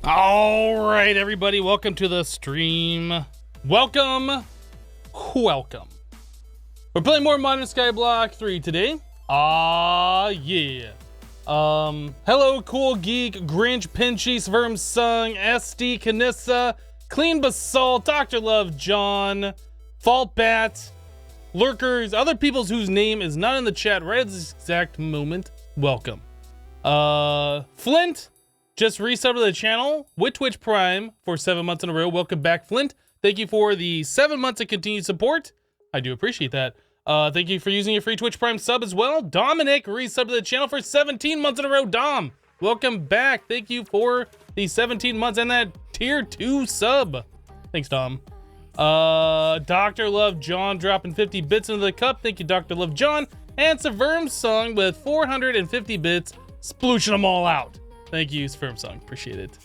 All right, everybody, welcome to the stream. Welcome. We're playing more Modern Skyblock 3 today. Yeah. Hello, Cool Geek, Grinch, Pinchy, Sverm Sung, SD, Kanissa, Clean Basalt, Dr. Love, John, Fault Bat, Lurkers, other people's whose name is not in the chat right at this exact moment. Welcome. Flint just resubbed to the channel with Twitch Prime for 7 months in a row. Welcome back, Flint. Thank you for the 7 months of continued support. I do appreciate that. Thank you for using your free Twitch Prime sub as well. Dominic resubbed to the channel for 17 months in a row. Dom, welcome back. Thank you for the 17 months and that tier 2 sub. Thanks, Dom. Dr. Love John dropping 50 bits into the cup. Thank you, Dr. Love John. And Sverm Sung with 450 bits, splooshing them all out. Thank you, Sverm Sung. Appreciate it.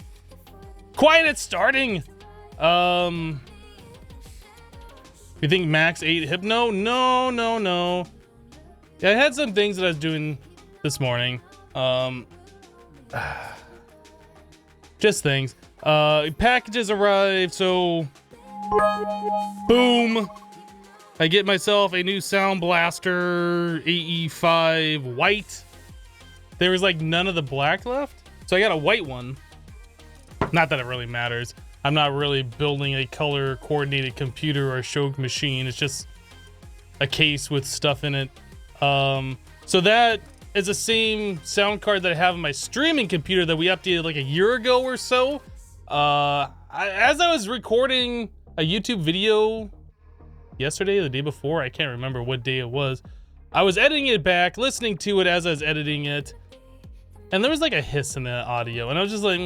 Quiet, it's starting. You think max 8 hypno? No. Yeah, I had some things that I was doing this morning. Just things. Packages arrived, so boom. I get myself a new Sound Blaster AE5 white. There was like none of the black left, so I got a white one. Not that it really matters. I'm not really building a color coordinated computer or a show machine. It's just a case with stuff in it. So that is the same sound card that I have on my streaming computer that we updated like a year ago or so. As I was recording a YouTube video yesterday or the day before, I can't remember what day it was. I was editing it back, listening to it as I was editing it, and there was like a hiss in the audio, and I was just like,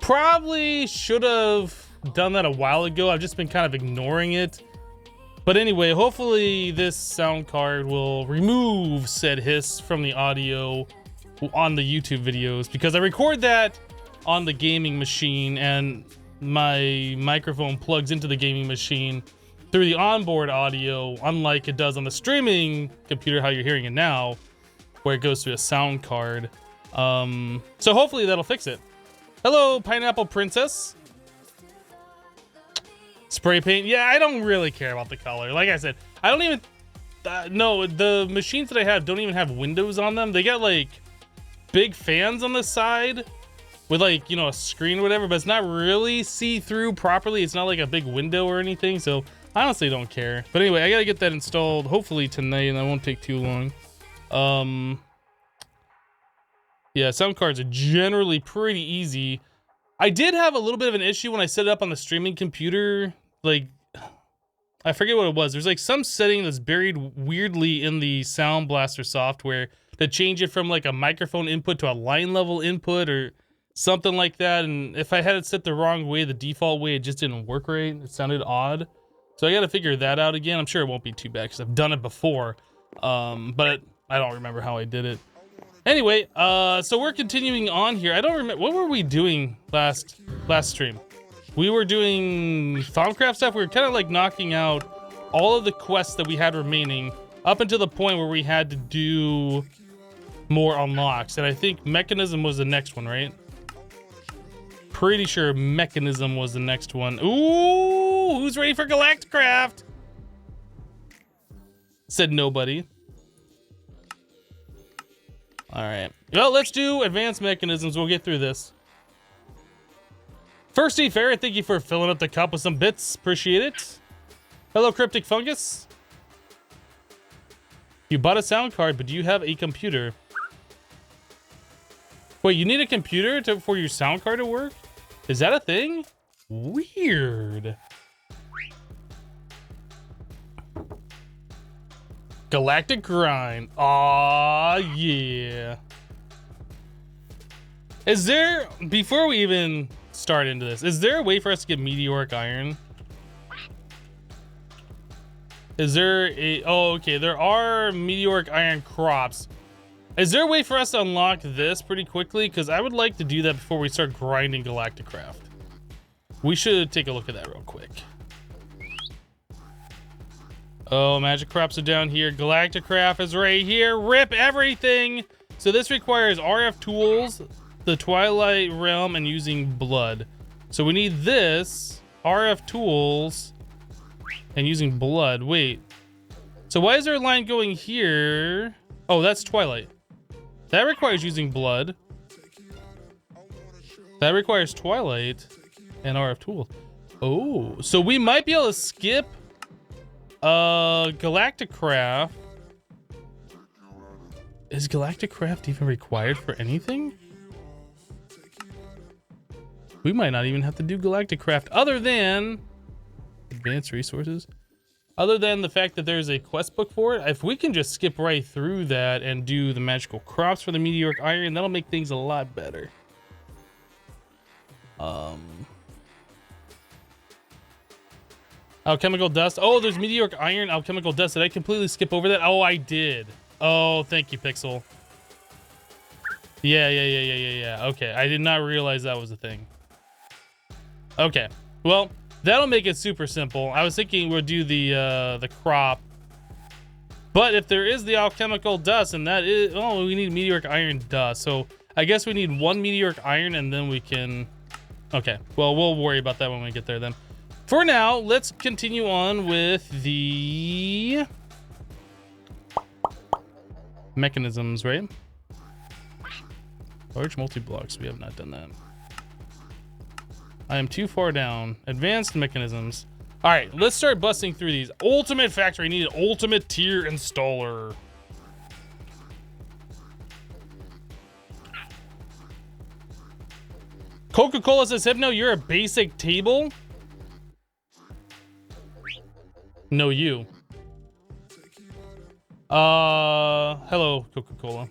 probably should have done that a while ago. I've just been kind of ignoring it. But anyway, hopefully this sound card will remove said hiss from the audio on the YouTube videos, because I record that on the gaming machine and my microphone plugs into the gaming machine through the onboard audio, unlike it does on the streaming computer, how you're hearing it now, where it goes through a sound card. So hopefully that'll fix it. Hello, Pineapple Princess. Spray paint. Yeah, I don't really care about the color. Like I said, I don't even... no, the machines that I have don't even have windows on them. They got like big fans on the side with like, you know, a screen or whatever, but it's not really see-through properly. It's not like a big window or anything, so I honestly don't care. But anyway, I gotta get that installed hopefully tonight, and that won't take too long. Yeah, sound cards are generally pretty easy. I did have a little bit of an issue when I set it up on the streaming computer. Like, I forget what it was. There's like some setting that's buried weirdly in the Sound Blaster software to change it from like a microphone input to a line level input or something like that. And if I had it set the wrong way, the default way, it just didn't work right. It sounded odd. So I got to figure that out again. I'm sure it won't be too bad because I've done it before. But I don't remember how I did it. Anyway, so we're continuing on here. I don't remember, what were we doing last stream? We were doing Thaumcraft stuff. We were kind of like knocking out all of the quests that we had remaining up until the point where we had to do more unlocks. And I think Mechanism was the next one, right? Pretty sure Mechanism was the next one. Ooh, who's ready for Galacticraft? Said nobody. All right, well, let's do advanced mechanisms. We'll get through this. Firsty Ferret, thank you for filling up the cup with some bits. Appreciate it. Hello, Cryptic Fungus. You bought a sound card, but do you have a computer? Wait, you need a computer for your sound card to work? Is that a thing? Weird. Galactic Grind. Aw, yeah. Is there, before we even start into this, is there a way for us to get Meteoric Iron? Is there a, oh, okay, there are Meteoric Iron crops. Is there a way for us to unlock this pretty quickly? Because I would like to do that before we start grinding Galacticraft. We should take a look at that real quick. Oh, magic crops are down here. Galacticraft is right here. Rip everything. So this requires RF tools, the Twilight Realm and using blood. So we need this, RF tools, and using blood. Wait. So why is there a line going here? Oh, that's Twilight. That requires using blood. That requires Twilight and RF tools. Oh, so we might be able to skip Galactic Craft. Is Galactic Craft even required for anything? We might not even have to do Galactic Craft other than advanced resources. Other than the fact that there's a quest book for it. If we can just skip right through that and do the magical crops for the meteoric iron, that'll make things a lot better. Alchemical dust. Oh, there's meteoric iron, alchemical dust. Did I completely skip over that? Oh, I did. Oh, thank you, Pixel. Yeah. Okay, I did not realize that was a thing. Okay, well, that'll make it super simple. I was thinking we'll do the crop, but if there is the alchemical dust, and that is, oh, we need meteoric iron dust. So I guess we need one meteoric iron, and then we can. Okay, well, we'll worry about that when we get there then. For now, let's continue on with the mechanisms, right? Large multi-blocks, we have not done that. I am too far down. Advanced mechanisms. All right, let's start busting through these. Ultimate factory, I need an ultimate tier installer. Coca-Cola says, Hypno, you're a basic table? No, you. Hello, Coca-Cola.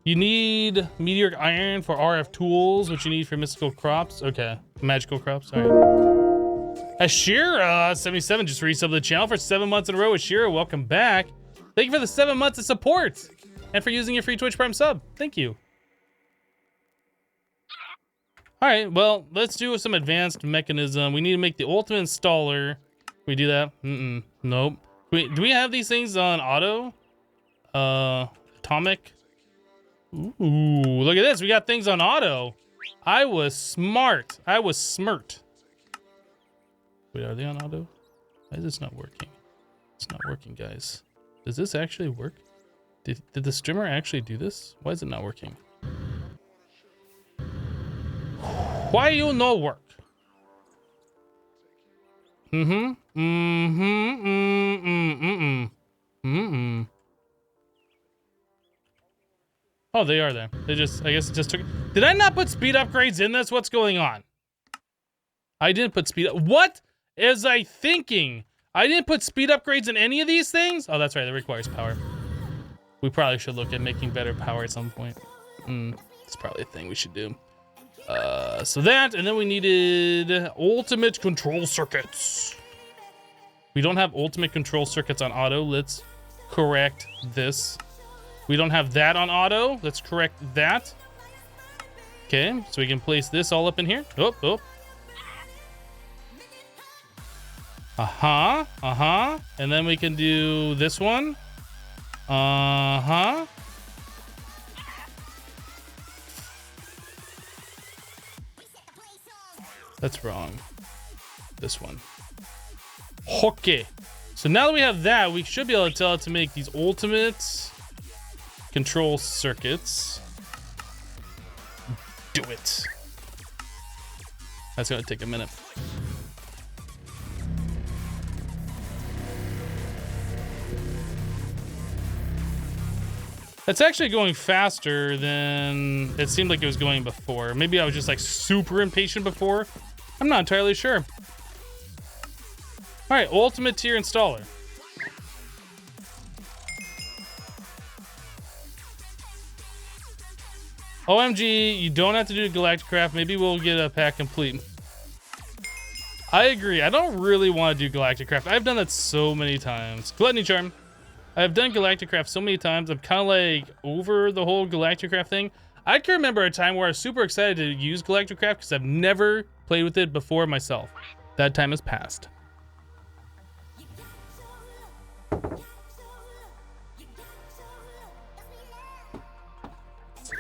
You need meteoric iron for RF tools, which you need for mystical crops. Okay, magical crops, all right. Ashira77 just resubbed the channel for 7 months in a row. Ashira, welcome back. Thank you for the 7 months of support and for using your free Twitch Prime sub. Thank you. All right, well, let's do some advanced mechanism. We need to make the ultimate installer. Can we do that? Nope. Do we have these things on auto? Atomic. Ooh, look at this. We got things on auto. I was smart. I was smart. Wait, are they on auto? Why is this not working? It's not working, guys. Does this actually work? Did the streamer actually do this? Why is it not working? Why you no work? Oh, they are there. They just, I guess it just took. Did I not put speed upgrades in this? What's going on? I didn't put speed up. What is I thinking? I didn't put speed upgrades in any of these things? Oh, that's right. That requires power. We probably should look at making better power at some point. It's probably a thing we should do. So that, and then we needed ultimate control circuits. We don't have ultimate control circuits on auto. Let's correct this. We don't have that on auto. Let's correct that. Okay, so we can place this all up in here. Oh. And then we can do this one. That's wrong. This one. Okay. So now that we have that, we should be able to tell it to make these ultimate control circuits. Do it. That's gonna take a minute. It's actually going faster than it seemed like it was going before. Maybe I was just like super impatient before. I'm not entirely sure. All right, ultimate tier installer. OMG, you don't have to do Galactic Craft. Maybe we'll get a pack complete. I agree. I don't really want to do Galactic Craft. I've done that so many times. Gluttony Charm. I've done Galactic Craft so many times. I'm kind of like over the whole Galactic Craft thing. I can remember a time where I was super excited to use Galactic Craft because I've never played with it before myself. That time has passed.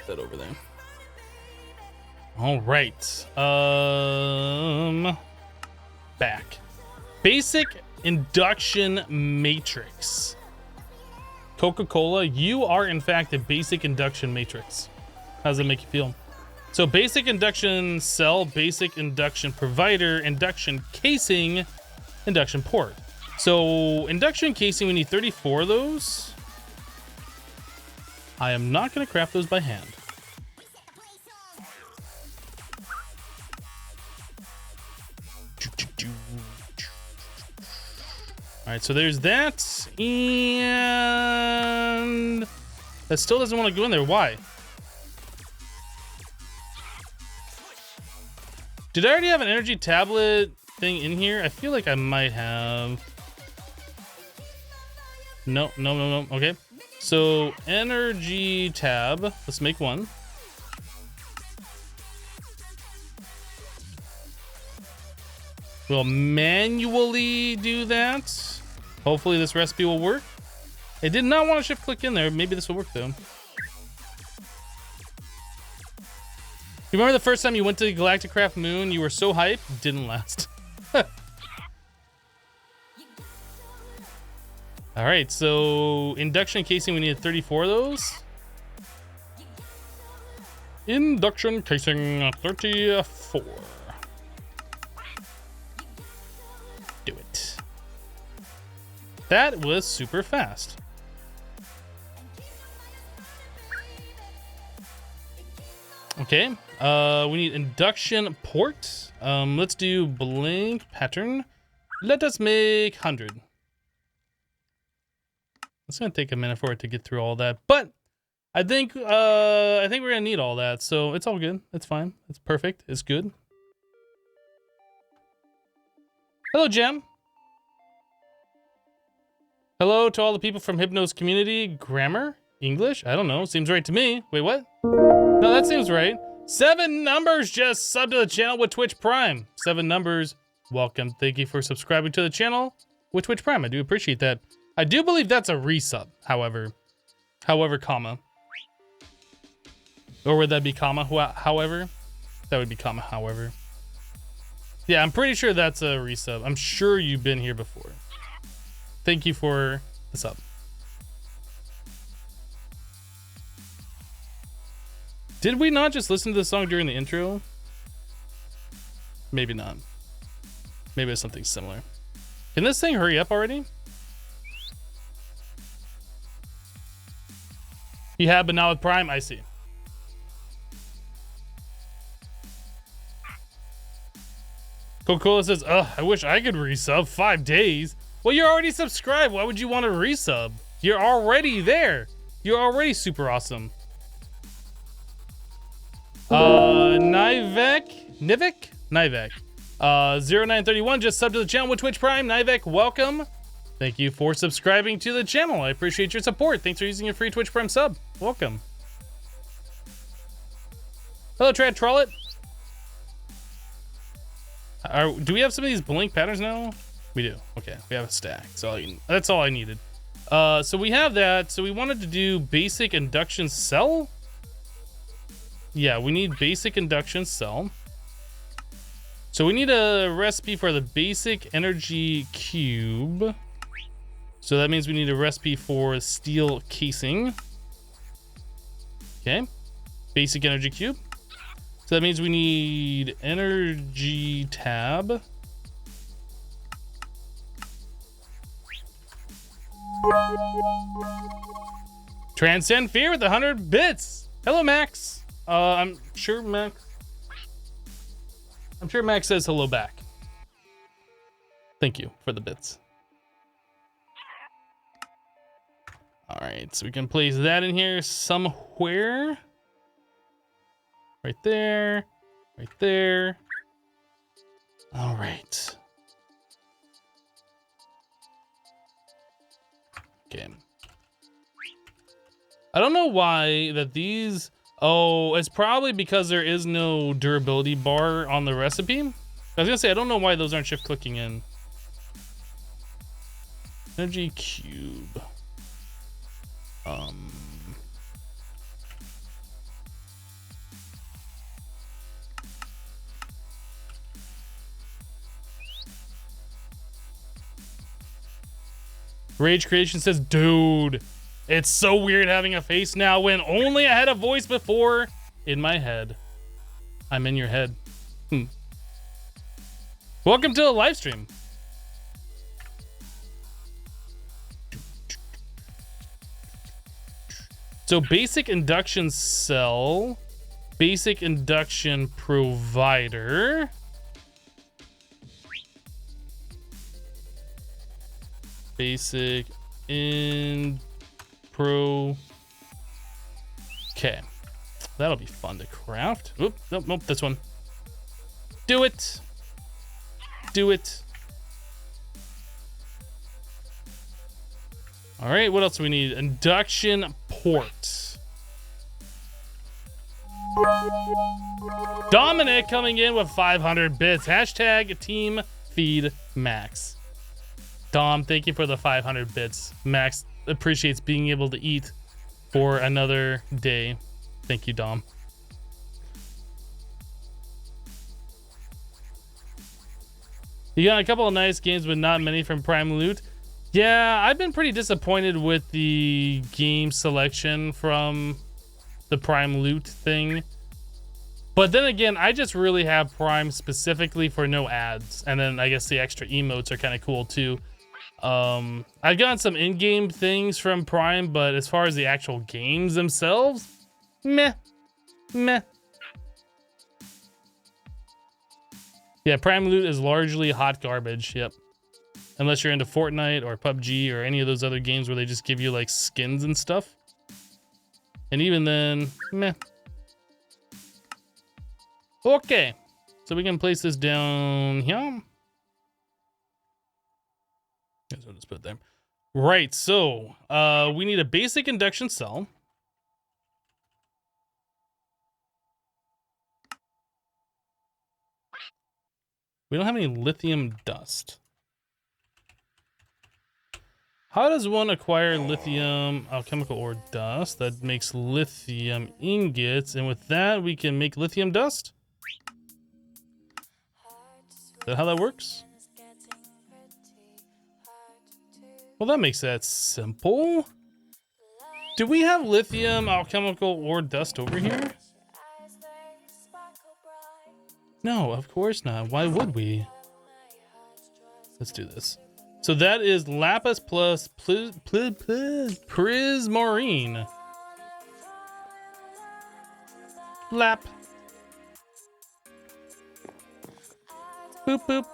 that over there. All right. Back. Basic induction matrix. Coca-Cola, you are in fact a basic induction matrix. How does that make you feel? So basic induction cell, basic induction provider, induction casing, induction port. So induction casing, we need 34 of those. I am not going to craft those by hand. All right, so there's that, and that still doesn't want to go in there. Why? Did I already have an energy tablet thing in here? I feel like I might have. No. Okay. So energy tab, let's make one. We'll manually do that. Hopefully this recipe will work. It did not want to shift click in there. Maybe this will work though. You remember the first time you went to the Galactic Craft Moon? You were so hyped, didn't last. All right, so induction casing, we needed 34 of those. Induction casing 34. Do it. That was super fast. Okay, we need induction port. Let's do blank pattern. Let us make 100. It's gonna take a minute for it to get through all that, but I think we're gonna need all that, so it's all good. It's fine. It's perfect. It's good. Hello, Gem. Hello to all the people from Hypno's community. Grammar? English? I don't know. Seems right to me. Wait, what? No, that seems right. 7 numbers just subbed to the channel with Twitch Prime. 7 numbers. Welcome. Thank you for subscribing to the channel with Twitch Prime. I do appreciate that. I do believe that's a resub, however, comma. Or would that be comma, however? That would be comma, however. Yeah, I'm pretty sure that's a resub. I'm sure you've been here before. Thank you for the sub. Did we not just listen to this song during the intro? Maybe not. Maybe it's something similar. Can this thing hurry up already? You have, but not with Prime? I see. Coca-Cola says, ugh, I wish I could resub 5 days. Well, you're already subscribed. Why would you want to resub? You're already there. You're already super awesome. Nivek? 0931 just subbed to the channel with Twitch Prime. Nivek, welcome. Thank you for subscribing to the channel. I appreciate your support. Thanks for using your free Twitch Prime sub. Welcome. Hello, Trad Trollet. Do we have some of these blink patterns now? We do. Okay, we have a stack. So that's all I needed. So we have that. So we wanted to do basic induction cell. Yeah, we need basic induction cell. So we need a recipe for the basic energy cube. So that means we need a recipe for steel casing. Okay, basic energy cube. So that means we need energy tab. Transcend Fear with 100 bits. Hello, Max. I'm sure Max says hello back. Thank you for the bits. All right, so we can place that in here somewhere. Right there, right there. All right. Okay. I don't know why that these, oh, it's probably because there is no durability bar on the recipe. I was gonna say, I don't know why those aren't shift clicking in. Energy cube. Rage Creation says, dude, it's so weird having a face now when only I had a voice before in my head. I'm in your head. Welcome to the live stream. So basic induction cell, basic induction provider. Basic in pro. Okay, that'll be fun to craft. Oop, nope, nope, this one. Do it. Do it. All right, what else do we need? Induction port. Dominic coming in with 500 bits. Hashtag team feed Max. Dom, thank you for the 500 bits. Max appreciates being able to eat for another day. Thank you, Dom. You got a couple of nice games, but not many from Prime Loot. Yeah, I've been pretty disappointed with the game selection from the Prime Loot thing. But then again, I just really have Prime specifically for no ads. And then I guess the extra emotes are kind of cool too. I've gotten some in-game things from Prime, but as far as the actual games themselves, meh. Yeah, Prime Loot is largely hot garbage, yep. Unless you're into Fortnite or PUBG or any of those other games where they just give you like skins and stuff. And even then, meh. Okay, so we can place this down here. Guess I'll just put it there. Right, so we need a basic induction cell. We don't have any lithium dust. How does one acquire lithium alchemical ore dust? That makes lithium ingots, and with that we can make lithium dust? Is that how that works? Well, that makes that simple. Do we have lithium alchemical ore dust over here? No, of course not. Why would we? Let's do this. So that is lapis plus prismarine. Lap. Boop boop.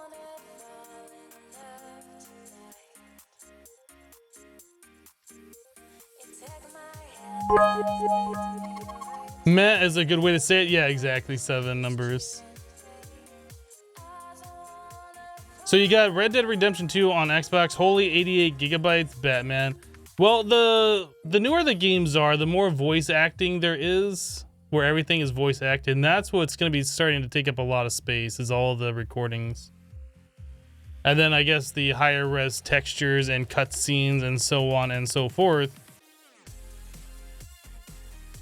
Meh is a good way to say it. Yeah, exactly. 7 numbers. So you got Red Dead Redemption 2 on Xbox. Holy 88 gigabytes, Batman. Well, the newer the games are, the more voice acting there is, where everything is voice acted. And that's what's going to be starting to take up a lot of space, is all the recordings. And then I guess the higher res textures and cutscenes and so on and so forth.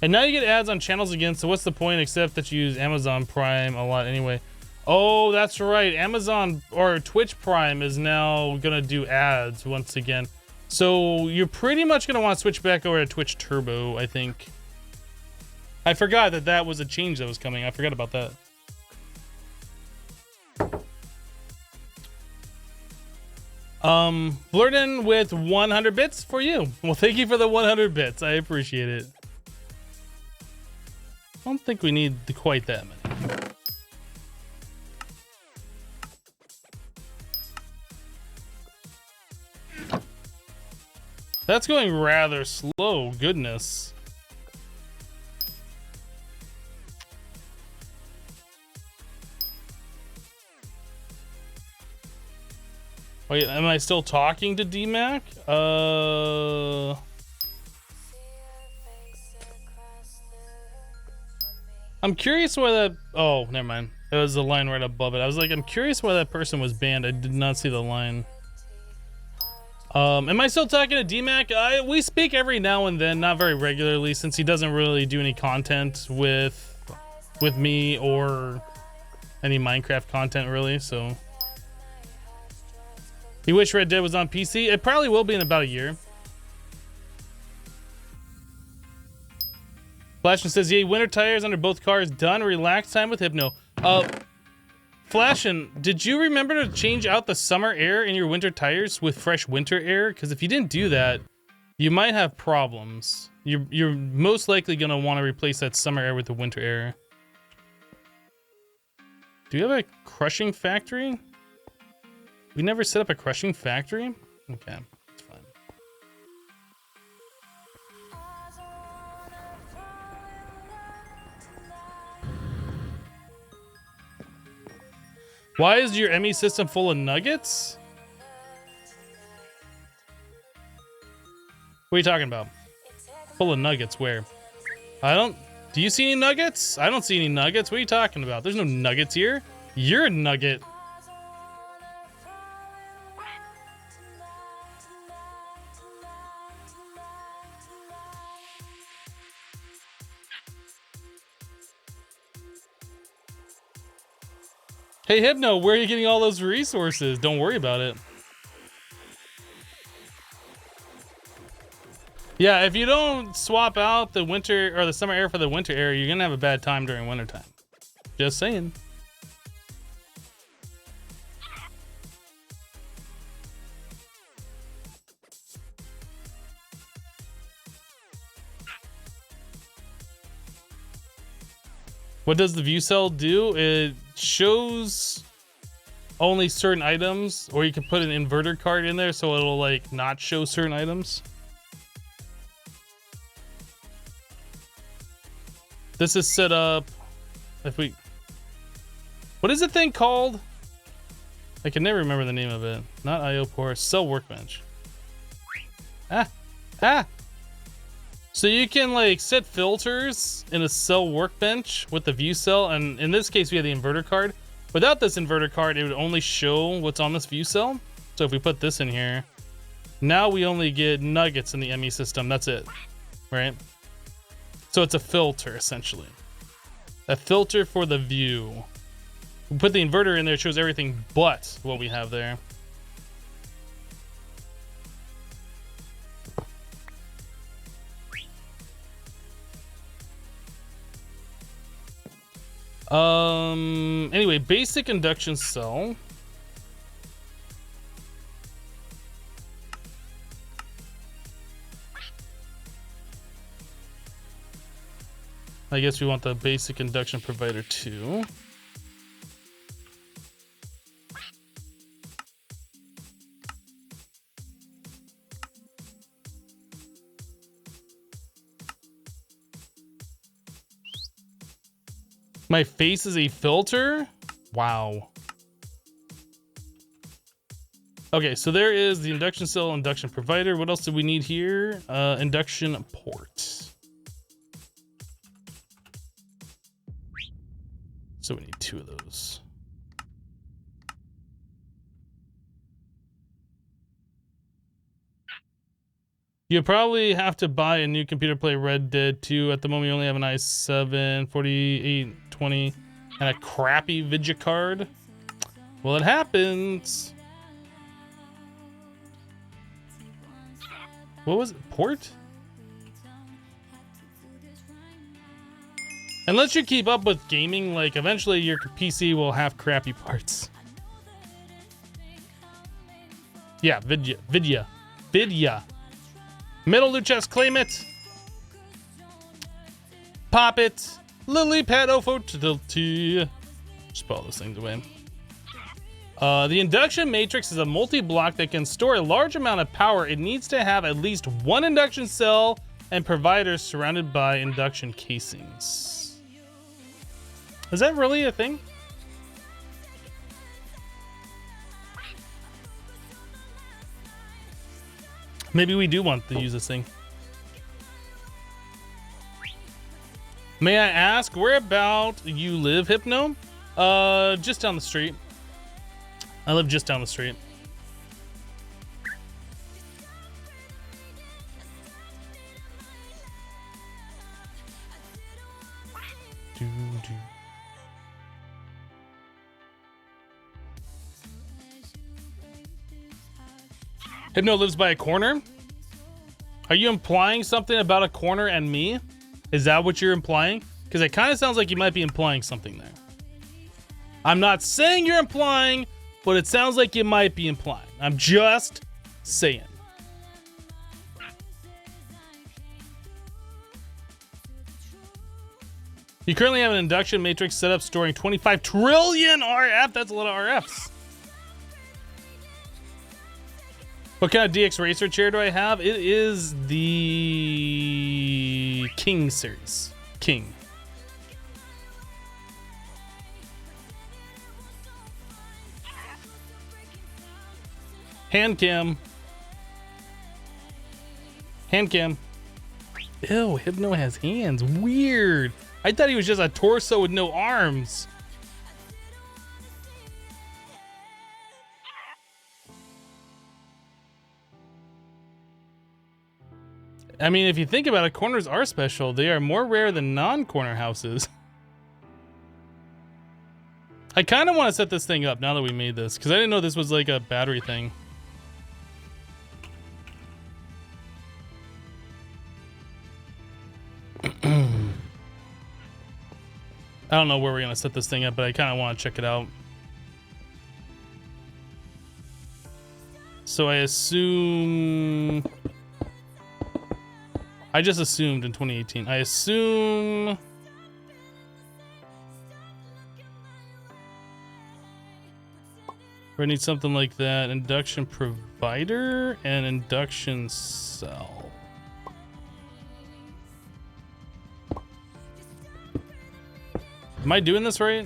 And now you get ads on channels again, so what's the point except that you use Amazon Prime a lot anyway? Oh, that's right. Amazon or Twitch Prime is now gonna do ads once again. So you're pretty much gonna want to switch back over to Twitch Turbo, I think. I forgot that that was a change that was coming. I forgot about that. Blurden with 100 bits for you. Well, thank you for the 100 bits. I appreciate it. I don't think we need quite that many. That's going rather slow, goodness. Wait, am I still talking to DMAC? I'm curious why that, oh, never mind. It was the line right above it. I was like, I'm curious why that person was banned. I did not see the line. Am I still talking to DMAC? We speak every now and then, not very regularly, since he doesn't really do any content with me or any Minecraft content really, so. You wish Red Dead was on PC? It probably will be in about a year. Flashin says, yay, winter tires under both cars done. Relax time with Hypno. Flashin, did you remember to change out the summer air in your winter tires with fresh winter air? Because if you didn't do that, you might have problems. You're most likely gonna want to replace that summer air with the winter air. Do you have a crushing factory? We never set up a crushing factory? Okay, that's fine. Why is your ME system full of nuggets? What are you talking about? Full of nuggets, where? Do you see any nuggets? I don't see any nuggets. What are you talking about? There's no nuggets here. You're a nugget. Hey, Hypno, where are you getting all those resources? Don't worry about it. Yeah, if you don't swap out the winter or the summer air for the winter air, you're gonna have a bad time during winter time. Just saying. What does the view cell do? It shows only certain items, or you can put an inverter card in there so it'll like not show certain items. This is set up if we, what is the thing called? I can never remember the name of it. Not IO port, cell workbench. So you can like set filters in a cell workbench with the view cell, and in this case we have the inverter card. Without this inverter card, it would only show what's on this view cell. So if we put this in here, now we only get nuggets in the ME system. That's it, right? So it's a filter essentially. A filter for the view. We put the inverter in there, it shows everything but what we have there. Anyway, basic induction cell. I guess we want the basic induction provider too. My face is a filter? Wow. Okay, so there is the induction cell, induction provider. What else do we need here? Induction port. So we need 2 of those. You probably have to buy a new computer to play Red Dead 2. At the moment, you only have an i7 4820 and a crappy video card. Well, it happens. What was it? Port? Unless you keep up with gaming, like eventually your PC will have crappy parts. Yeah, vidya. Metal loot chest, claim it. Pop it. Lily pad fertility. Just put all those things away. The induction matrix is a multi-block that can store a large amount of power. It needs to have at least 1 induction cell and providers surrounded by induction casings. Is that really a thing? Maybe we do want to use this thing. May I ask where about you live, Hypno? Just down the street. I live just down the street. Hypno lives by a corner? Are you implying something about a corner and me? Is that what you're implying? Because it kind of sounds like you might be implying something there. I'm not saying you're implying, but it sounds like you might be implying. I'm just saying. You currently have an induction matrix setup storing 25 trillion RF. That's a lot of RFs. What kind of DX Racer chair do I have? It is the King series. King. Hand cam. Hand cam. Ew, Hypno has hands. Weird. I thought he was just a torso with no arms. I mean, if you think about it, corners are special. They are more rare than non-corner houses. I kind of want to set this thing up now that we made this, because I didn't know this was like a battery thing. I don't know where we're going to set this thing up, but I kind of want to check it out. So I assume... I just assumed in 2018. I assume... we need something like that. Induction provider and induction cell. Am I doing this right?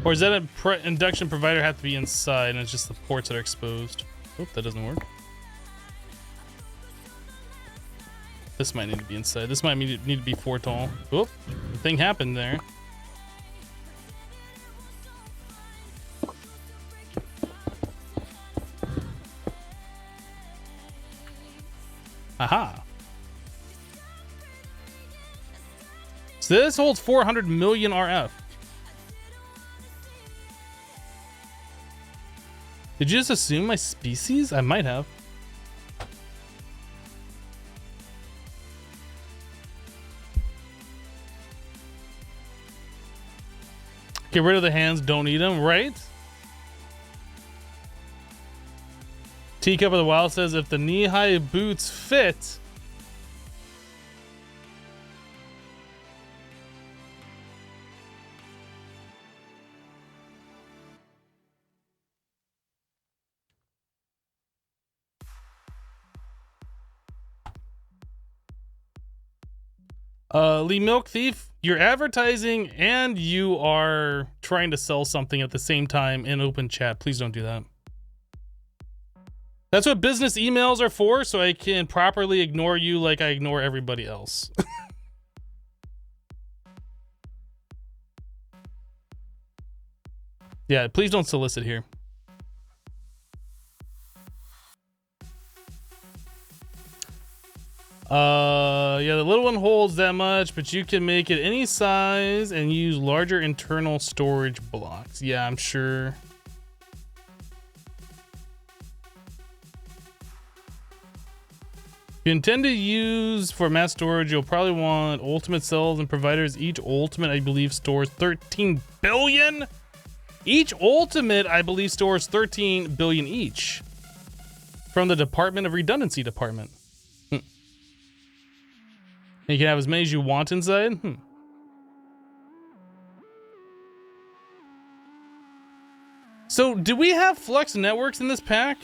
Or is that a induction provider have to be inside and it's just the ports that are exposed? Oop, that doesn't work. This might need to be inside. This might need to be 4 tall. Oop, the thing happened there. Aha. So this holds 400 million RF. Did you just assume my species? I might have. Get rid of the hands, don't eat them, right? Teacup of the Wild says if the knee-high boots fit, Lee Milk Thief, you're advertising and you are trying to sell something at the same time in open chat. Please don't do that. That's what business emails are for, so I can properly ignore you like I ignore everybody else. Yeah, please don't solicit here. Yeah, the little one holds that much, but you can make it any size and use larger internal storage blocks. Yeah, I'm sure. If you intend to use for mass storage, you'll probably want ultimate cells and providers. Each ultimate, I believe, stores 13 billion. Each ultimate, I believe, stores 13 billion each. From the Department of Redundancy Department. You can have as many as you want inside. So, do we have Flux networks in this pack?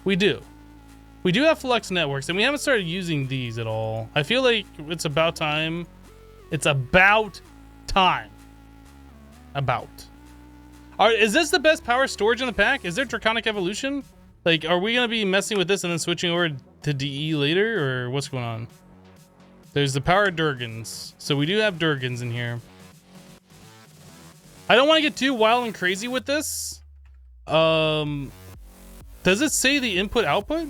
We do. We do have Flux networks, and we haven't started using these at all. I feel like it's about time. It's about time. Is this the best power storage in the pack? Is there Draconic Evolution? Like, are we going to be messing with this and then switching over to DE later, or what's going on? There's the power Durgans. So we do have Durgans in here. I don't want to get too wild and crazy with this. Does it say the input output?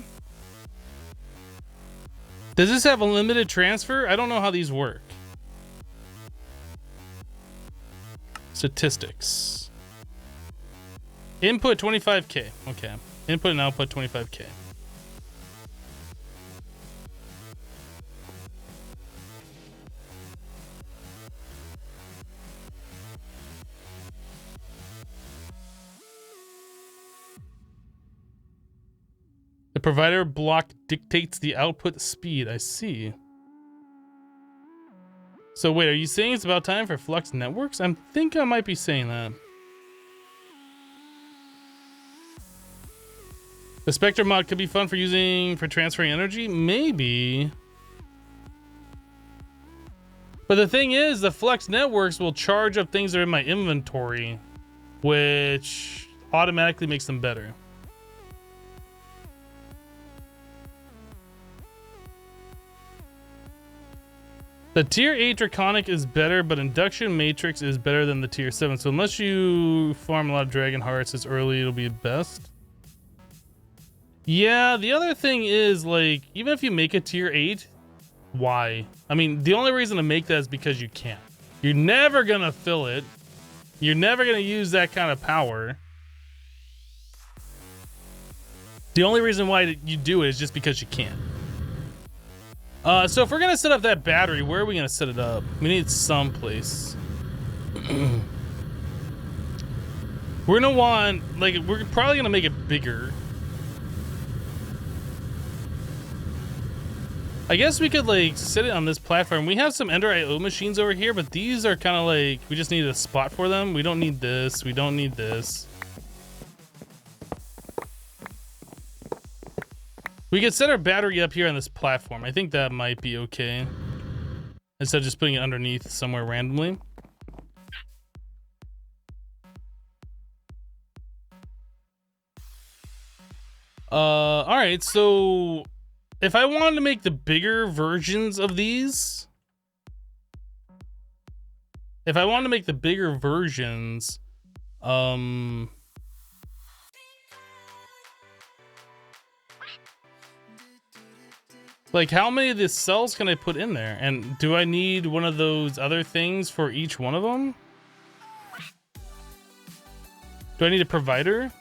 Does this have a limited transfer? I don't know how these work. Statistics. Input 25K. Okay. Input and output 25K. The provider block dictates the output speed. I see. So wait, are you saying it's about time for Flux Networks? I think I might be saying that. The Spectre mod could be fun for using for transferring energy? Maybe. But the thing is, the Flux Networks will charge up things that are in my inventory, which automatically makes them better. The tier 8 Draconic is better, but Induction Matrix is better than the tier 7. So unless you farm a lot of Dragon Hearts as early, it'll be best. Yeah, the other thing is, like, even if you make a tier 8, why? I mean, the only reason to make that is because you can. You're never gonna fill it. You're never gonna use that kind of power. The only reason why you do it is just because you can. So if we're gonna set up that battery, where are we gonna set it up? We need someplace. We're gonna want, like, we're probably gonna make it bigger. I guess we could, like, set it on this platform. We have some Ender IO machines over here, but these are kind of like, we just need a spot for them. We don't need this. We don't need this. We could set our battery up here on this platform. I think that might be okay. Instead of just putting it underneath somewhere randomly. All right, so if I wanted to make the bigger versions of these, like, how many of these cells can I put in there? And do I need one of those other things for each one of them? Do I need a provider?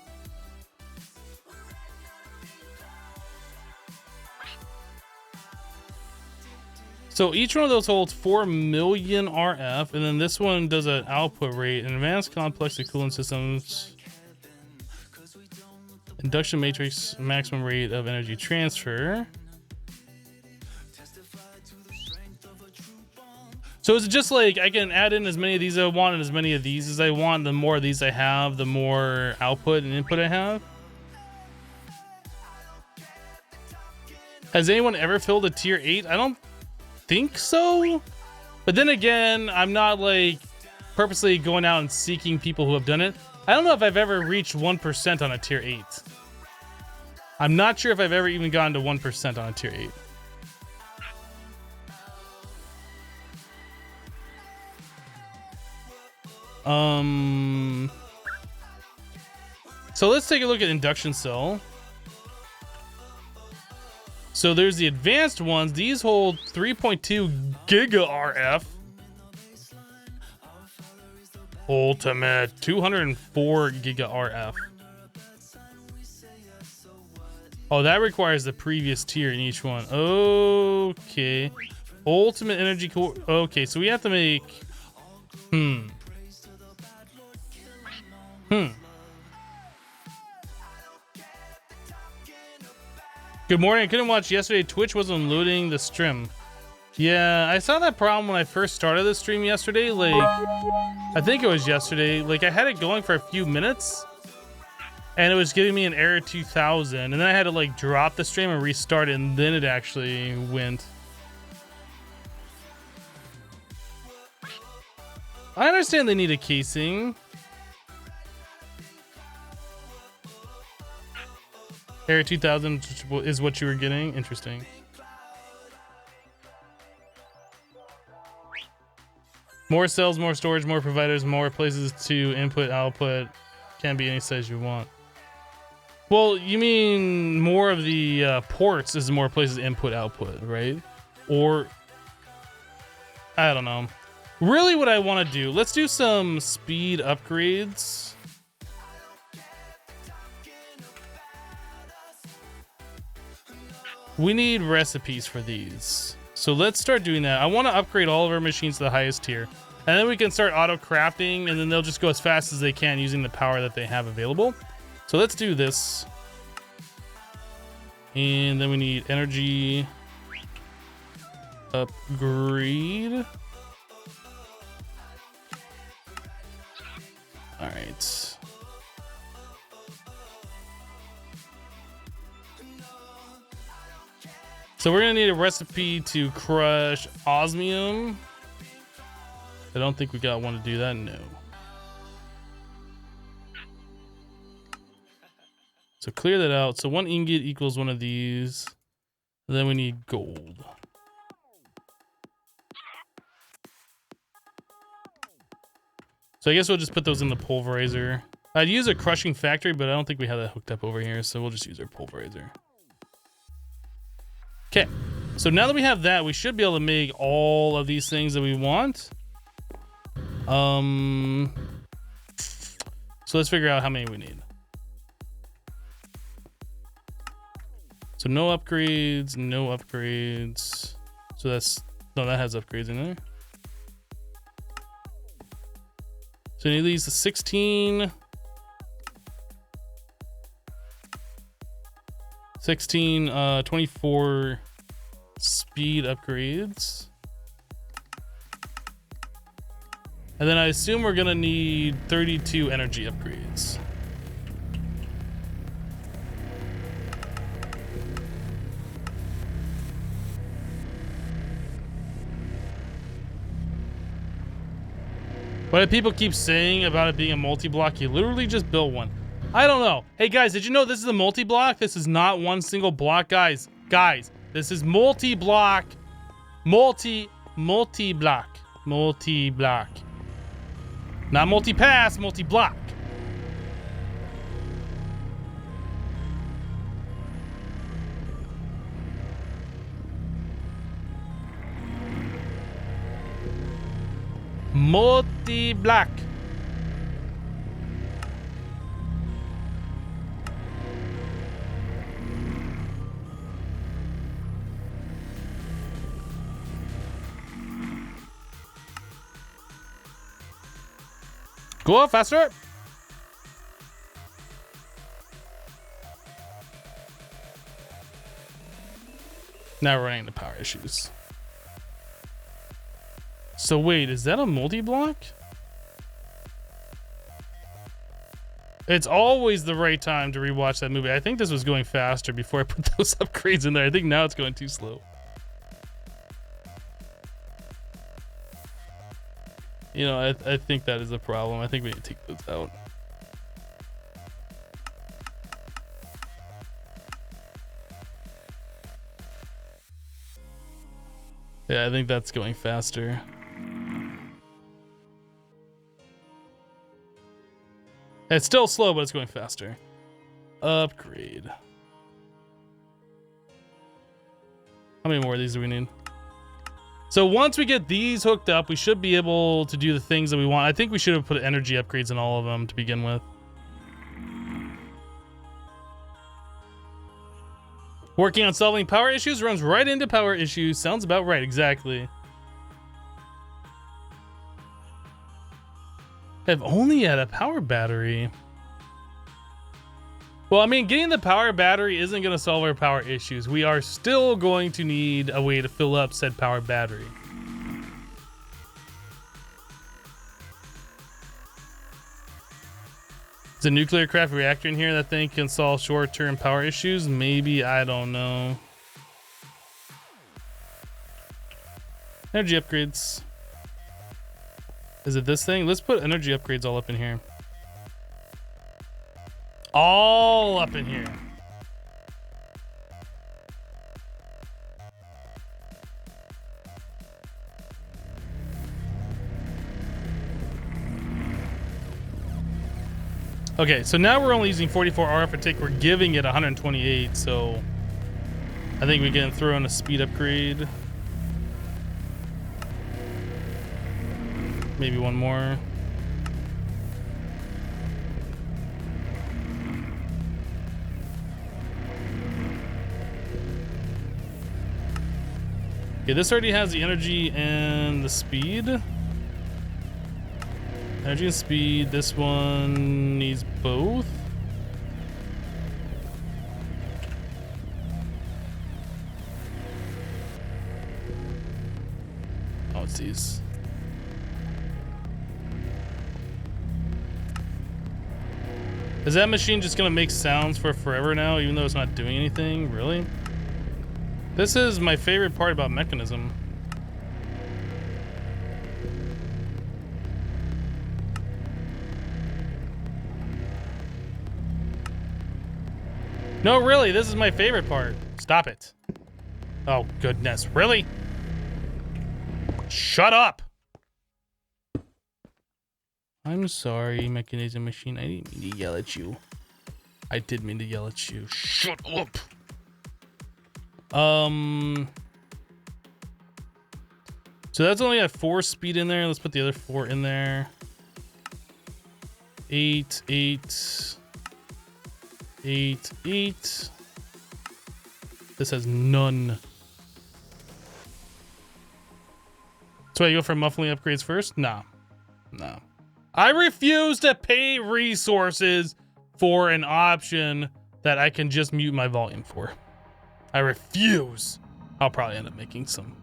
So each one of those holds 4 million RF, and then this one does an output rate. An advanced complex of cooling systems. Induction matrix, maximum rate of energy transfer. So is it just like I can add in as many of these as I want and as many of these as I want? The more of these I have, the more output and input I have? Has anyone ever filled a tier 8? I don't think so. But then again, I'm not like purposely going out and seeking people who have done it. I don't know if I've ever reached 1% on a tier 8. I'm not sure if I've ever even gotten to 1% on a tier 8. So let's take a look at induction cell. So there's the advanced ones. These hold 3.2 giga RF. Ultimate 204 giga RF. Oh, that requires the previous tier in each one. Okay. Ultimate energy core. Okay, so we have to make Good morning. I couldn't watch yesterday. Twitch wasn't loading the stream. Yeah, I saw that problem when I first started the stream yesterday. Like, I think it was yesterday. Like, I had it going for a few minutes, and it was giving me an error 2000. And then I had to, like, drop the stream and restart it, and then it actually went. I understand they need a casing. Error 2000 is what you were getting. Interesting. More cells, more storage, more providers, more places to input, output. Can't be any size you want. Well, you mean more of the ports is more places input, output, right? Or, I don't know. Really what I want to do, let's do some speed upgrades. We need recipes for these. So let's start doing that. I want to upgrade all of our machines to the highest tier. And then we can start auto crafting, and then they'll just go as fast as they can using the power that they have available. So let's do this. And then we need energy upgrade. All right. So we're gonna need a recipe to crush osmium. I don't think we got one to do that, no. So clear that out. So 1 ingot equals one of these. And then we need gold. So I guess we'll just put those in the pulverizer. I'd use a crushing factory, but I don't think we have that hooked up over here, so we'll just use our pulverizer. Okay, so now that we have that, we should be able to make all of these things that we want. So let's figure out how many we need. So no upgrades, no upgrades. So that's, no, that has upgrades in there. So we need these 16, 24 speed upgrades. And then I assume we're gonna need 32 energy upgrades. What do people keep saying about it being a multi-block? You literally just built one. I don't know. Hey guys, did you know this is a multi-block? This is not one single block, guys. Guys, this is multi-block. Multi-block. Multi-block. Not multi-pass, multi-block. Multi-block. Go faster. Now we're running into power issues. So wait, is that a multi-block? It's always the right time to rewatch that movie. I think this was going faster before I put those upgrades in there. I think now it's going too slow. You know, I think that is a problem. I think we need to take those out. Yeah, I think that's going faster. It's still slow, but it's going faster. Upgrade. How many more of these do we need? So once we get these hooked up, we should be able to do the things that we want. I think we should have put energy upgrades in all of them to begin with. Working on solving power issues runs right into power issues. Sounds about right, exactly. I've only had a power battery. Well, I mean, getting the power battery isn't going to solve our power issues. We are still going to need a way to fill up said power battery. Is a nuclear craft reactor in here that thing can solve short-term power issues? Maybe, I don't know. Energy upgrades. Is it this thing? Let's put energy upgrades all up in here. All up in here. Okay, so now we're only using 44 RF per tick. We're giving it 128, so I think we can throw in a speed upgrade. Maybe one more. Okay, this already has the energy and the speed. Energy and speed. This one needs both. Oh, it's these. Is that machine just gonna make sounds for forever now, even though it's not doing anything? Really? This is my favorite part about Mechanism. No, really, this is my favorite part. Stop it. Oh, goodness. Really? Shut up! I'm sorry, Mechanism Machine. I didn't mean to yell at you. I did mean to yell at you. Shut up! So that's only got 4 speed in there. Let's put the other 4 in there. 8, 8, 8, 8. This has none. So you go for muffling upgrades first? Nah. No. I refuse to pay resources for an option that I can just mute my volume for. I refuse. I'll probably end up making some.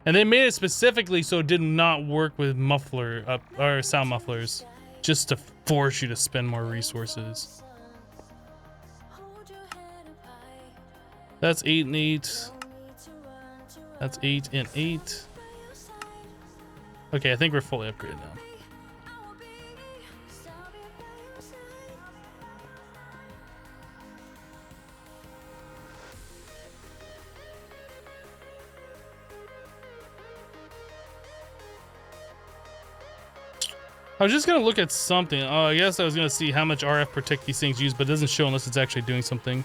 And they made it specifically so it did not work with muffler or sound mufflers, just to force you to spend more resources. That's 8 and 8. That's 8 and 8. Okay, I think we're fully upgraded now. I was just gonna look at something. Oh, I guess I was gonna see how much RF protect these things use, but it doesn't show unless it's actually doing something.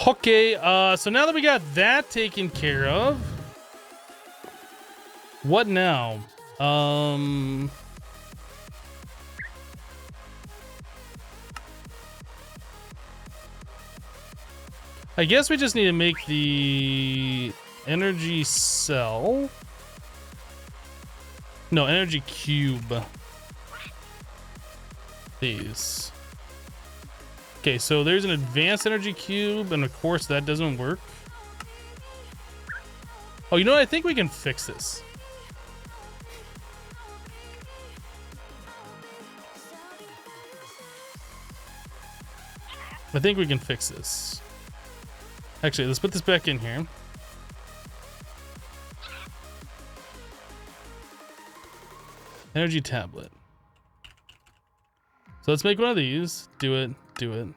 Okay, so now that we got that taken care of, what now? I guess we just need to make the energy cell. No, energy cube. These. Okay, so there's an advanced energy cube, and of course that doesn't work. Oh, you know what? I think we can fix this. I think we can fix this. Actually, let's put this back in here. Energy tablet. So let's make one of these. Do it. Do it.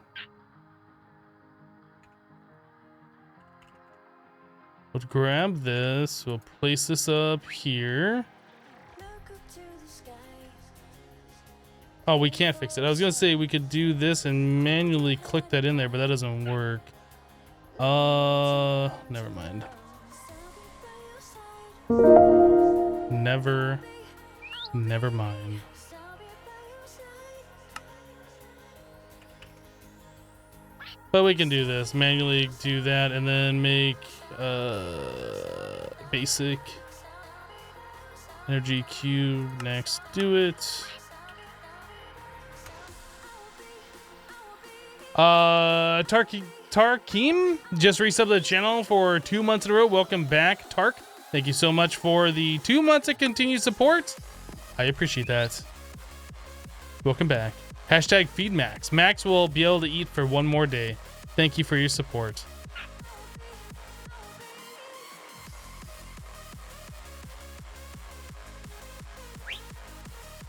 We'll grab this. We'll place this up here. Oh, we can't fix it. I was gonna say we could do this and manually click that in there, but that doesn't work. Never mind. Never mind. But we can do this. Manually do that and then make basic energy cube next. Do it. Tarkim just resubbed the channel for 2 months in a row. Welcome back, Tark. Thank you so much for the 2 months of continued support. I appreciate that. Welcome back. Hashtag feed Max. Max will be able to eat for 1 more day. Thank you for your support.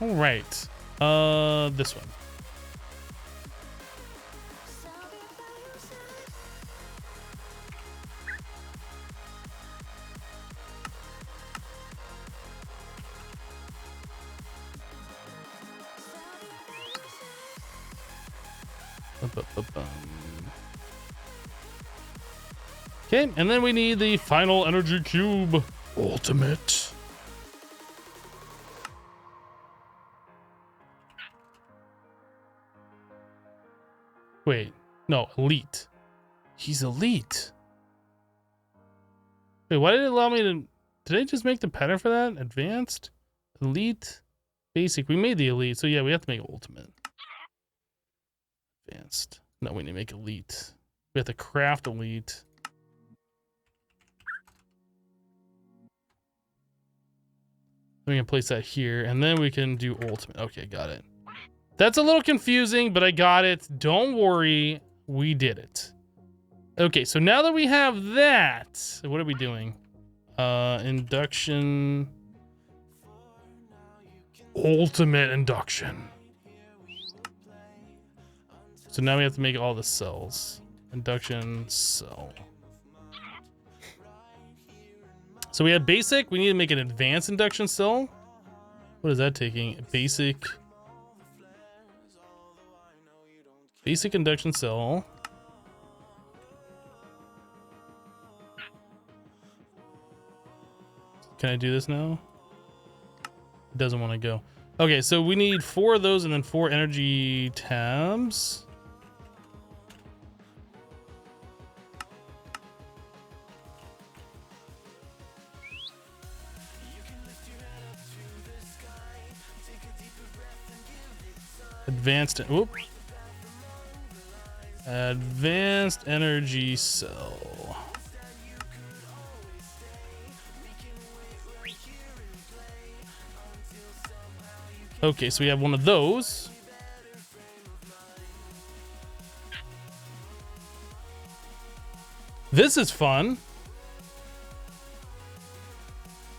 All right. This one. Okay, and then we need the final energy cube. Ultimate. Wait, no, elite. He's elite. Wait, why did it allow me to... Did I just make the pattern for that? Advanced? Elite? Basic. We made the elite, so yeah, we have to make ultimate. Advanced. No, we need to make elite. We have to craft elite. We can place that here, and then we can do ultimate. Okay, got it. That's a little confusing, but I got it. Don't worry, we did it. Okay, so now that we have that, what are we doing? Induction. Ultimate induction. So now we have to make all the cells. Induction cell. So we have basic. We need to make an advanced induction cell. What is that taking? Basic. Basic induction cell. Can I do this now? It doesn't want to go. Okay, so we need 4 of those and then 4 energy tabs. Advanced, whoop. Advanced energy cell. Okay, so we have one of those. This is fun.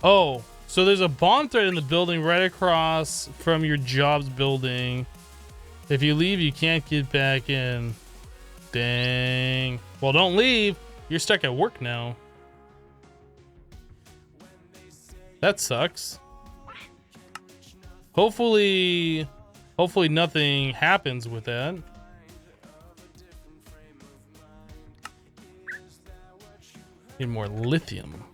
Oh, so there's a bomb threat in the building right across from your jobs building. If you leave, you can't get back in. Dang. Well, don't leave. You're stuck at work now. That sucks. Hopefully nothing happens with that. Need more lithium.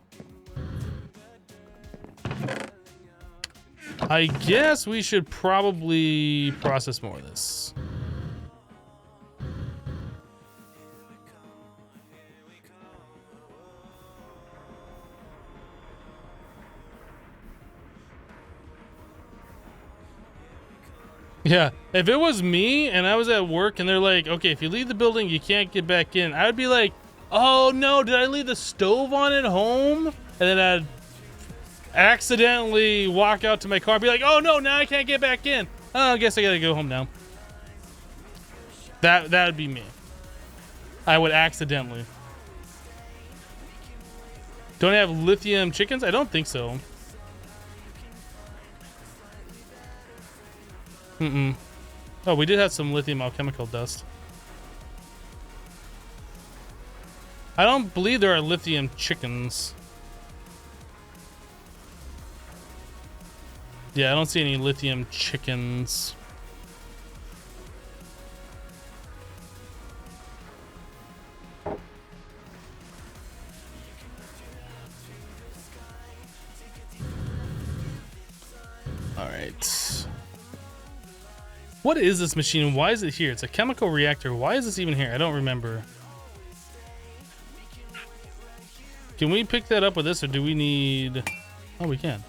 I guess we should probably process more of this. Yeah, if it was me and I was at work and they're like, okay, if you leave the building, you can't get back in, I would be like, oh no, did I leave the stove on at home? And then I'd accidentally walk out to my car and be like, oh no, now I can't get back in. Oh, I guess I gotta go home now. That would be me. I would accidentally. Don't I have lithium chickens? I don't think so. Oh, we did have some lithium alchemical dust. I don't believe there are lithium chickens. Yeah, I don't see any lithium chickens. All right. What is this machine and why is it here? It's a chemical reactor. Why is this even here? I don't remember. Can we pick that up with this or do we need... Oh, we can.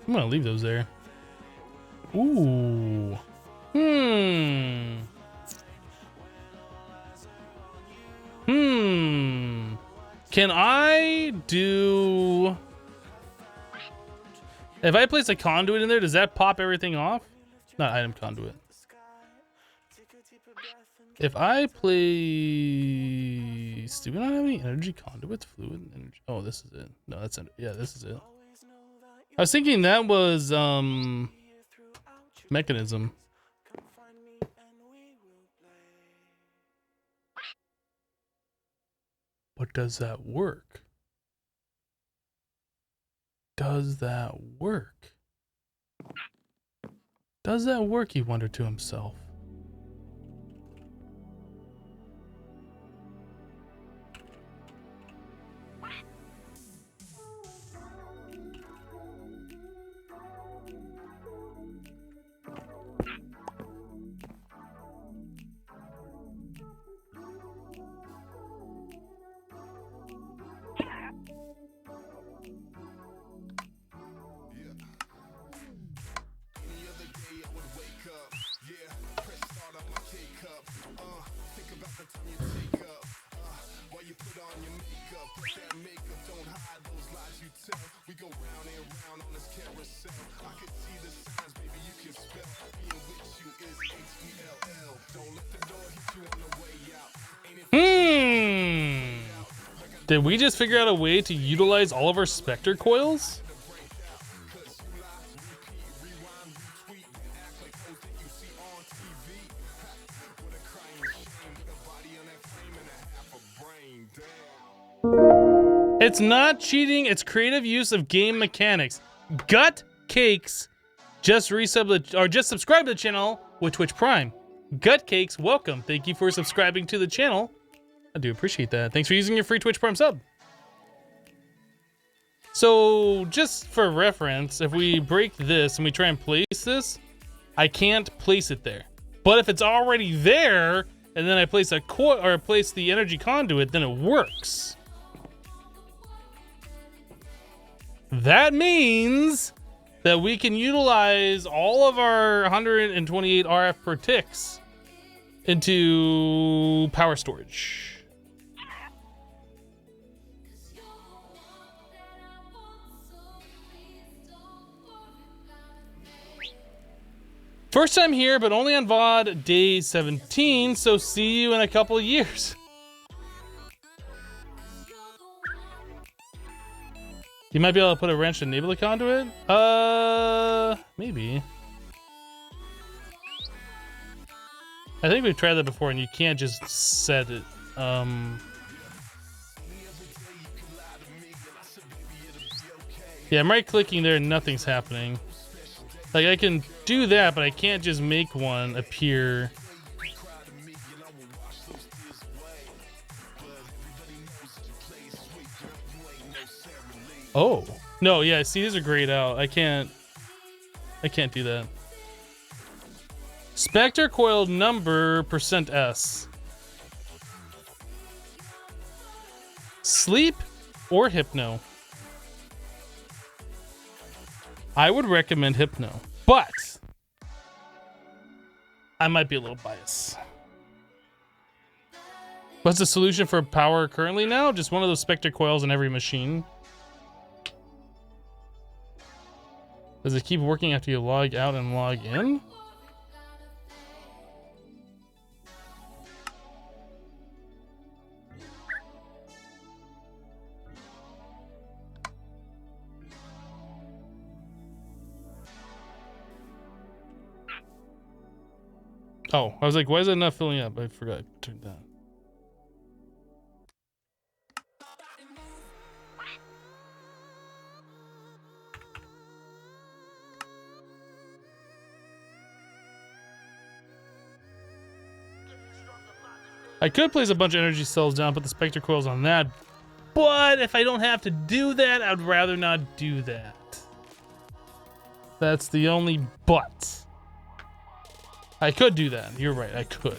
I'm gonna leave those there. Ooh. Can I do... If I place a conduit in there, does that pop everything off? Not item conduit. If I place... Do we not have any energy conduits? Fluid energy... Oh, this is it. No, that's... Yeah, this is it. I was thinking that was, mechanism. But does that work? Does that work? Does that work, he wondered to himself. Did we just figure out a way to utilize all of our Spectre coils? It's not cheating, it's creative use of game mechanics. Gut Cakes just subscribe to the channel with Twitch Prime. Gut Cakes, welcome. Thank you for subscribing to the channel. I do appreciate that. Thanks for using your free Twitch Prime sub. So, just for reference, if we break this and we try and place this, I can't place it there. But if it's already there, and then I place a coil or place the energy conduit, then it works. That means that we can utilize all of our 128 RF per ticks into power storage. First time here, but only on VOD day 17, so see you in a couple of years. You might be able to put a wrench to enable the conduit? Maybe. I think we've tried that before and you can't just set it. Yeah, I'm right clicking there and nothing's happening. Like, I can do that, but I can't just make one appear. Oh. No, yeah, see, these are grayed out. I can't do that. Spectre coil number %S. Sleep or Hypno? I would recommend Hypno, but I might be a little biased. What's the solution for power currently now? Just one of those Spectre coils in every machine. Does it keep working after you log out and log in? Oh, I was like, why is it not filling up? I forgot I turned that. I could place a bunch of energy cells down, put the Spectre coils on that, but if I don't have to do that, I'd rather not do that. That's the only but. I could do that. You're right, I could.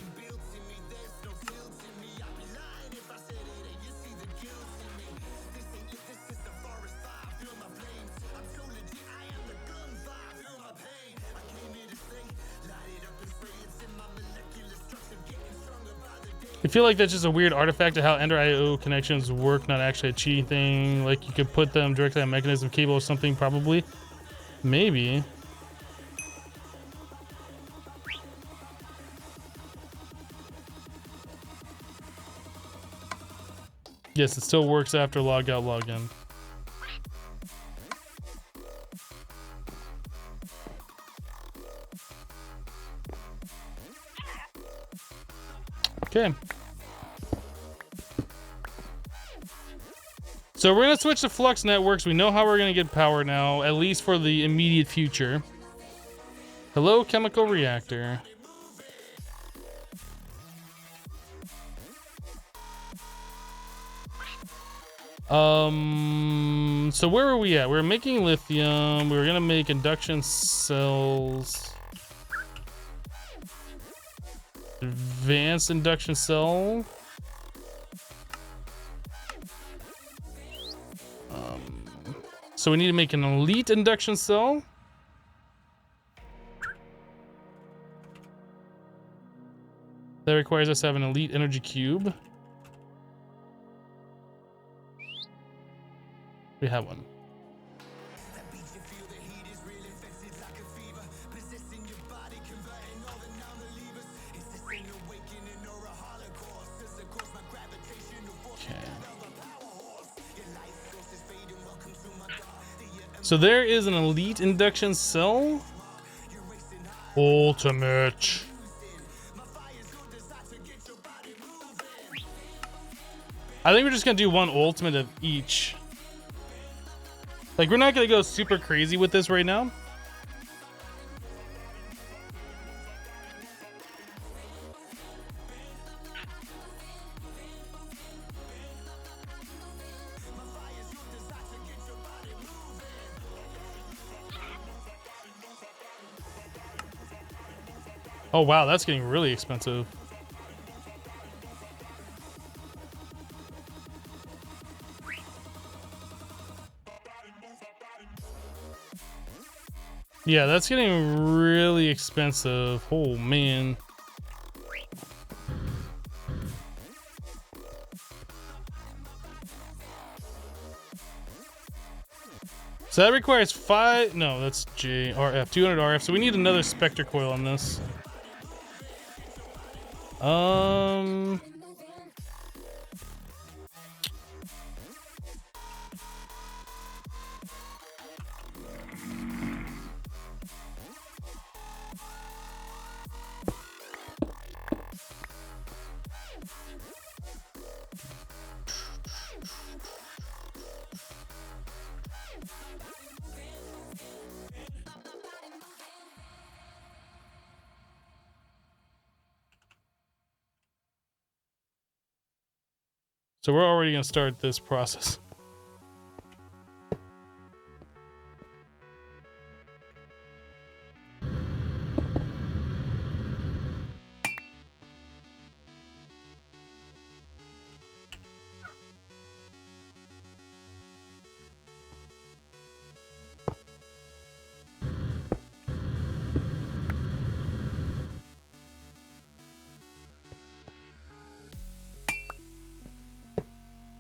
I feel like that's just a weird artifact of how Ender IO connections work, not actually a cheating thing. Like you could put them directly on a mechanism cable or something, probably. Maybe. Yes, it still works after log out, log in. Okay. So we're gonna switch to Flux networks. We know how we're gonna get power now, at least for the immediate future. Hello, chemical reactor. So where were we at? We were making lithium. We were gonna make induction cells. Advanced induction cell. So we need to make an elite induction cell. That requires us to have an elite energy cube. We have one. So there is an elite induction cell. Ultimate. I think we're just gonna do one ultimate of each. Like, we're not gonna go super crazy with this right now. Oh wow, that's getting really expensive. Yeah, that's getting really expensive. Oh man. So that requires 5, no, that's RF, 200 RF. So we need another Spectre coil on this. So we're already gonna start this process.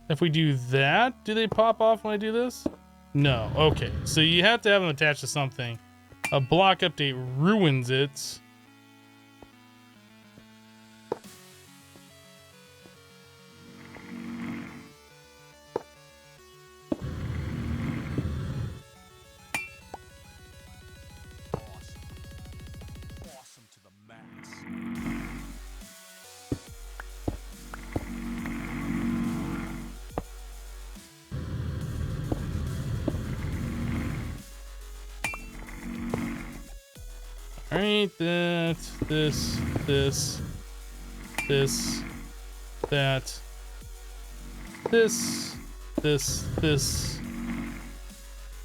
If we do that, do they pop off when I do this? No. Okay. So you have to have them attached to something. A block update ruins it. Awesome to the max. All right, that, this, that, this,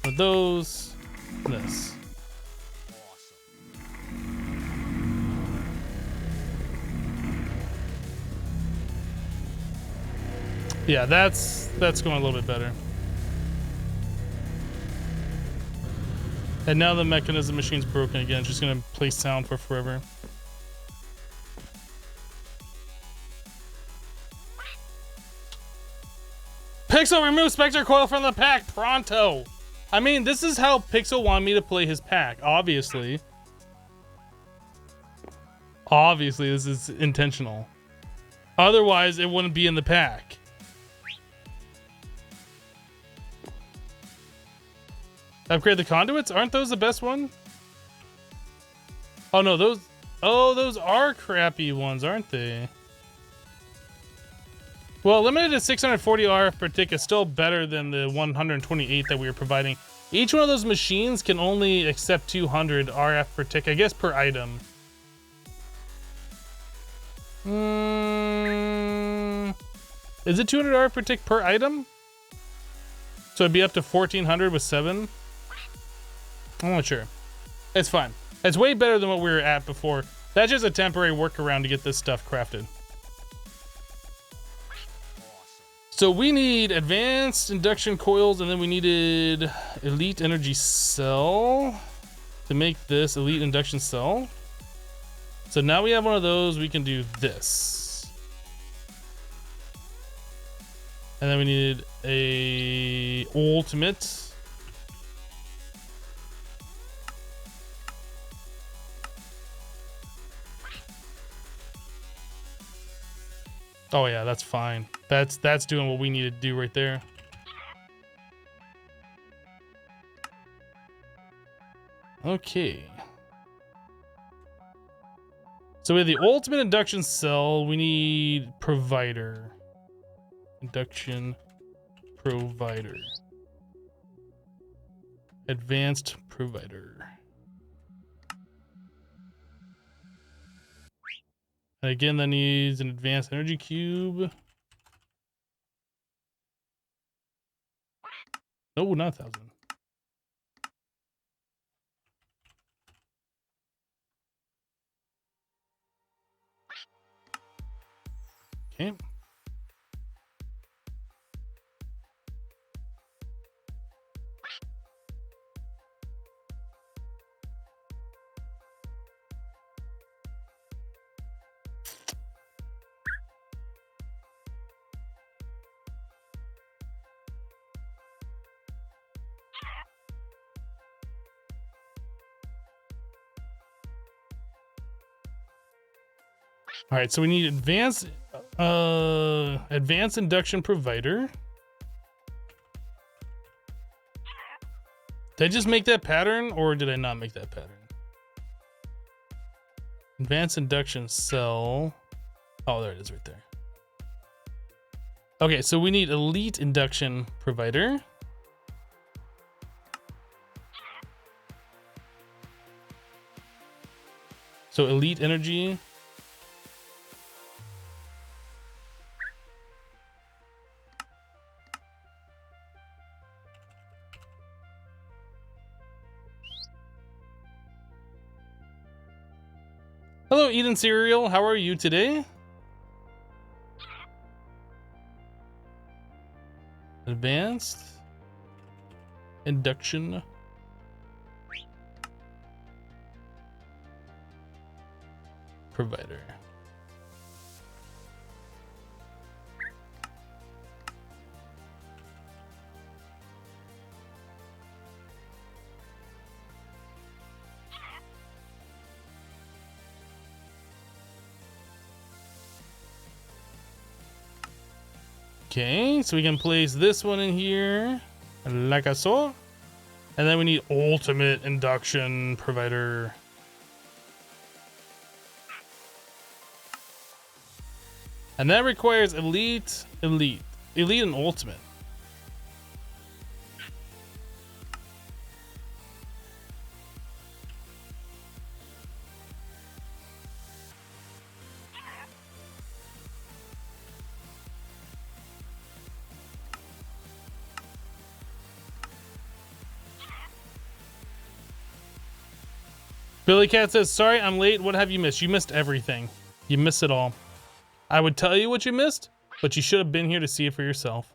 for those, this. Yeah, that's going a little bit better. And now the mechanism machine's broken again. It's just gonna play sound for forever. Pixel, remove Spectre Coil from the pack, pronto! I mean, this is how Pixel wanted me to play his pack, obviously. Obviously, this is intentional. Otherwise, it wouldn't be in the pack. Upgrade the conduits? Aren't those the best one? Oh no, those are crappy ones, aren't they? Well, limited to 640 RF per tick is still better than the 128 that we were providing. Each one of those machines can only accept 200 RF per tick, I guess, per item. Is it 200 RF per tick per item? So it'd be up to 1400 with 7? I'm not sure. It's fine. It's way better than what we were at before. That's just a temporary workaround to get this stuff crafted. So we need advanced induction coils, and then we needed elite energy cell to make this elite induction cell. So now we have one of those, we can do this. And then we needed a ultimate. Oh yeah, that's fine. That's doing what we need to do right there. Okay. So we have the ultimate induction cell. We need provider. Induction provider. Advanced provider. And again, that needs an advanced energy cube. No, not 1,000. Okay. All right, so we need advanced induction provider. Did I just make that pattern or did I not make that pattern? Advanced induction cell. Oh, there it is right there. Okay, so we need elite induction provider. So elite energy. Hello, Eden Cereal. How are you today? Advanced induction provider. Okay, so we can place this one in here, like I saw. And then we need ultimate induction provider. And that requires elite, and ultimate. Billy Cat says, sorry, I'm late. What have you missed? You missed everything. You missed it all. I would tell you what you missed, but you should have been here to see it for yourself.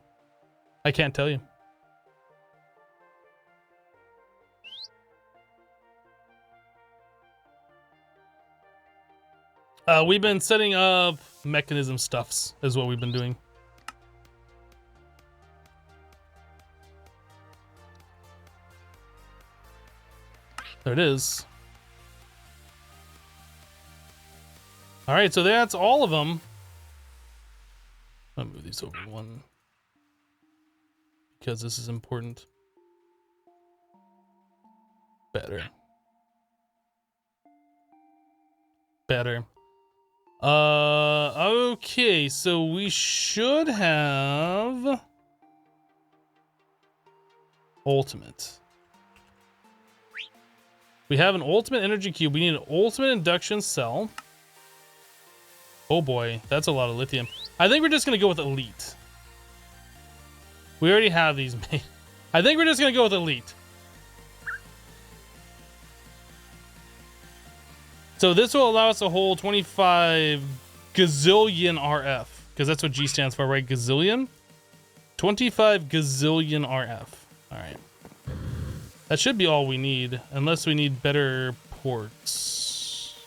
I can't tell you. We've been setting up mechanism stuffs is what we've been doing. There it is. All right, so that's all of them. I'll move these over one because this is important. Better. Okay, so we should have ultimate. We have an ultimate energy cube. We need an ultimate induction cell. Oh boy, that's a lot of lithium. I think we're just gonna go with elite. We already have these made. I think we're just gonna go with elite. So this will allow us to hold 25 gazillion RF, because that's what G stands for, right? Gazillion? 25 gazillion RF. All right. That should be all we need, unless we need better ports.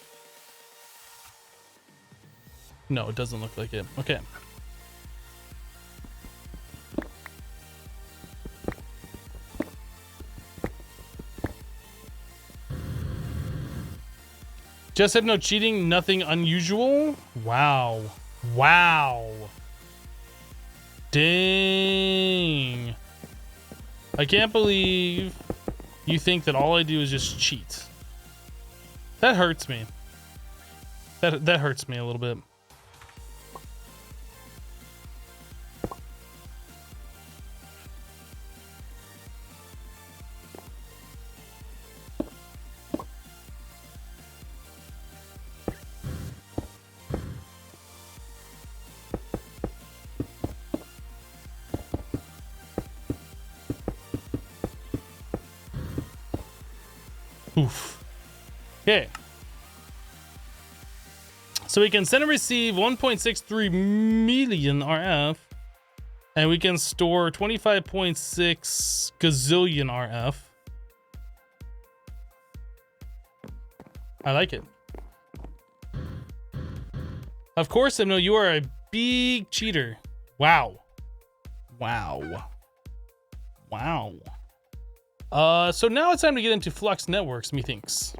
No, it doesn't look like it. Okay. Just have no cheating, nothing unusual. Wow. Wow. Dang. I can't believe you think that all I do is just cheat. That hurts me. That hurts me a little bit. Oof. Okay. So we can send and receive 1.63 million RF, and we can store 25.6 gazillion RF. I like it. Of course, Emno, you are a big cheater. Wow. Wow. Wow. So now it's time to get into Flux networks, methinks.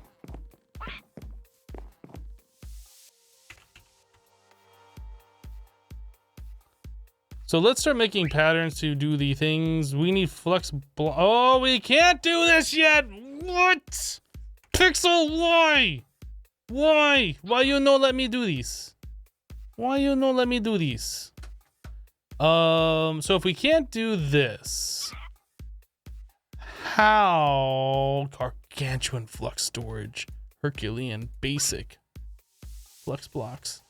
So let's start making patterns to do the things. We need Flux oh, we can't do this yet! What? Pixel, why? Why? Why you no let me do this? Why you no let me do this? So if we can't do this, how? Gargantuan flux storage, Herculean, basic flux blocks.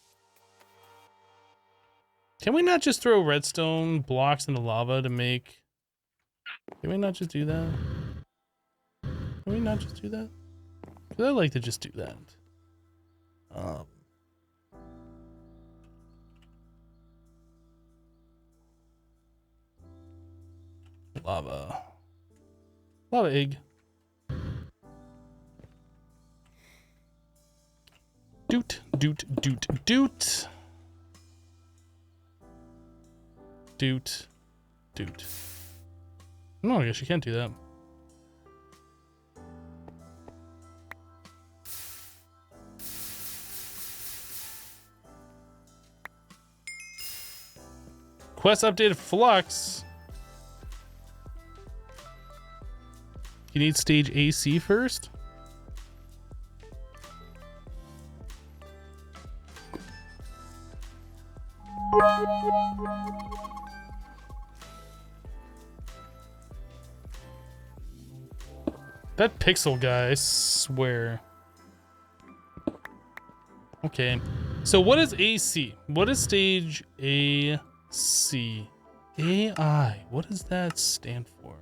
Can we not just throw redstone blocks into lava to make? Can we not just do that? Can we not just do that? Because I like to just do that. Lava egg. Doot. No, I guess you can't do that. Quest updated Flux. You need stage AC first? That pixel guy, I swear. Okay. So what is AC? What is stage AC? AI. What does that stand for?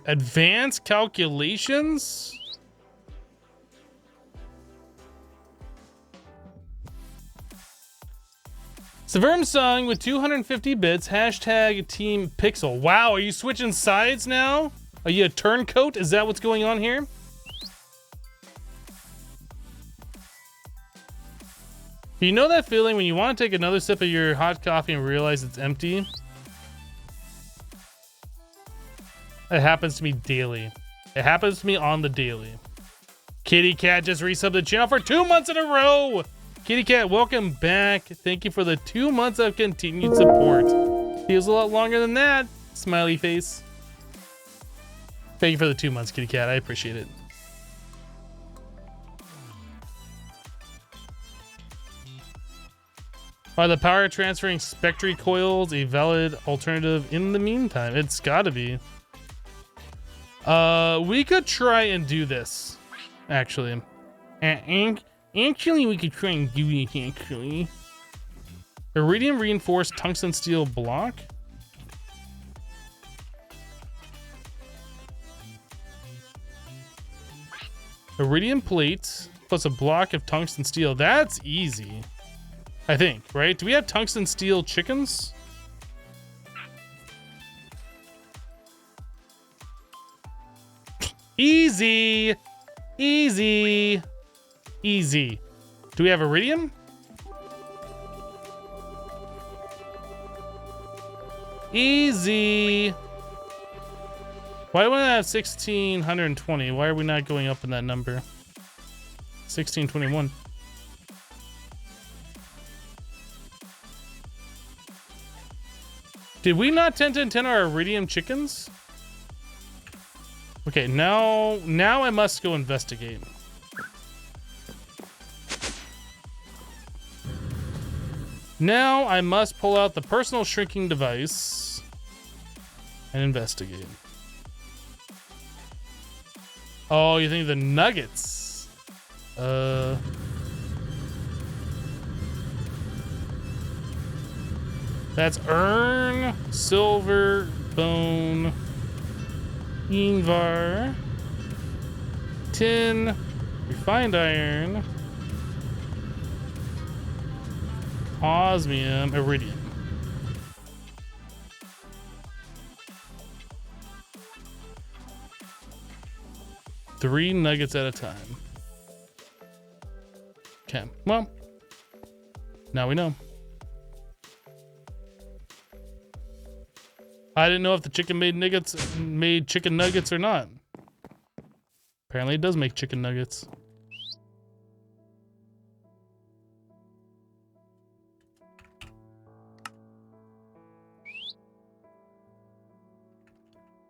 Advanced calculations? Severum song with 250 bits. Hashtag Team Pixel. Wow, are you switching sides now? Are you a turncoat? Is that what's going on here? You know that feeling when you want to take another sip of your hot coffee and realize it's empty? It happens to me daily. It happens to me on the daily. Kitty Cat just resubbed the channel for 2 months in a row. Kitty Cat, welcome back. Thank you for the 2 months of continued support. Feels a lot longer than that. Smiley face. Thank you for the 2 months, Kitty Cat. I appreciate it. Are the power transferring Spectre coils a valid alternative in the meantime? It's gotta be. We could try and do this, actually. Actually, we could try and do it, actually. Iridium reinforced tungsten steel block. Iridium plates plus a block of tungsten steel. That's easy. I think, right? Do we have tungsten steel chickens? Easy. Easy. Easy. Do we have iridium? Easy. Why do I have 1620? Why are we not going up in that number? 1621. Did we not 10 our iridium chickens? Okay, now I must go investigate. Now I must pull out the personal shrinking device and investigate. Oh, you think the nuggets? That's urn, silver, bone, Ingvar, tin, refined iron, osmium, iridium. Three nuggets at a time. Okay, well, now we know. I didn't know if the chicken made chicken nuggets or not. Apparently it does make chicken nuggets.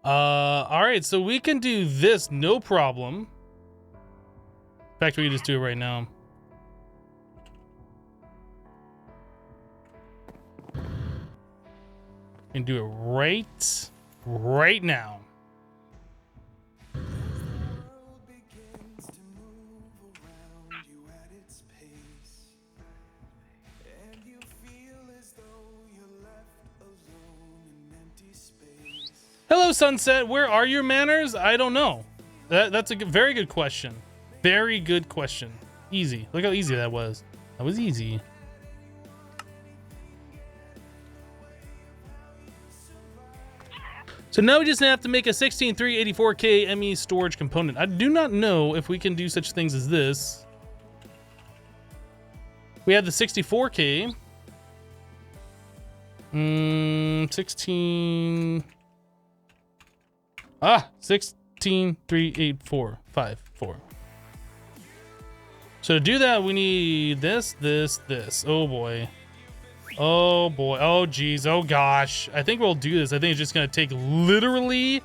All right, so we can do this, no problem. In fact, we can just do it right now. And do it right now. Hello, Sunset. Where are your manners? I don't know. That's a very good question. Very good question. Easy. Look how easy that was. That was easy. So now we just have to make a 16384K ME storage component. I do not know if we can do such things as this. We have the 64K. 1638454. So to do that, we need this. Oh boy. Oh boy. Oh geez. Oh gosh. I think we'll do this. I think it's just gonna take literally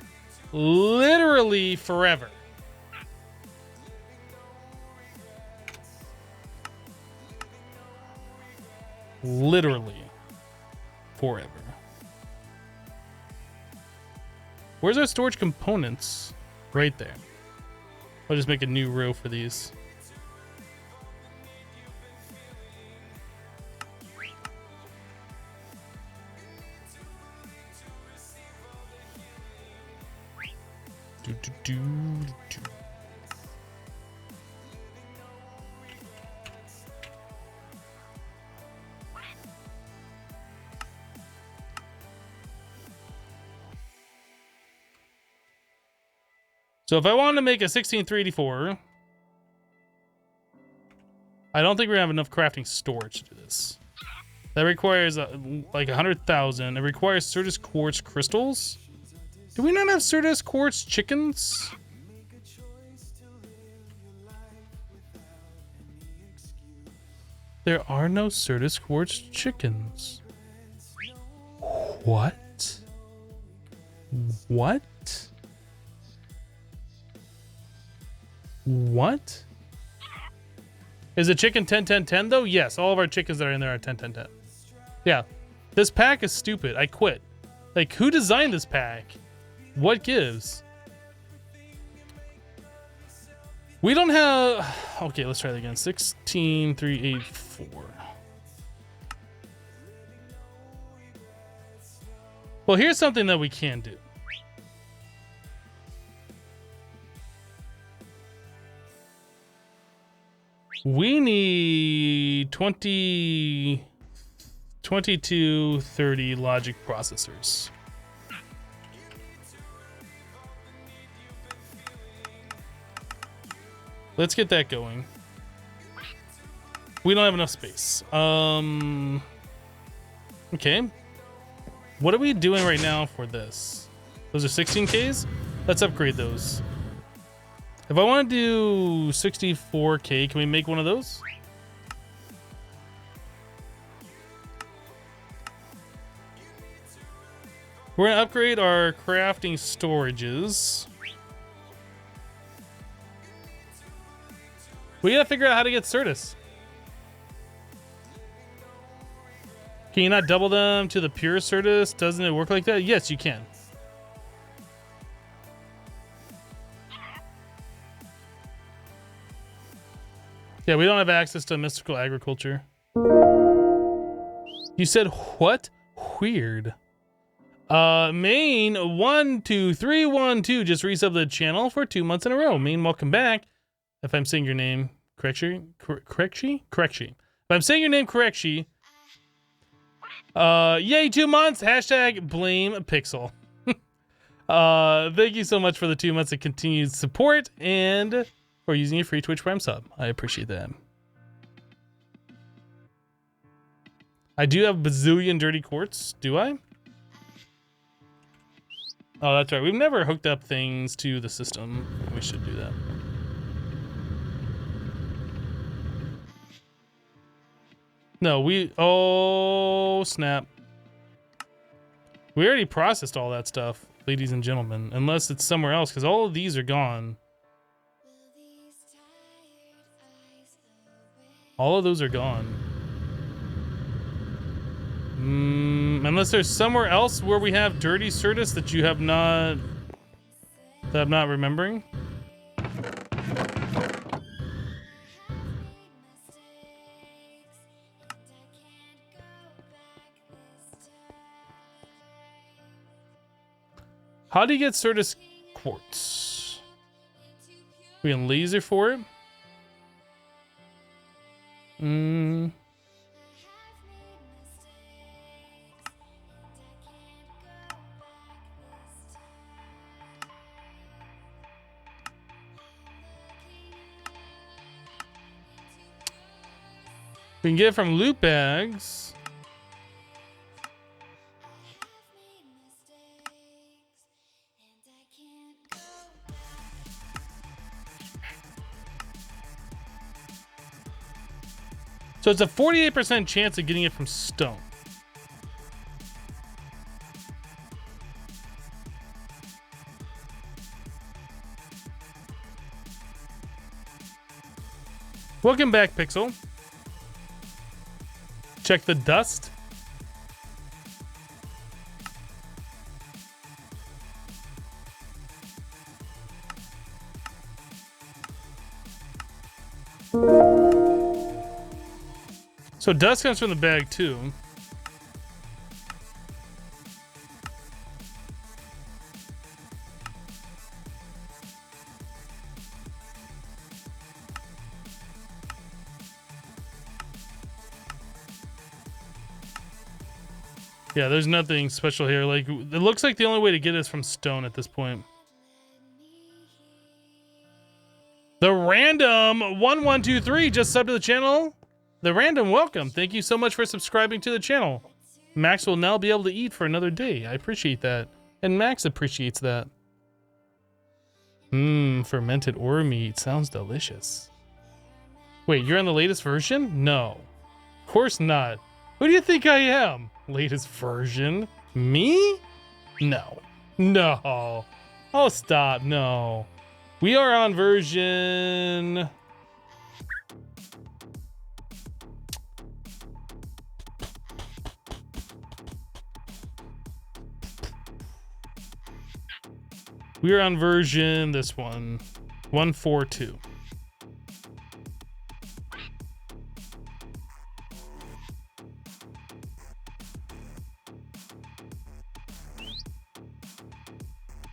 forever. Literally forever. Where's our storage components? Right there. I'll just make a new row for these. So if I wanted to make a 16384, I don't think we're gonna have enough crafting storage to do this. That requires like 100,000. It requires Certus quartz crystals. Do we not have Certus quartz chickens? There are no Certus quartz chickens. What? What? What? Is it chicken 10-10-10 though? Yes, all of our chickens that are in there are 10-10-10. Yeah. This pack is stupid. I quit. Like, who designed this pack? What gives? We don't have... Okay, let's try that again. 16384. Well, here's something that we can do. We need 2230 logic processors. Let's get that going. We don't have enough space. Okay. What are we doing right now for this? Those are 16Ks? Let's upgrade those. If I want to do 64K, can we make one of those? We're gonna upgrade our crafting storages. We gotta figure out how to get Certus. Can you not double them to the pure Certus? Doesn't it work like that? Yes, you can. Yeah, we don't have access to mystical agriculture. You said what? Weird. Main 12312 just resubbed the channel for 2 months in a row. Main, welcome back. If I'm saying your name correctly. If I'm saying your name correctly. Yay, 2 months. Hashtag blame Pixel. Thank you so much for the 2 months of continued support and for using your free Twitch Prime sub. I appreciate that. I do have bazillion dirty quartz, do I? Oh, that's right. We've never hooked up things to the system. We should do that. No, oh, snap. We already processed all that stuff, ladies and gentlemen, unless it's somewhere else, because all of these are gone. All of those are gone. Unless there's somewhere else where we have dirty Certus that you have not, that I'm not remembering. How do you get Certus quartz? We can laser for it. We can get it from loot bags. So it's a 48% chance of getting it from stone. Welcome back, Pixel. Check the dust. So dust comes from the bag too. Yeah, there's nothing special here. Like, it looks like the only way to get it is from stone at this point. The random 1123 just subbed to the channel. The random, welcome. Thank you so much for subscribing to the channel. Max will now be able to eat for another day. I appreciate that. And Max appreciates that. Fermented ore meat. Sounds delicious. Wait, you're on the latest version? No. Of course not. Who do you think I am? Latest version? Me? No. No. Oh, stop. No. We are on version... We are on version, this one, 142.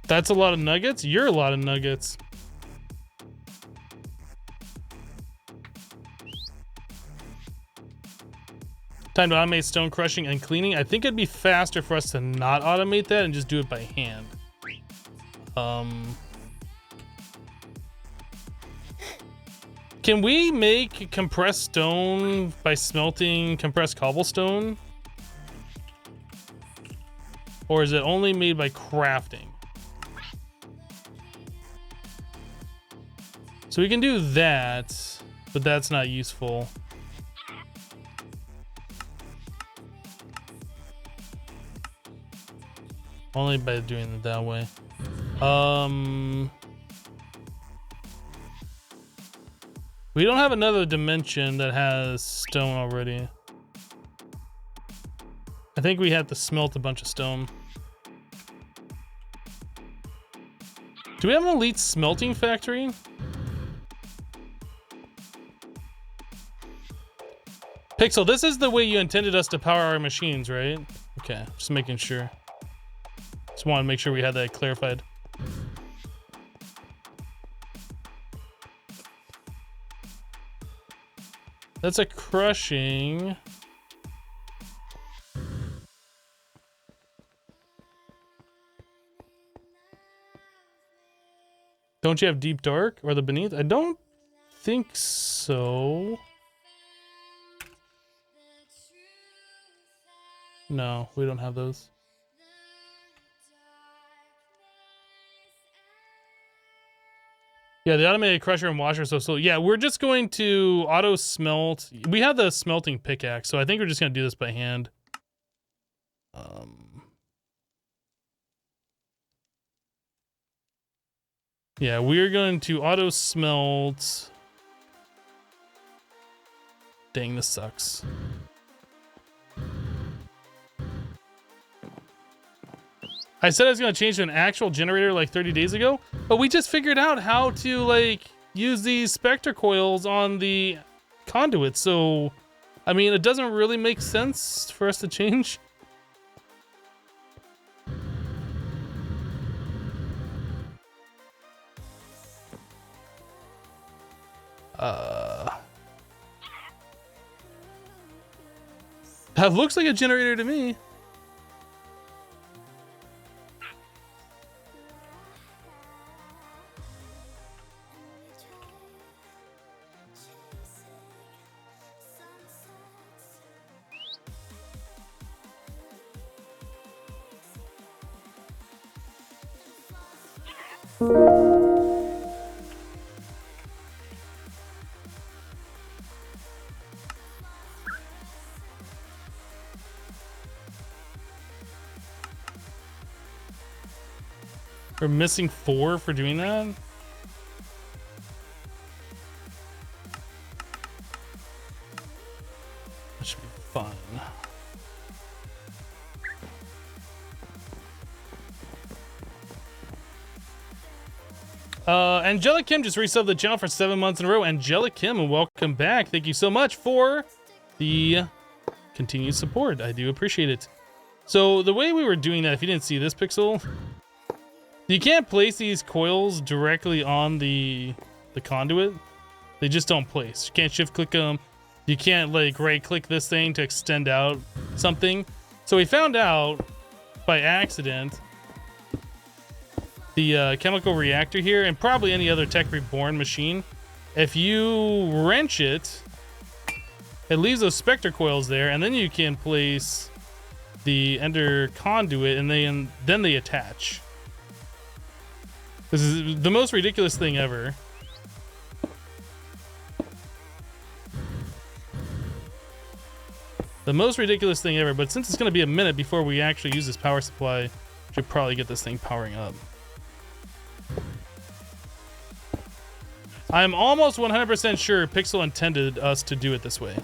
That's a lot of nuggets? You're a lot of nuggets. Time to automate stone crushing and cleaning. I think it'd be faster for us to not automate that and just do it by hand. Can we make compressed stone by smelting compressed cobblestone? Or is it only made by crafting? So we can do that, but that's not useful. Only by doing it that way. We don't have another dimension that has stone already. I think we have to smelt a bunch of stone. Do we have an elite smelting factory? Pixel, this is the way you intended us to power our machines, right? Okay, just making sure. Just want to make sure we had that clarified. That's a crushing. Don't you have Deep Dark or the Beneath? I don't think so. No, we don't have those. Yeah, the automated crusher and washer so slow. Yeah, we're just going to auto smelt. We have the smelting pickaxe, so I think we're just gonna do this by hand. Yeah, we're going to auto smelt. Dang, this sucks. I said I was gonna change to an actual generator like 30 days ago, but we just figured out how to like use these specter coils on the conduit. So, I mean, it doesn't really make sense for us to change. That looks like a generator to me. We're missing 4 for doing that. That should be fun. Angelic Kim just resubbed the channel for 7 months in a row. Angelic Kim, and welcome back. Thank you so much for the continued support. I do appreciate it. So the way we were doing that, if you didn't see this, Pixel, you can't place these coils directly on the conduit. They just don't place. You can't shift click them. You can't like right click this thing to extend out something. So we found out by accident the chemical reactor here, and probably any other Tech Reborn machine, if you wrench it, it leaves those specter coils there, and then you can place the ender conduit, and then they attach. This is the most ridiculous thing ever. The most ridiculous thing ever, but since it's going to be a minute before we actually use this power supply, we should probably get this thing powering up. I'm almost 100% sure Pixel intended us to do it this way.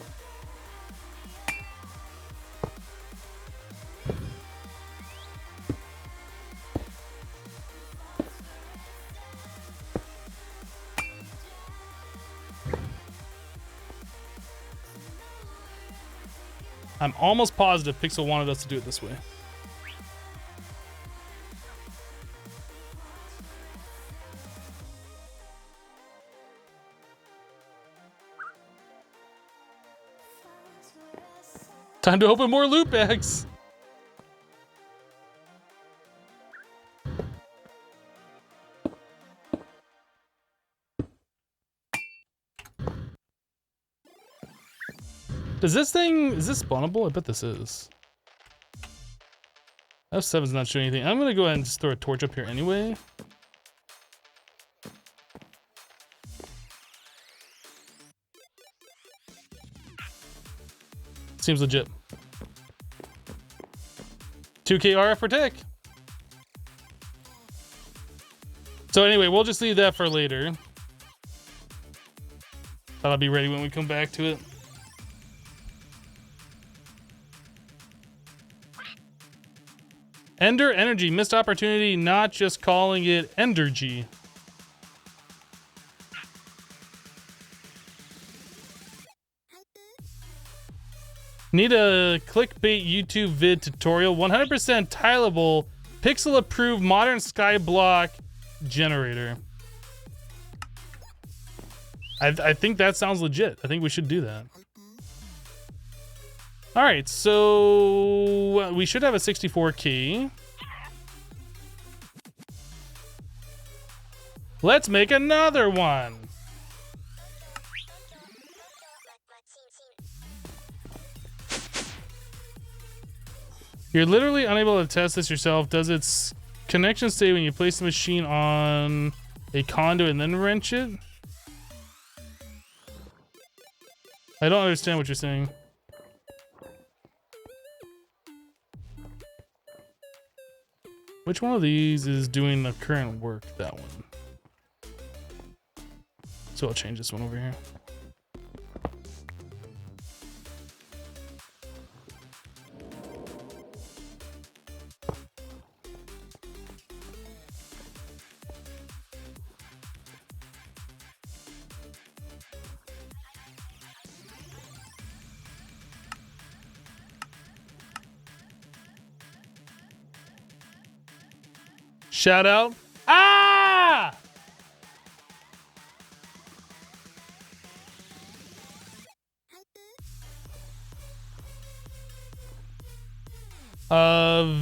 I'm almost positive Pixel wanted us to do it this way. Time to open more loot bags. Is this spawnable? I bet this is. F7's not showing anything. I'm gonna go ahead and just throw a torch up here anyway. Seems legit. 2K RF for tech. So anyway, we'll just leave that for later. That'll be ready when we come back to it. Ender Energy, missed opportunity, not just calling it Endergy. Need a clickbait YouTube vid tutorial. 100% tileable, pixel approved modern skyblock generator. I think that sounds legit. I think we should do that. All right, so we should have a 64 key. Let's make another one. You're literally unable to test this yourself. Does its connection stay when you place the machine on a conduit and then wrench it? I don't understand what you're saying. Which one of these is doing the current work? That one. So I'll change this one over here. Shout out. Ah!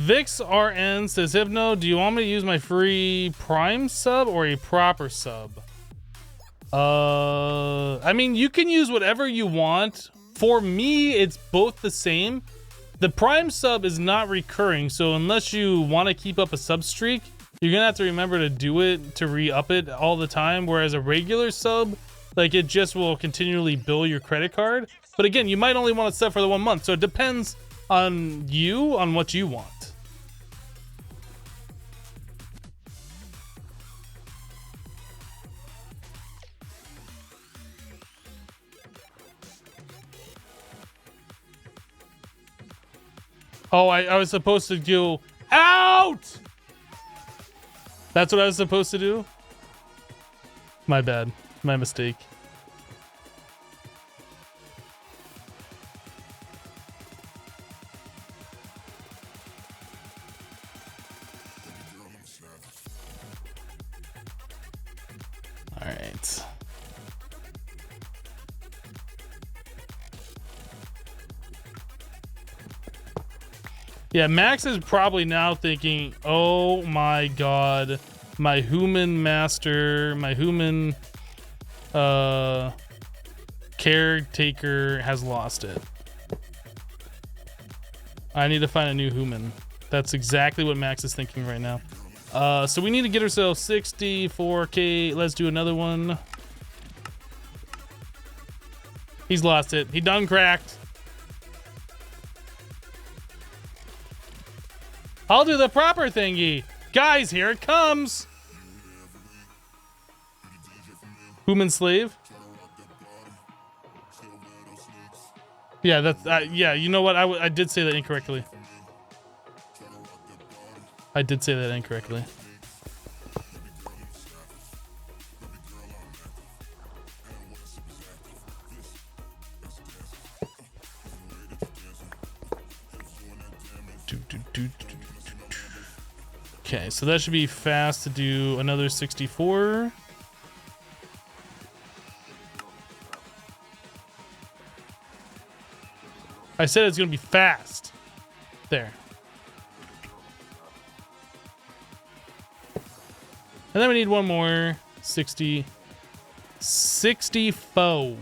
Vix RN says, Hypno, do you want me to use my free Prime sub or a proper sub? I mean, you can use whatever you want. For me, it's both the same. The Prime sub is not recurring, so unless you want to keep up a sub streak, you're gonna have to remember to do it to re-up it all the time, whereas a regular sub, like, it just will continually bill your credit card. But again, you might only want to sub for the 1 month, so it depends on you, on what you want. Oh, I was supposed to go out! That's what I was supposed to do? My bad. My mistake. All right. Yeah, Max is probably now thinking, oh my god, my human master, my human caretaker has lost it. I need to find a new human. That's exactly what Max is thinking right now. So we need to get ourselves 64k. Let's do another one. He's lost it. He done cracked. I'll do the proper thingy. Guys, here it comes. Human slave. Yeah, that's yeah. You know what? I did say that incorrectly. I did say that incorrectly. Okay, so that should be fast to do another 64. I said it's gonna be fast. There. And then we need one more 60. 64.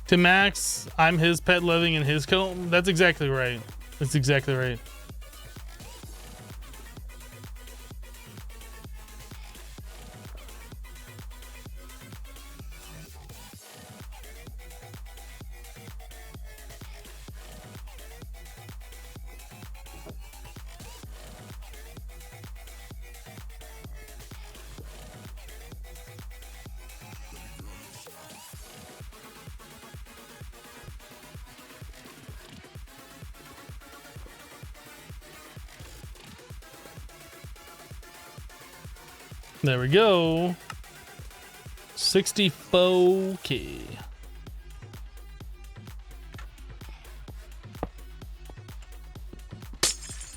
To Max, I'm his pet living in his coat. That's exactly right. That's exactly right. There we go. 64K.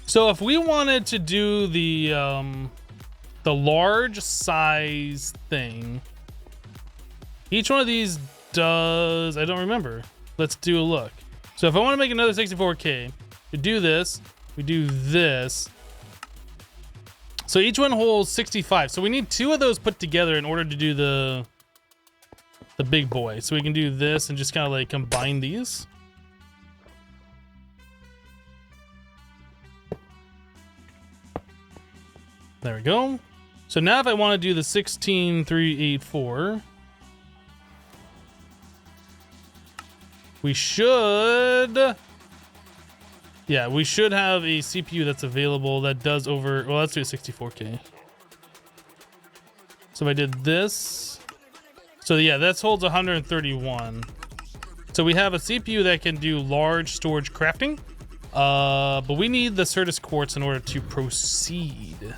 So if we wanted to do the large size thing, each one of these does, I don't remember. Let's do a look. So if I want to make another 64K, we do this, we do this. So each one holds 65. So we need 2 of those put together in order to do the big boy. So we can do this and just kind of like combine these. There we go. So now if I want to do the 16384, we should, yeah, we should have a CPU that's available that does over, well, let's do a 64K. So if I did this, so yeah, that holds 131. So we have a CPU that can do large storage crafting, but we need the Certus quartz in order to proceed.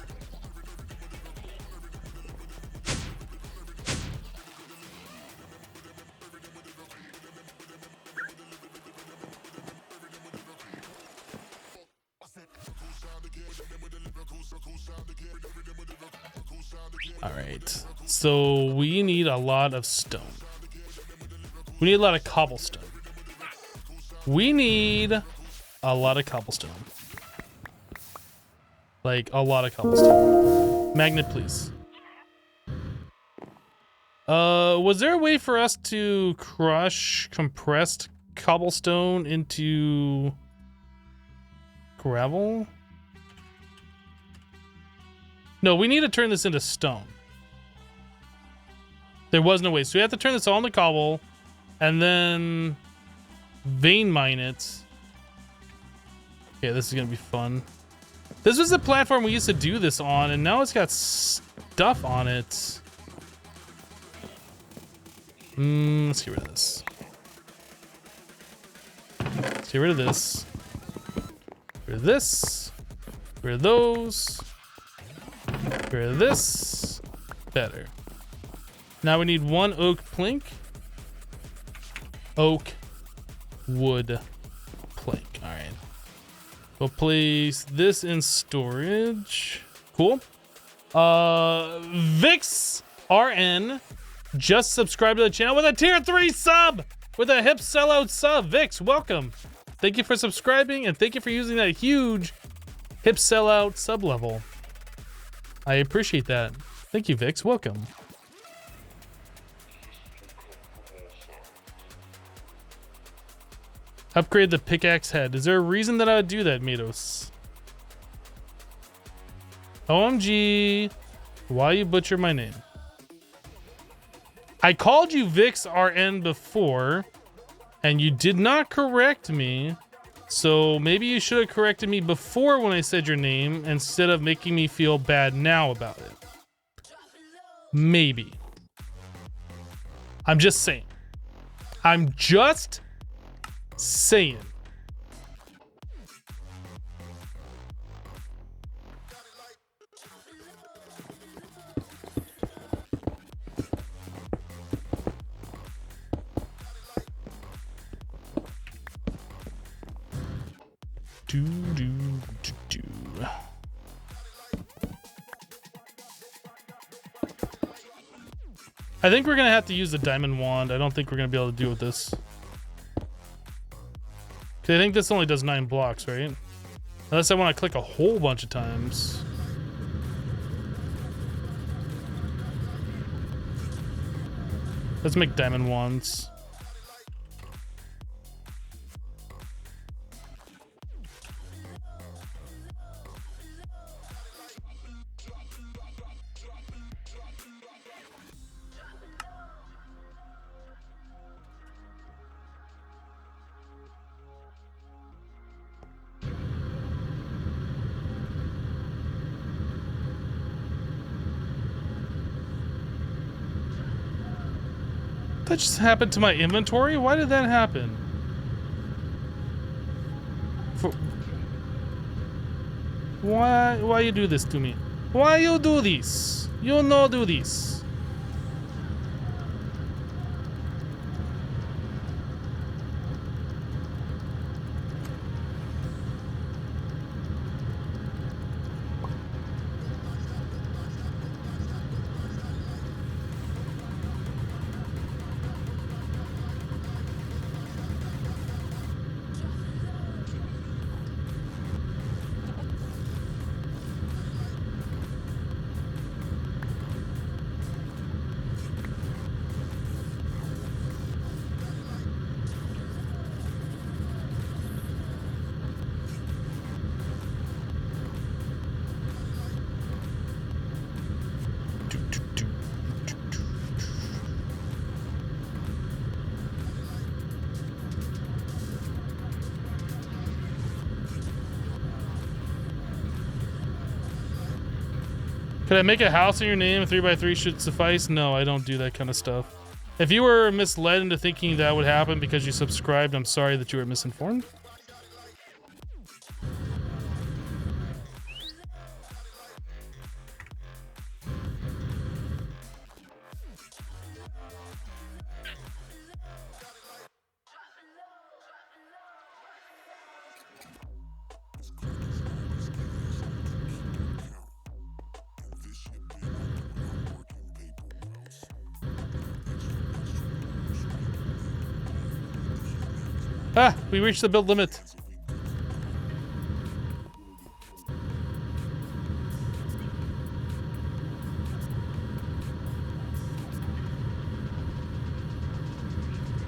All right, so we need a lot of stone. We need a lot of cobblestone. We need a lot of cobblestone. Like a lot of cobblestone. Magnet, please. Was there a way for us to crush compressed cobblestone into gravel? No, we need to turn this into stone. There was no way. So we have to turn this all into cobble and then vein mine it. Okay, this is going to be fun. This was the platform we used to do this on, and now it's got stuff on it. Let's get rid of this. Let's get rid of this. Get rid of this. Get rid of those. Get rid of this. Better. Now we need 1 oak plank. Oak wood plank. All right. We'll place this in storage. Cool. Vix RN just subscribed to the channel with a tier 3 sub, with a hip sellout sub. Vix, welcome. Thank you for subscribing, and thank you for using that huge hip sellout sub level. I appreciate that. Thank you, Vix. Welcome. Upgrade the pickaxe head. Is there a reason that I would do that, Matos? OMG. Why you butcher my name? I called you Vix RN before, and you did not correct me. So maybe you should have corrected me before when I said your name instead of making me feel bad now about it. Maybe. I'm just saying. I'm just saying. I think we're gonna have to use the diamond wand. I don't think we're gonna be able to deal with this. Cause I think this only does 9 blocks, right? Unless I want to click a whole bunch of times. Let's make diamond wands. That just happened to my inventory? Why did that happen? Why you do this to me? Why you do this? You no do this. Could I make a house in your name? A 3x3 should suffice? No, I don't do that kind of stuff. If you were misled into thinking that would happen because you subscribed, I'm sorry that you were misinformed. Ah, we reached the build limit.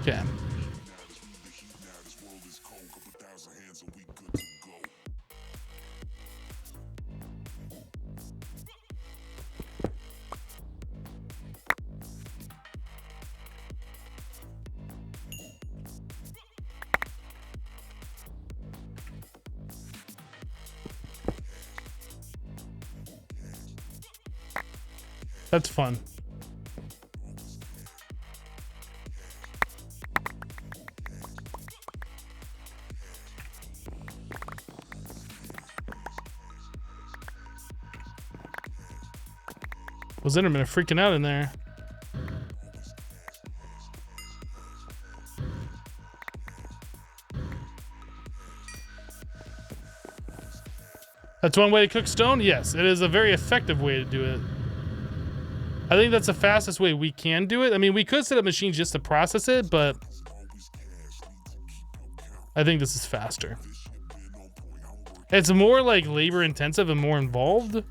Okay. That's fun. Was Enderman freaking out in there? That's one way to cook stone? Yes, it is a very effective way to do it. I think that's the fastest way we can do it. I mean, we could set up machines just to process it, but I think this is faster. It's more like labor intensive and more involved.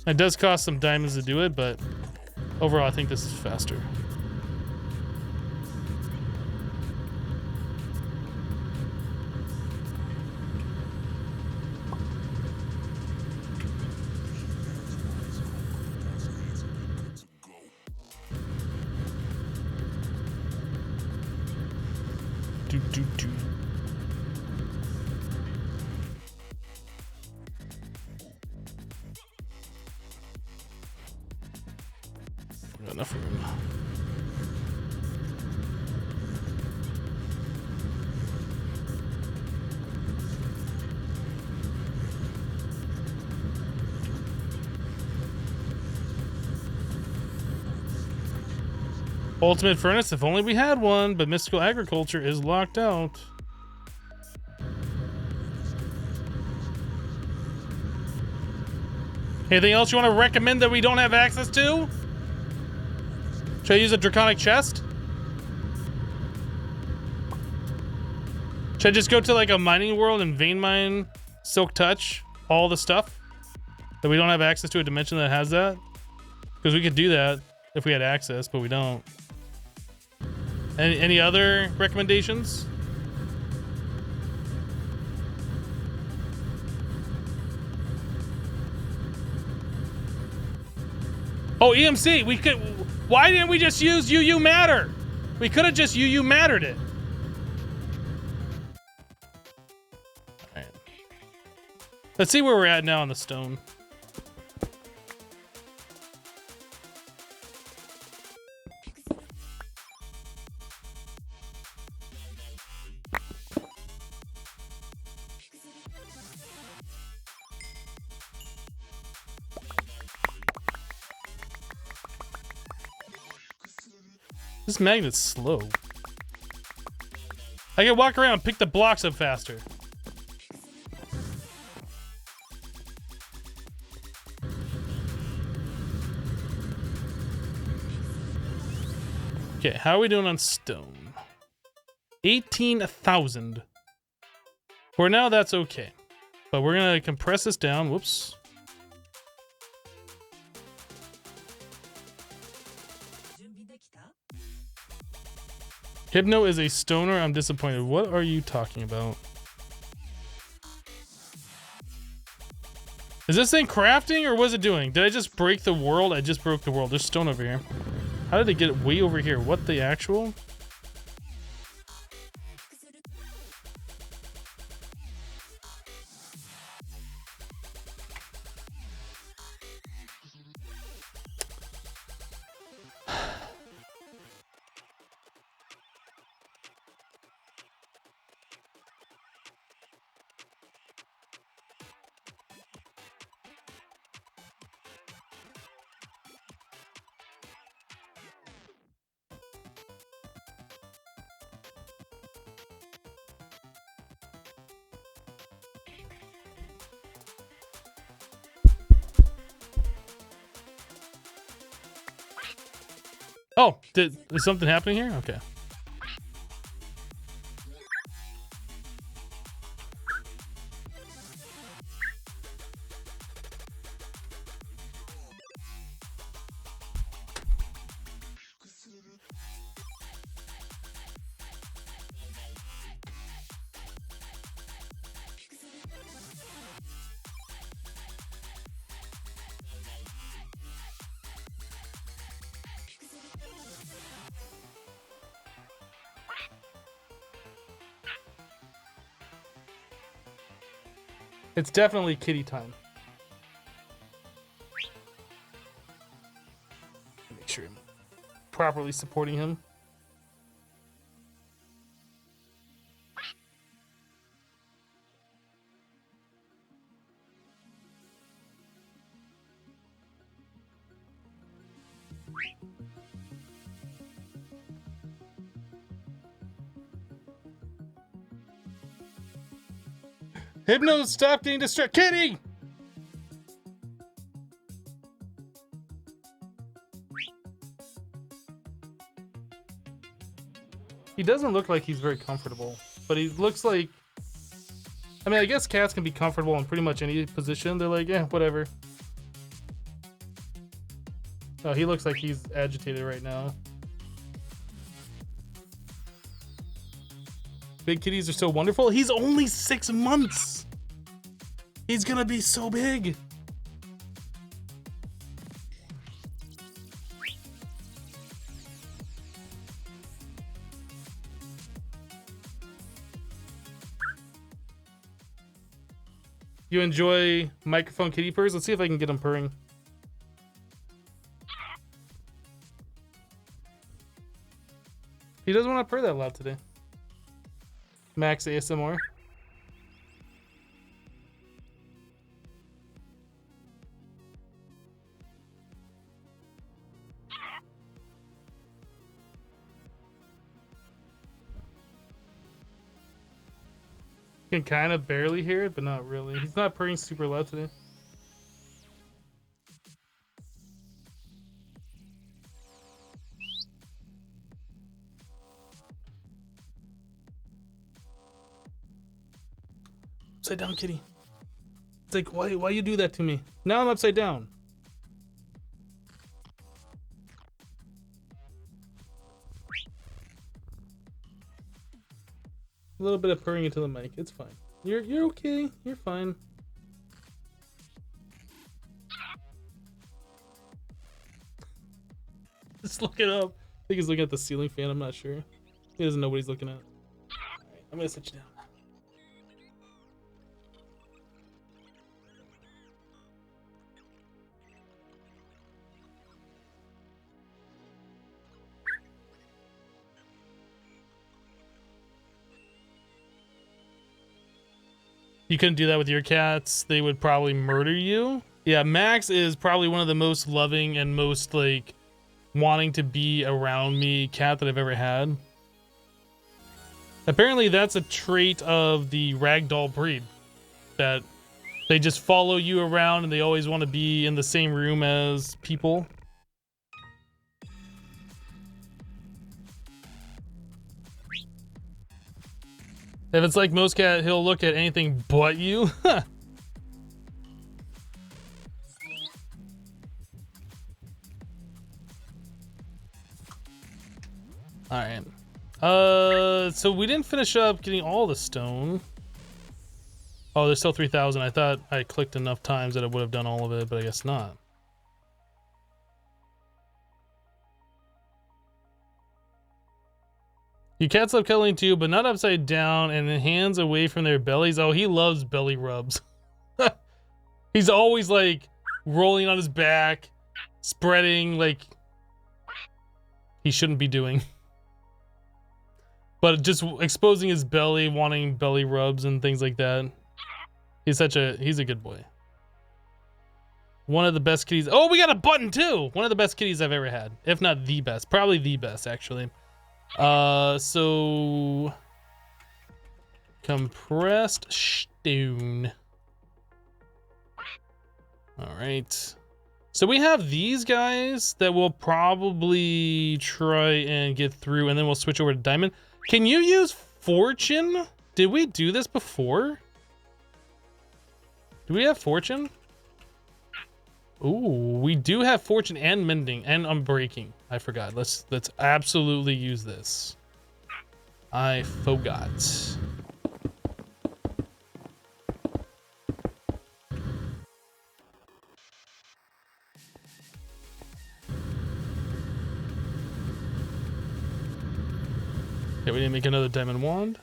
It does cost some diamonds to do it, but overall I think this is faster. Do. Got enough room. Ultimate furnace, if only we had one, but mystical agriculture is locked out. Anything else you want to recommend that we don't have access to? Should I use a draconic chest? Should I just go to like a mining world and vein mine, silk touch, all the stuff that we don't have access to a dimension that has that? Because we could do that if we had access, but we don't. Any other recommendations? Oh, EMC, we could. Why didn't we just use UU Matter? We could have just UU Mattered it. All right. Let's see where we're at now on the stone. This magnet's slow. I can walk around and pick the blocks up faster. Okay, how are we doing on stone? 18,000. For now, that's okay. But we're gonna compress this down. Whoops. Hypno is a stoner. I'm disappointed. What are you talking about? Is this thing crafting or what is it doing? Did I just break the world? I just broke the world. There's stone over here. How did it get way over here? What the actual? Oh, is something happening here? Okay. It's definitely kitty time. Make sure I'm properly supporting him. Hypno, stop getting distracted. Kitty! He doesn't look like he's very comfortable, but he looks like... I mean, I guess cats can be comfortable in pretty much any position. They're like, yeah, whatever. Oh, he looks like he's agitated right now. Big kitties are so wonderful. He's only 6 months. He's gonna be so big. You enjoy microphone kitty purrs? Let's see if I can get him purring. He doesn't want to purr that loud today. Max ASMR. You can kind of barely hear it, but not really. He's not purring super loud today. Upside down, kitty. It's like, why you do that to me? Now I'm upside down. A little bit of purring into the mic. It's fine. You're okay. You're fine. Just look it up. I think he's looking at the ceiling fan. I'm not sure. He doesn't know what he's looking at. Alright, I'm gonna sit you down. You couldn't do that with your cats. They would probably murder you. Yeah, Max is probably one of the most loving and most like wanting to be around me cat that I've ever had. Apparently that's a trait of the ragdoll breed, that they just follow you around and they always want to be in the same room as people. If it's like most cat, he'll look at anything but you. All right. So we didn't finish up getting all the stone. Oh, there's still 3,000. I thought I clicked enough times that I would have done all of it, but I guess not. You cats love cuddling too, but not upside down and hands away from their bellies. Oh, he loves belly rubs. He's always like rolling on his back, spreading like he shouldn't be doing. But just exposing his belly, wanting belly rubs and things like that. He's a good boy. One of the best kitties. Oh, we got a button too. One of the best kitties I've ever had. If not the best. Probably the best, actually. So compressed stone. All right. So we have these guys that we'll probably try and get through, and then we'll switch over to diamond. Can you use fortune? Did we do this before? Do we have fortune? Ooh, we do have fortune and mending and unbreaking. I forgot. Let's absolutely use this. I forgot. Okay, we need to make another diamond wand.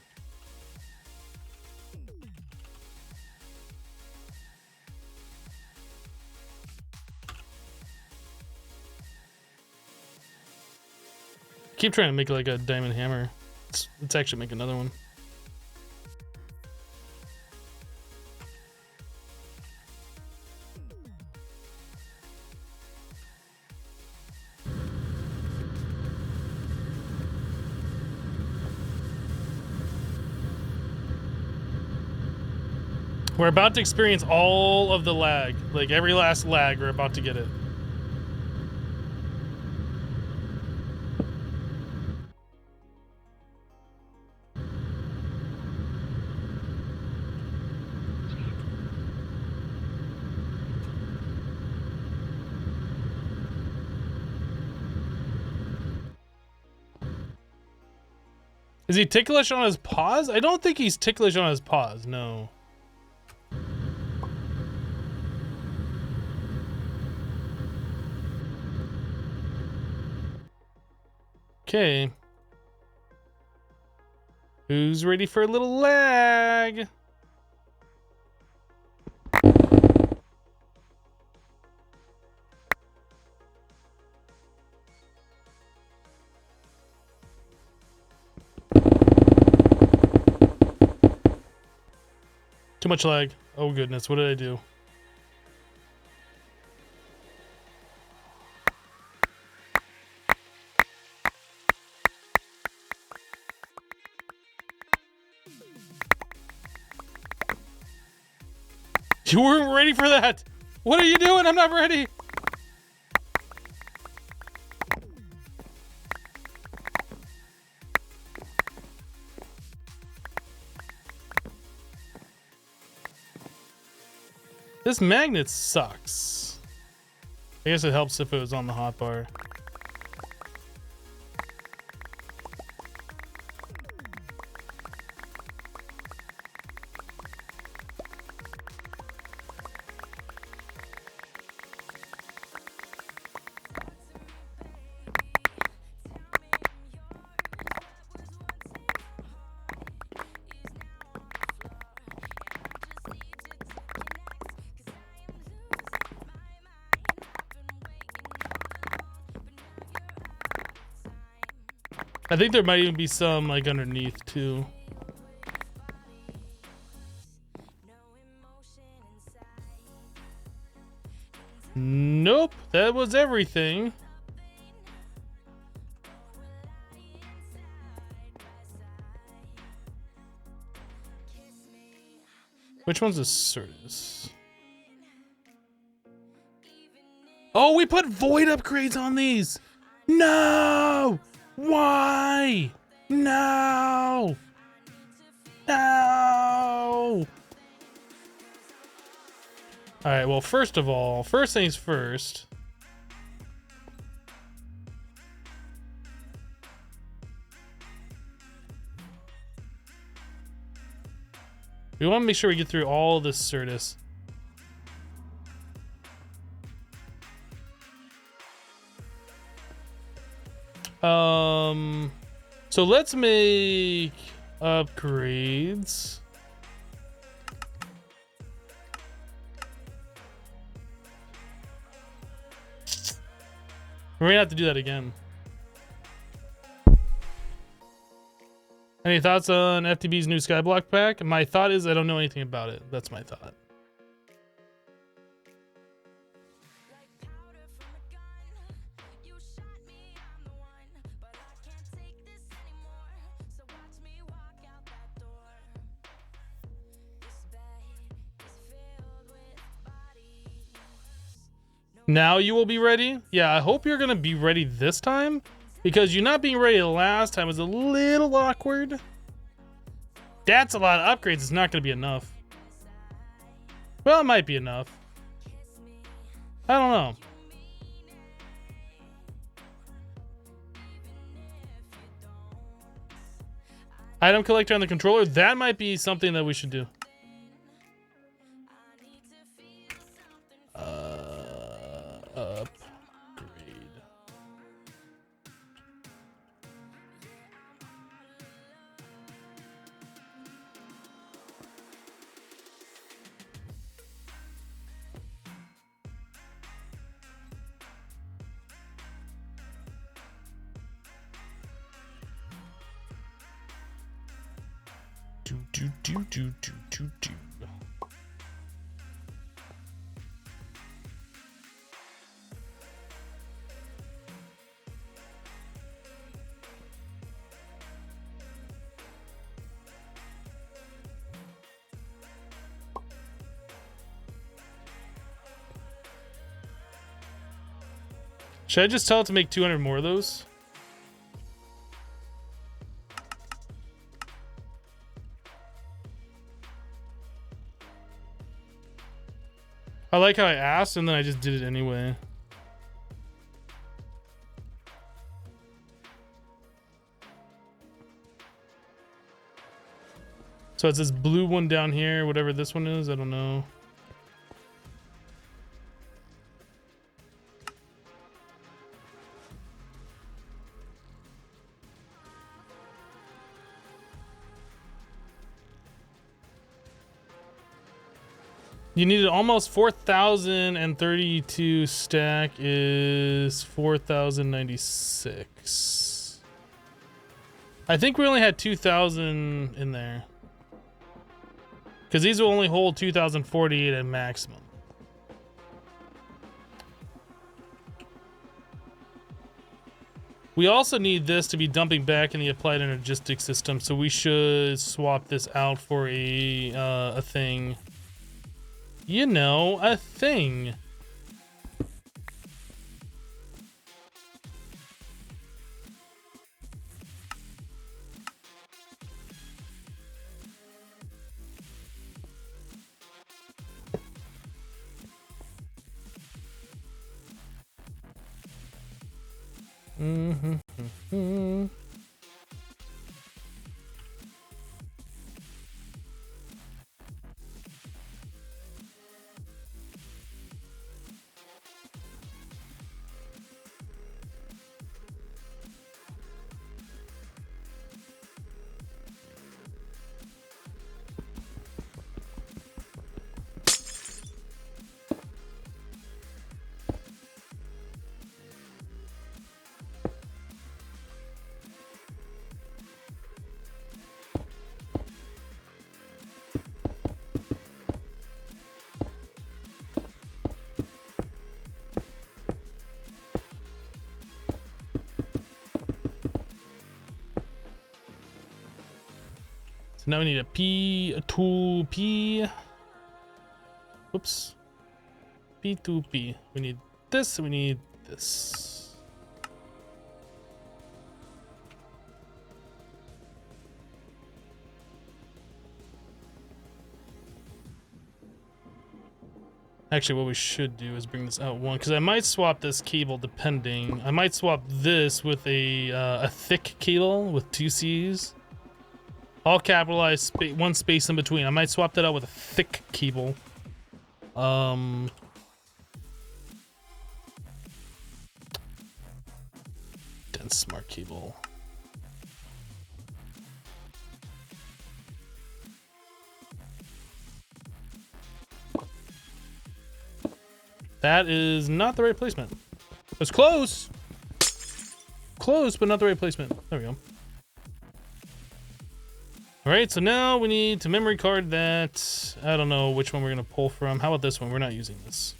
Keep trying to make like a diamond hammer. Let's actually make another one. We're about to experience all of the lag. Like every last lag, we're about to get it. Is he ticklish on his paws? I don't think he's ticklish on his paws, no. Okay. Who's ready for a little lag? Too much lag. Oh goodness, what did I do? You weren't ready for that! What are you doing? I'm not ready! This magnet sucks. I guess it helps if it was on the hotbar. I think there might even be some like underneath too. Nope, that was everything. Which one's the Certus? Oh, we put void upgrades on these. No! Why? No! No! Alright, well, first of all, first things first. We want to make sure we get through all this Certus. So let's make upgrades. We're gonna have to do that again. Any thoughts on FTB's new Skyblock pack? My thought is I don't know anything about it. That's my thought. Now you will be ready? Yeah, I hope you're gonna be ready this time, because you not being ready the last time was a little awkward. That's a lot of upgrades. It's not gonna be enough. Well, it might be enough. I don't know. Item collector on the controller. That might be something that we should do. Upgrade. Do. Should I just tell it to make 200 more of those? I like how I asked and then I just did it anyway. So it's this blue one down here, whatever this one is, I don't know. You needed almost 4,032 stack is 4,096. I think we only had 2,000 in there. Because these will only hold 2,048 at maximum. We also need this to be dumping back in the applied energistic system, so we should swap this out for a thing. You know, a thing. So now we need a P, a tool P. Whoops. P2P. We need this, and we need this. Actually, what we should do is bring this out one, because I might swap this cable depending. I might swap this with a thick cable with 2 C's. All capitalized, one space in between. I might swap that out with a thick cable. Dense smart cable. That is not the right placement. It was close. Close, but not the right placement. There we go. All right, so now we need to memory card that. I don't know which one we're gonna pull from. How about this one? We're not using this.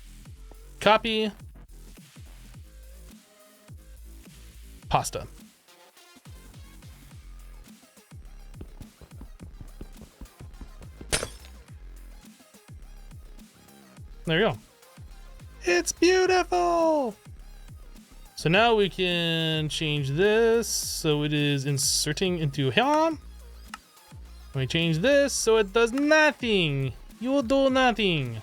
Copy. Pasta. There you go. It's beautiful. So now we can change this so it is inserting into here. We change this so it does nothing. You will do nothing.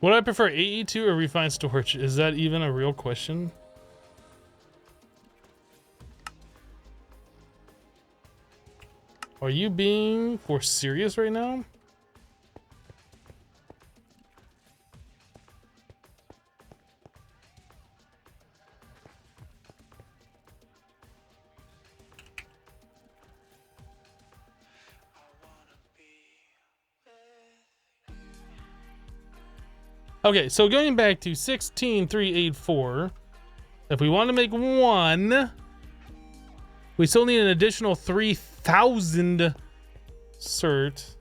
Would I prefer AE2 or refined storage? Is that even a real question? Are you being for serious right now? Okay, so going back to 16384, if we want to make one, we still need an additional 3,000 cert.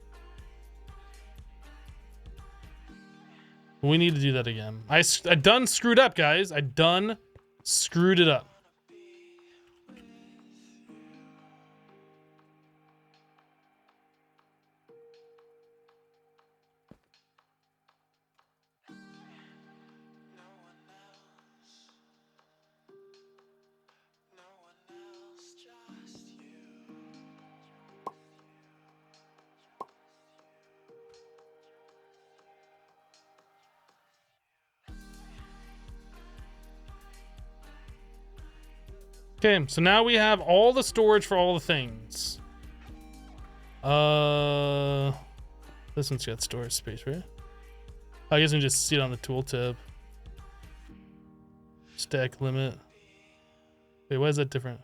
We need to do that again. I done screwed up, guys. I done screwed it up. Okay, so now we have all the storage for all the things. This one's got storage space, right? I guess we can just see it on the tooltip. Stack limit. Wait, why is that different?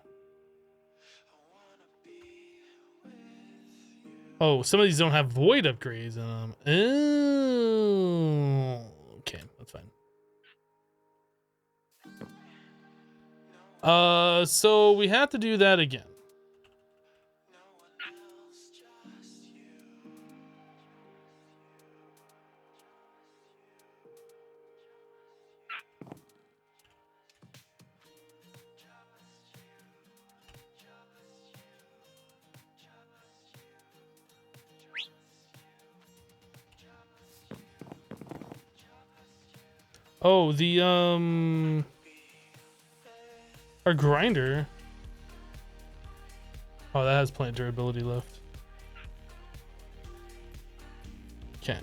Oh, some of these don't have void upgrades in them. Oh, okay, that's fine. So we have to do that again. Oh, the our grinder. Oh, that has plenty of durability left. Okay.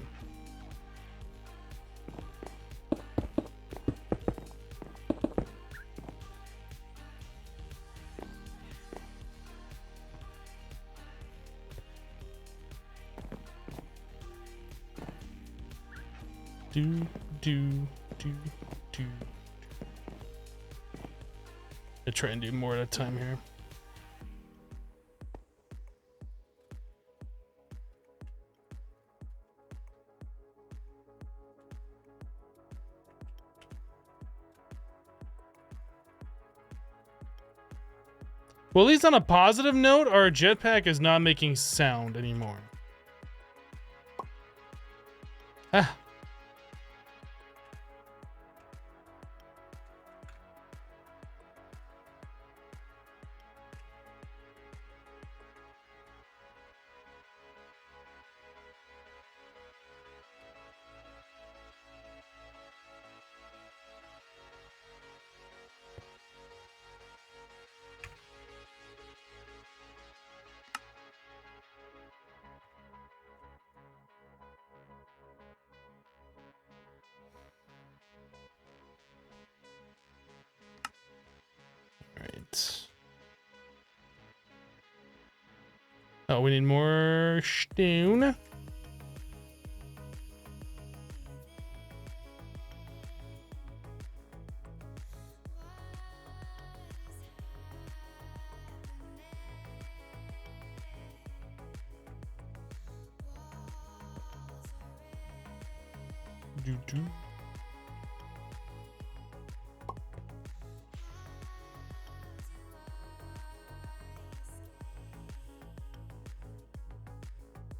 Do. I try and do more at a time here. Well, at least on a positive note, our jetpack is not making sound anymore. Ah. Right. Oh, we need more stone. Do.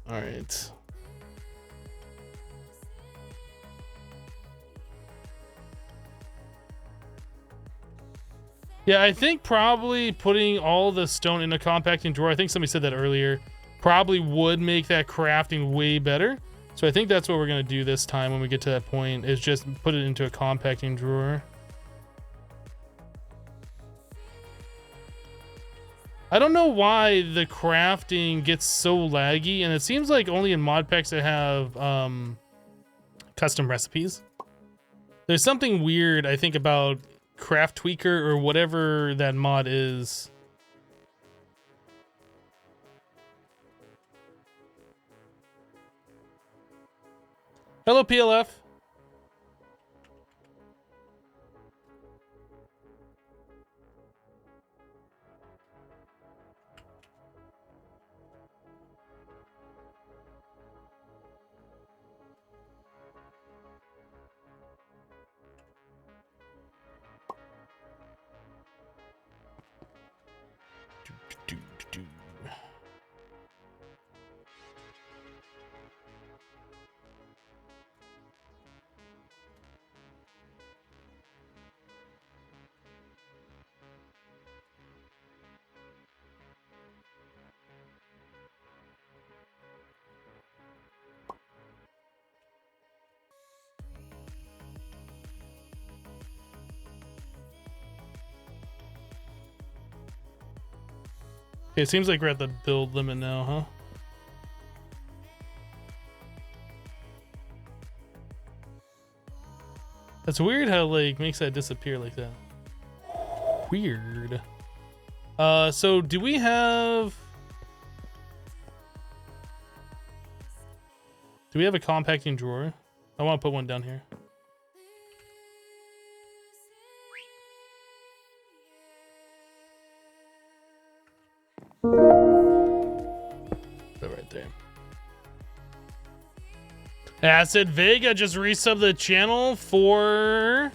All right. Yeah, I think probably putting all the stone in a compacting drawer, I think somebody said that earlier, probably would make that crafting way better. So I think that's what we're going to do this time when we get to that point, is just put it into a compacting drawer. I don't know why the crafting gets so laggy, and it seems like only in mod packs that have custom recipes. There's something weird, I think, about Craft Tweaker or whatever that mod is. Hello, PLF. Okay, it seems like we're at the build limit now, huh? That's weird how like makes that disappear like that. Weird. So do we have a compacting drawer? I want to put one down here. Right there. Acid Vega just resubbed the channel for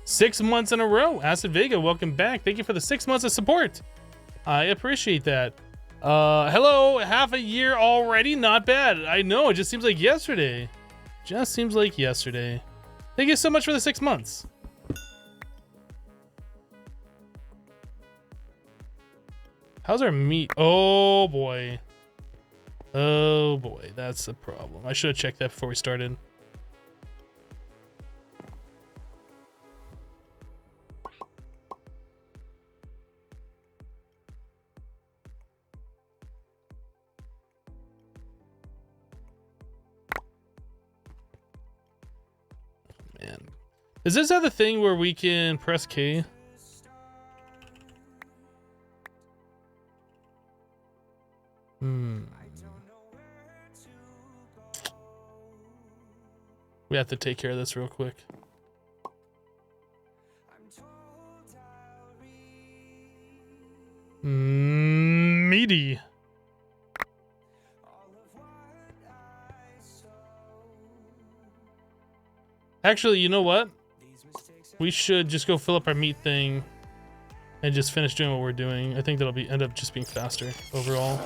6 months in a row. Acid Vega, welcome back. Thank you for the 6 months of support. I appreciate that. Hello, half a year already. Not bad. I know, it just seems like yesterday. Just seems like yesterday. Thank you so much for the 6 months. How's our meat? Oh boy. Oh boy, that's the problem. I should have checked that before we started. Man. Is this other thing where we can press K? We have to take care of this real quick. Meaty. Actually, you know what? We should just go fill up our meat thing and just finish doing what we're doing. I think that'll be end up just being faster overall.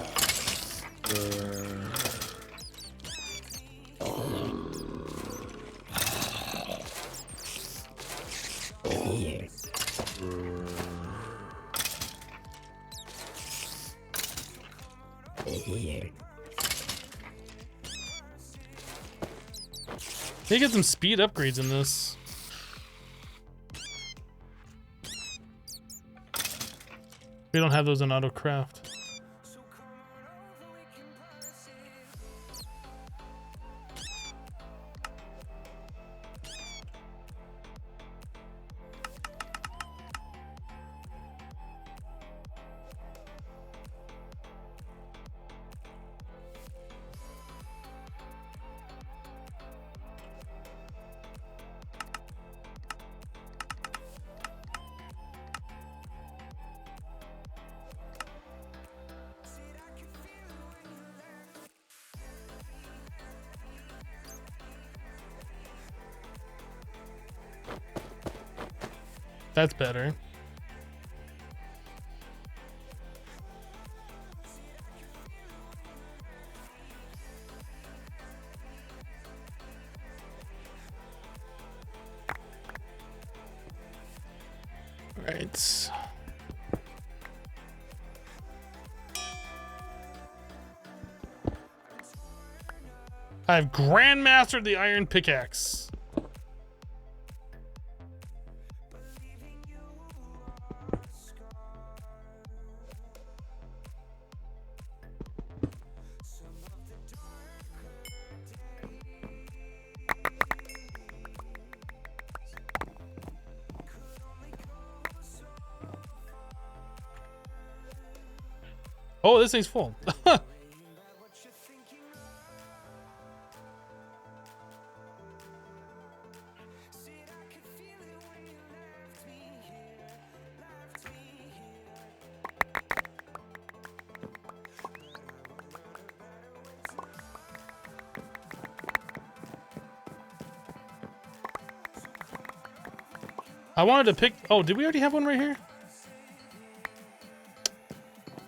They get some speed upgrades in this. We don't have those in AutoCraft. That's better. All right. I've grandmastered the iron pickaxe. Oh, this thing's full. I wanted to pick. Oh, did we already have one right here?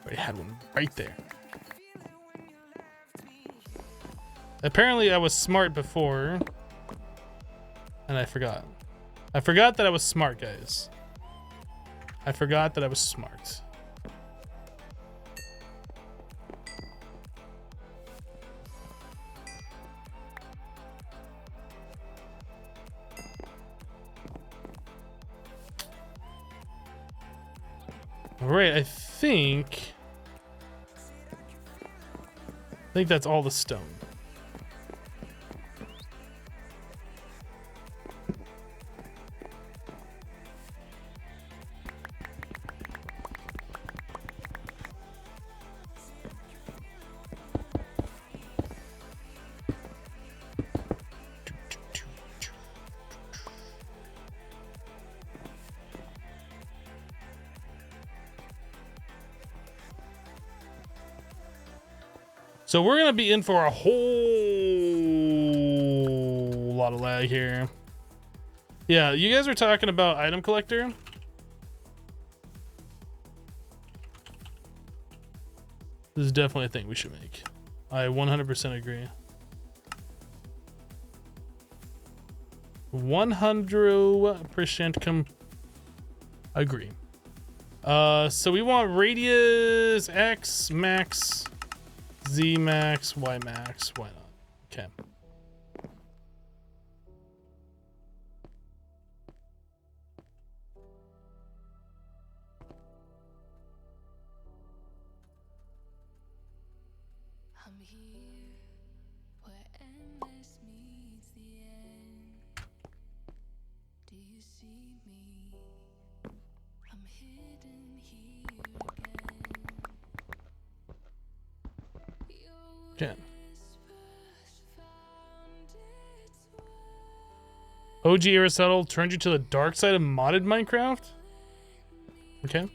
We had one right there. Apparently, I was smart before, and I forgot. I forgot that I was smart, guys. I forgot that I was smart. All right, I think that's all the stone. So we're gonna be in for a whole lot of lag here. Yeah, you guys were talking about item collector. This is definitely a thing we should make. I 100% agree. 100% agree. So we want radius X max, Z max, Y max. Why not? Okay. I'm here where endless meets the end. Do you see me? I'm hidden here again. Okay. OG Aristotle turned you to the dark side of modded Minecraft? Okay.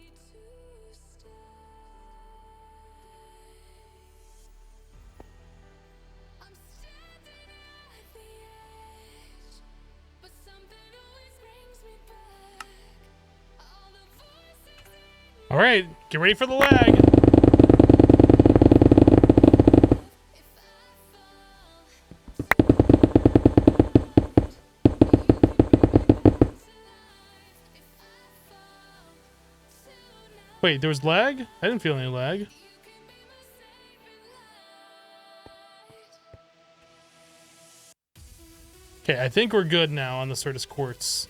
All right, get ready for the lag. Wait, there was lag? I didn't feel any lag. Okay, I think we're good now on the Certus Quartz.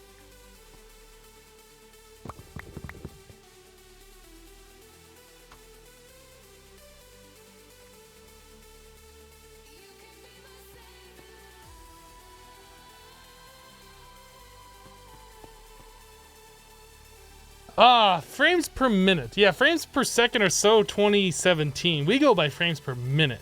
Frames per minute. Yeah, frames per second or so 2017. We go by frames per minute.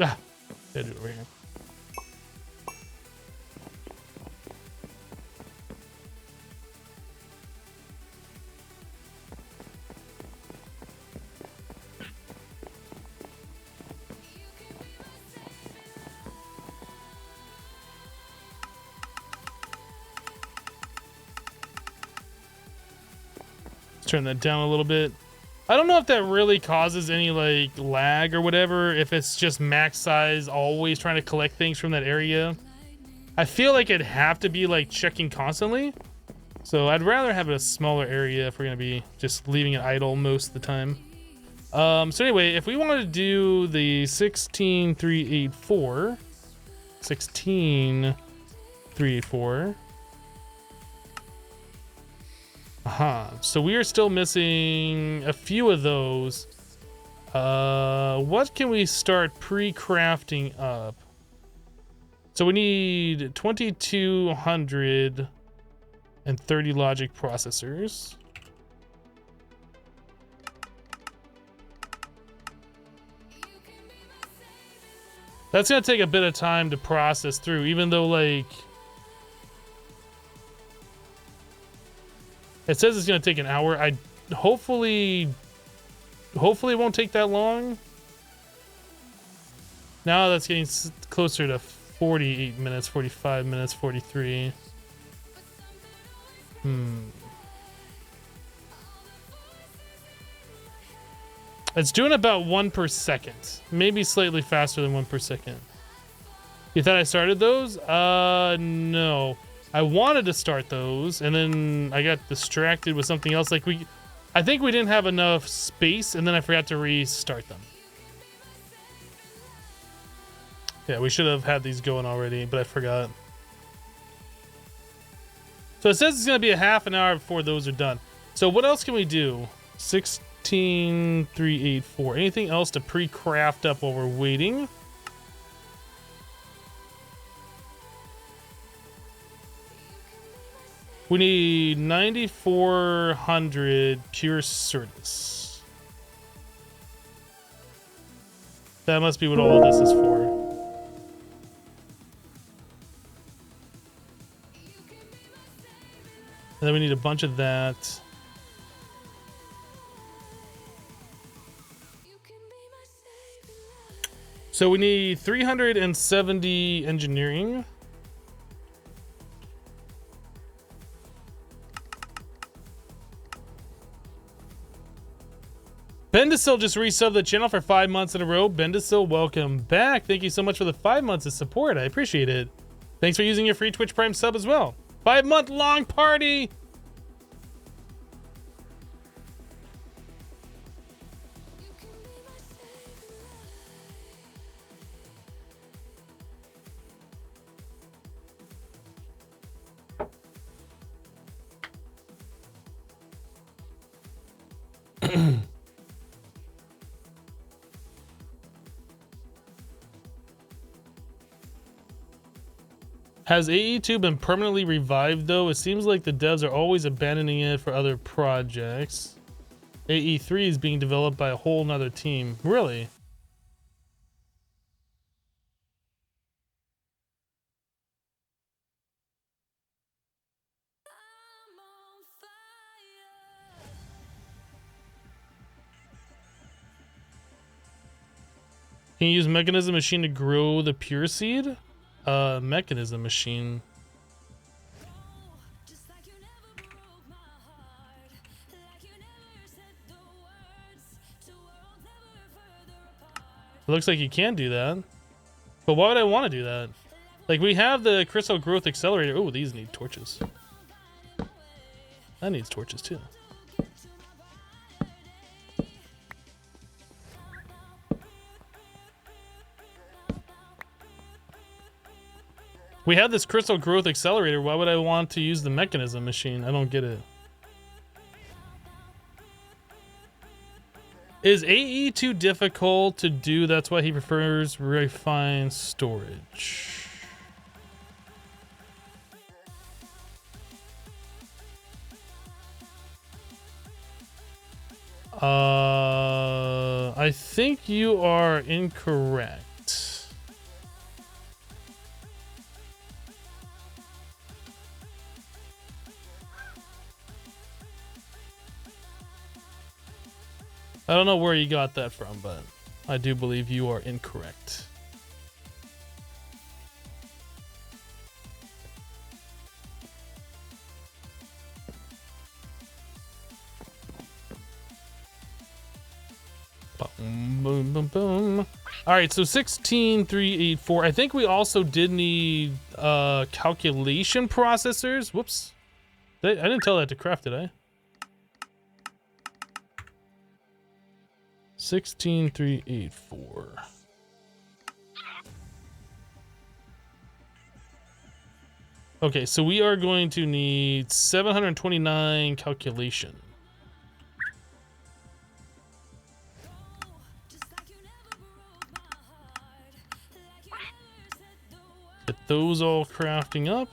Ah, gotta do it right here. Let's turn that down a little bit. I don't know if that really causes any like lag or whatever, if it's just max size, always trying to collect things from that area. I feel like it'd have to be like checking constantly. So I'd rather have a smaller area if we're gonna be just leaving it idle most of the time. So anyway, if we wanted to do the 16384, 16384. So we are still missing a few of those. What can we start pre-crafting up? So we need 2230 logic processors. That's gonna take a bit of time to process through, even though like it says it's gonna take an hour. I hopefully it won't take that long. Now that's getting closer to 48 minutes, 45 minutes, 43. It's doing about 1 per second, maybe slightly faster than 1 per second. You thought I started those? No. I wanted to start those, and then I got distracted with something else. Like I think we didn't have enough space, and then I forgot to restart them. Yeah, we should have had these going already, but I forgot. So it says it's gonna be a half an hour before those are done. So what else can we do? 16384. Anything else to pre-craft up while we're waiting? We need 9400 pure Certus. That must be what all of this is for. And then we need a bunch of that. So we need 370 engineering. Bendesil just resubbed the channel for 5 months in a row. Bendesil, welcome back. Thank you so much for the 5 months of support. I appreciate it. Thanks for using your free Twitch Prime sub as well. 5-month long party. Has AE2 been permanently revived though? It seems like the devs are always abandoning it for other projects. AE3 is being developed by a whole nother team. Really? Can you use mechanism machine to grow the pure seed? Mechanism machine. It looks like you can do that. But why would I want to do that? Like, we have the crystal growth accelerator. Oh, these need torches. That needs torches too. We have this crystal growth accelerator. Why would I want to use the mechanism machine? I don't get it. Is AE too difficult to do? That's why he prefers refined storage. I think you are incorrect. I don't know where you got that from, but I do believe you are incorrect. Boom, boom, boom, boom. All right, so 16384. I think we also did need calculation processors. Whoops. I didn't tell that to craft, did I? 16384. Okay, so we are going to need 729 calculation. Get those all crafting up.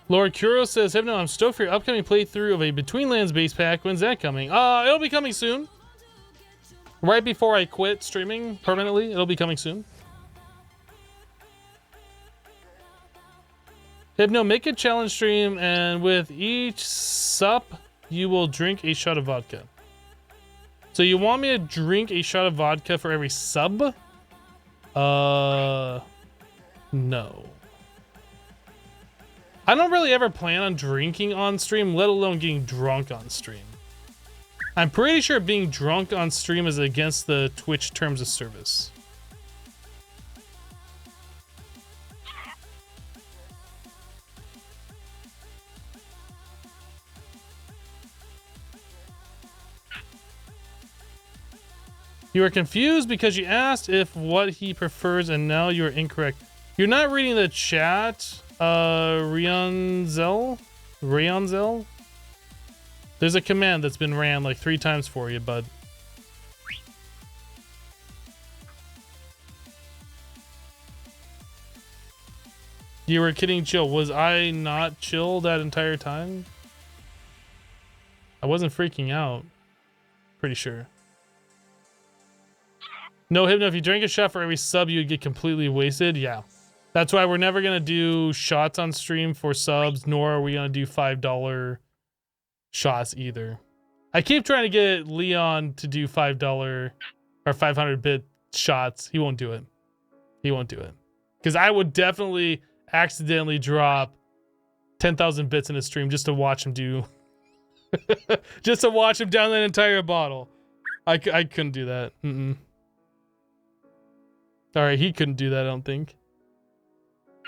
Lord Kuro says, "Hey, no, I'm stoked for your upcoming playthrough of a Between Lands base pack. When's that coming?" It'll be coming soon. Right before I quit streaming permanently, it'll be coming soon. Hypno, make a challenge stream, and with each sup, you will drink a shot of vodka. So you want me to drink a shot of vodka for every sub? No. I don't really ever plan on drinking on stream, let alone getting drunk on stream. I'm pretty sure being drunk on stream is against the Twitch terms of service. You are confused because you asked if what he prefers and now you're incorrect. You're not reading the chat, Rionzel? There's a command that's been ran like 3 times for you, bud. You were kidding, chill. Was I not chill that entire time? I wasn't freaking out. Pretty sure. No, Hypno, if you drank a shot for every sub, you'd get completely wasted. Yeah. That's why we're never going to do shots on stream for subs, nor are we going to do $5 shots either. I keep trying to get Leon to do $5 or 500 bit shots. He won't do it. He won't do it. Because I would definitely accidentally drop 10,000 bits in a stream just to watch him do... just to watch him down that entire bottle. I couldn't do that. All right, he couldn't do that, I don't think.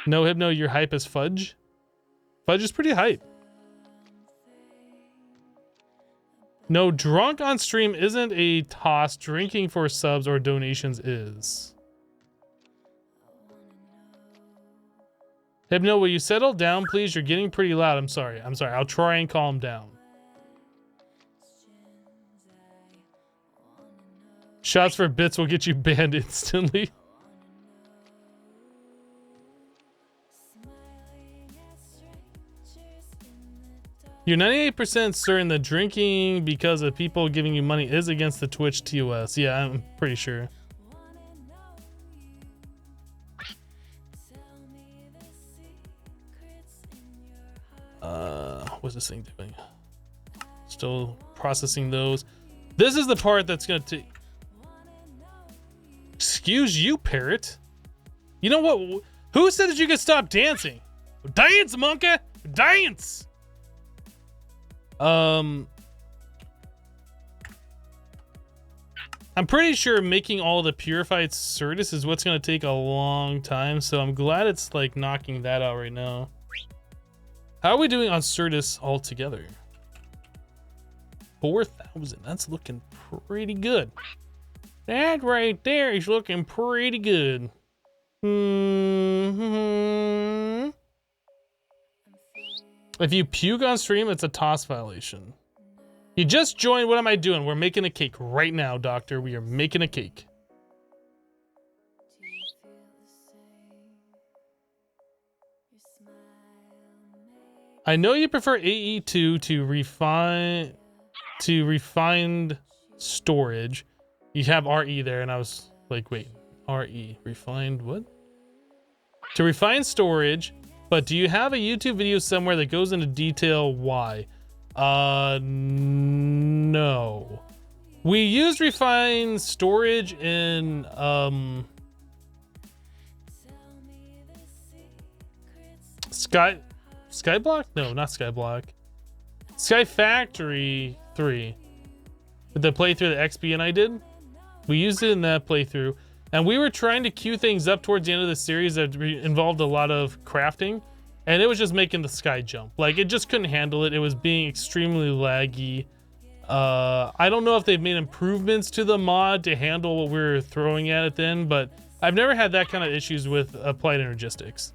No, Hypno, your hype is fudge. Fudge is pretty hype. No, drunk on stream isn't a toss. Drinking for subs or donations is. Hypno, will you settle down, please? You're getting pretty loud. I'm sorry. I'll try and calm down. Shots for bits will get you banned instantly. You're 98% certain that drinking because of people giving you money is against the Twitch TOS. Yeah, I'm pretty sure. What's this thing doing? Still processing those. This is the part that's gonna take. Excuse you, parrot. You know what? Who said that you could stop dancing? Dance, monkey! Dance! I'm pretty sure making all the purified Certus is what's gonna take a long time, so I'm glad it's like knocking that out right now. How are we doing on Certus altogether? 4,000. That's looking pretty good. That right there is looking pretty good. If you puke on stream, it's a toss violation. You just joined. What am I doing? We're making a cake right now, doctor. We are making a cake. I know you prefer AE2 to refined storage. You have RE there, and I was like, wait, RE, refined what? To refine storage, but do you have a YouTube video somewhere that goes into detail why? No. We use refined storage in, Skyblock? No, not Skyblock. Sky Factory 3. The playthrough that XB and I did. We used it in that playthrough. And we were trying to queue things up towards the end of the series that involved a lot of crafting. And it was just making the sky jump. Like, it just couldn't handle it. It was being extremely laggy. I don't know if they've made improvements to the mod to handle what we were throwing at it then, but I've never had that kind of issues with Applied Energistics.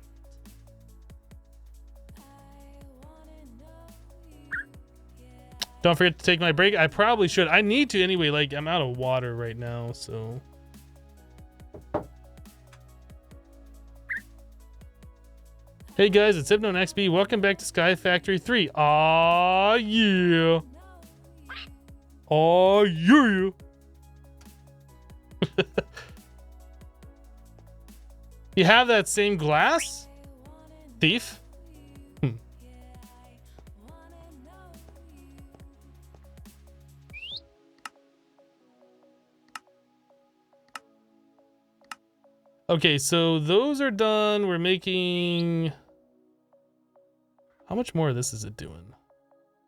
Don't forget to take my break. I probably should. I need to anyway. Like, I'm out of water right now, so. Hey guys, it's Hypno and XB. Welcome back to Sky Factory 3. Aw, yeah. Aw, yeah. You have that same glass? Thief? Okay, so those are done. We're making... How much more of this is it doing?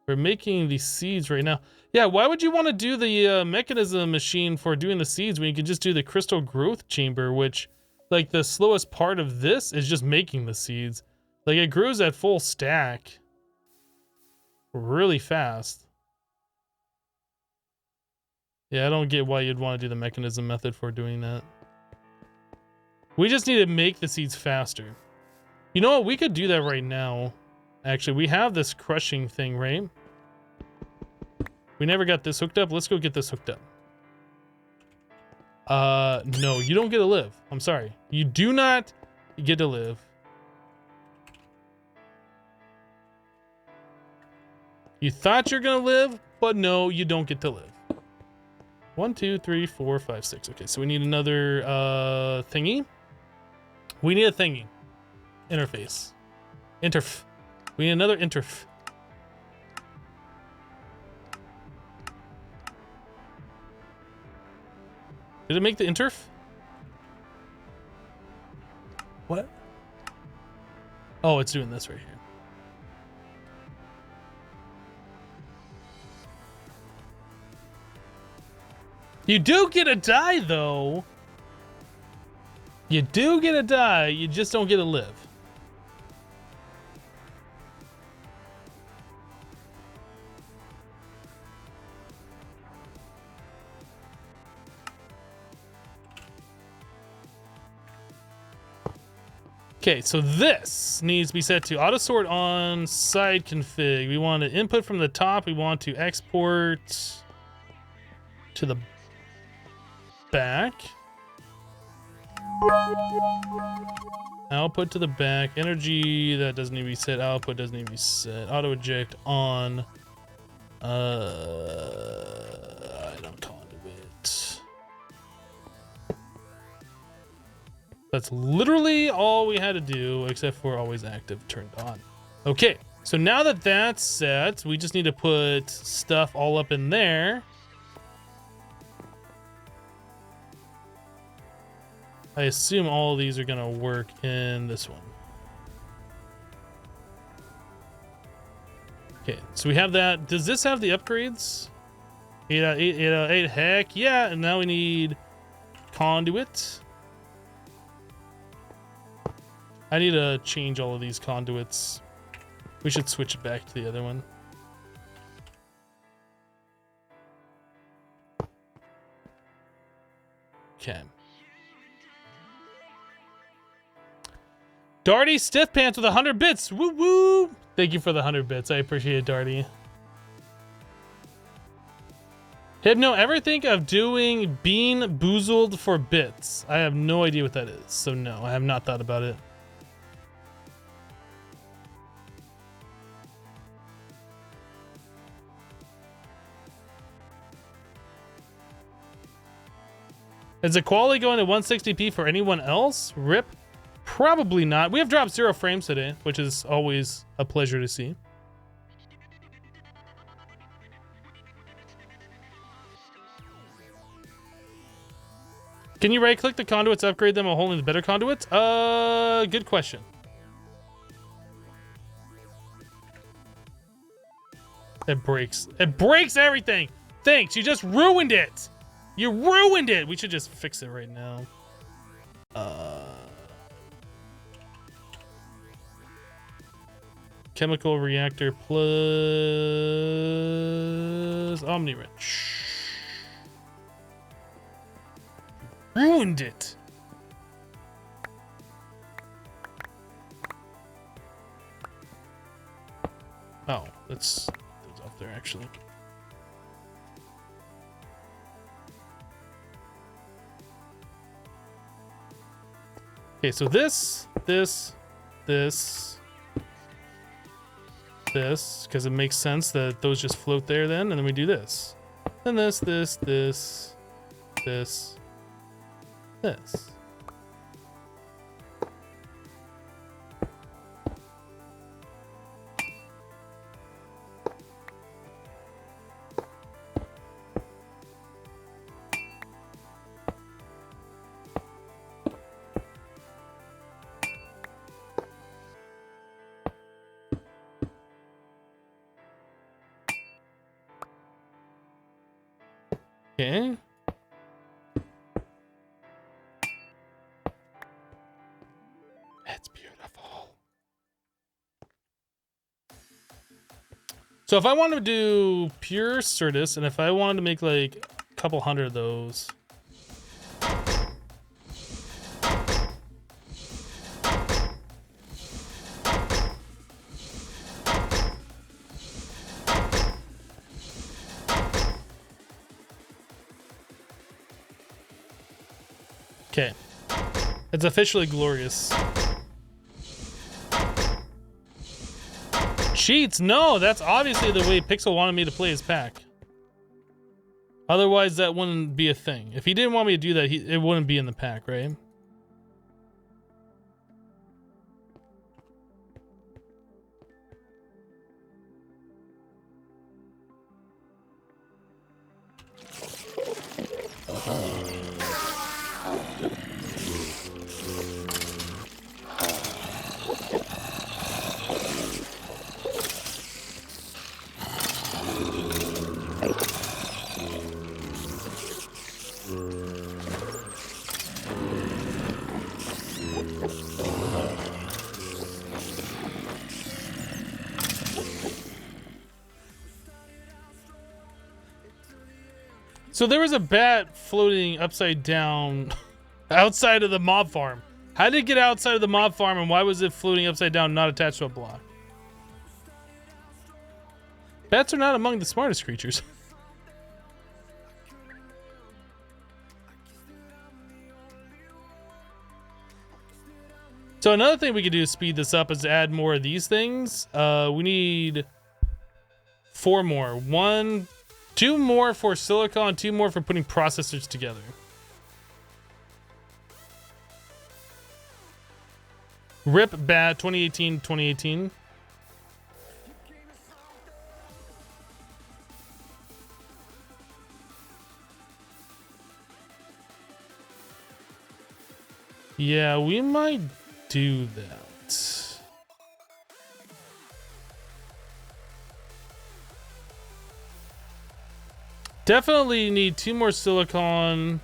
We're making the seeds right now. Yeah, why would you want to do the mechanism machine for doing the seeds when you can just do the crystal growth chamber, which, like, the slowest part of this is just making the seeds. Like, it grows at full stack really fast. Yeah, I don't get why you'd want to do the mechanism method for doing that. We just need to make the seeds faster. You know what? We could do that right now. Actually, we have this crushing thing, right? We never got this hooked up. Let's go get this hooked up. No, you don't get to live. I'm sorry. You do not get to live. You thought you're gonna live, but no, you don't get to live. 1, 2, 3, 4, 5, 6. Okay, so we need another thingy. We need a thingy. Interface. Interf. We need another interf. Did it make the interf? What? Oh, it's doing this right here. You do get a die, though. You do get a die, you just don't get to live. Okay, so this needs to be set to auto sort on side config. We want to input from the top. We want to export to the back. Output to the back. Energy, that doesn't need to be set. Output doesn't need to be set. Auto eject on. Item conduit. That's literally all we had to do, except for always active turned on. Okay, so now that that's set, we just need to put stuff all up in there. I assume all of these are gonna work in this one. Okay, so we have that. Does this have the upgrades? 8 out of 8, 8 out of 8. Heck yeah! And now we need conduit. I need to change all of these conduits. We should switch it back to the other one. Okay. Darty Stiff Pants with 100 bits. Woo woo! Thank you for the 100 bits. I appreciate it, Darty. Hypno, ever think of doing Bean Boozled for bits? I have no idea what that is, so no, I have not thought about it. Is the quality going to 160p for anyone else? RIP? Probably not. We have dropped 0 frames today, which is always a pleasure to see. Can you right-click the conduits, upgrade them while holding the better conduits? Good question. It breaks. It breaks everything! Thanks, you just ruined it! You ruined it! We should just fix it right now. Chemical reactor plus Omni-Wrench. Ruined it. Oh, that's off there actually. Okay, so this, because it makes sense that those just float there then, and then we do this. Then this. Okay. It's beautiful. So if I want to do pure Certus, and if I wanted to make like a couple hundred of those. Okay. It's officially glorious. Cheats? No, that's obviously the way Pixel wanted me to play his pack. Otherwise, that wouldn't be a thing. If he didn't want me to do that, it wouldn't be in the pack, right? So there was a bat floating upside down outside of the mob farm. How did it get outside of the mob farm, and why was it floating upside down, not attached to a block? Bats are not among the smartest creatures. So another thing we could do to speed this up is add more of these things. We need 4 more. 2 more for silicon, 2 more for putting processors together. RIP bat 2018. Yeah, we might do that. Definitely need 2 more silicon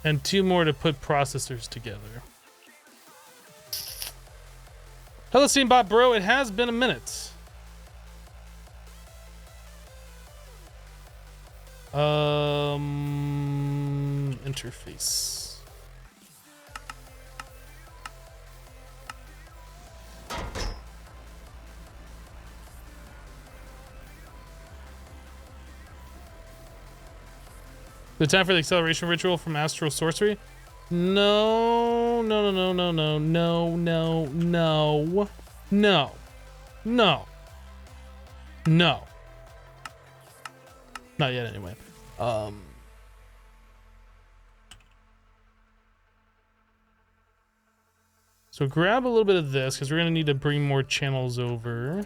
and 2 more to put processors together. Hello, Steambot bro. It has been a minute. Interface. The time for the acceleration ritual from Astral Sorcery? No, no, no, no, no, no, no, no, no, no, no. Not yet, anyway. So grab a little bit of this because we're gonna need to bring more channels over.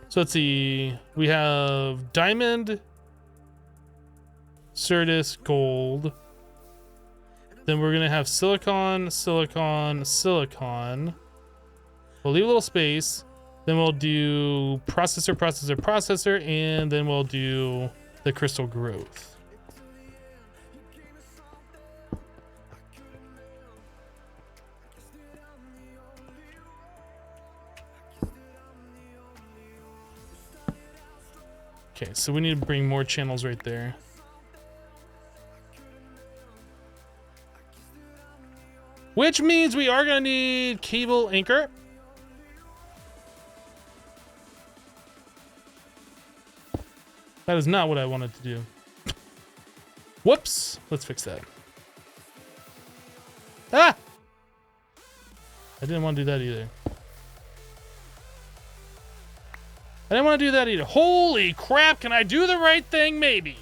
So let's see. We have diamond, Certus, gold. Then we're gonna have silicon, silicon, silicon. We'll leave a little space. Then we'll do processor, processor, processor, and then we'll do the crystal growth. Okay, so we need to bring more channels right there. Which means we are gonna need cable anchor. That is not what I wanted to do. Whoops! Let's fix that. Ah! I didn't want to do that either. I didn't want to do that either. Holy crap, can I do the right thing? Maybe.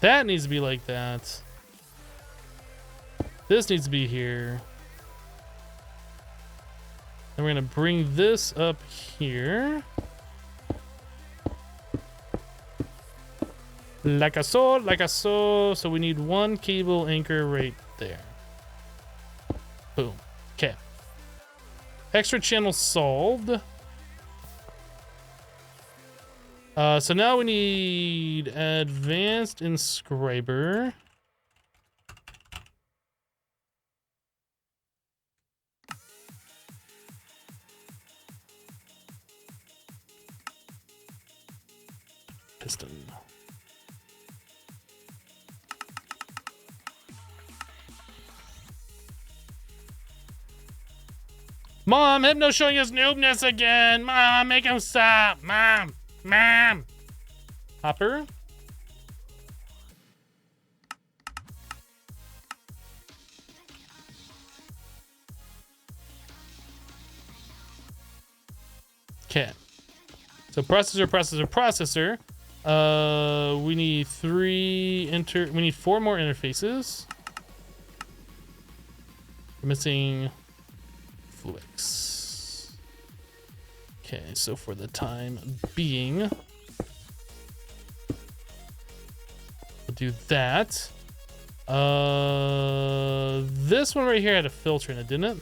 That needs to be like that. This needs to be here. And we're gonna bring this up here. Like a so, like a so. So we need 1 cable anchor right there. Boom. Okay. Extra channel solved. So now we need advanced inscriber. Piston. Mom, Hypno showing his noobness again. Mom, make him stop. Mom. Mom. Hopper. Okay. So processor, processor, processor. We need 4 more interfaces. We're missing Flux. Okay, so for the time being, we'll do that. This one right here had a filter in it, didn't it?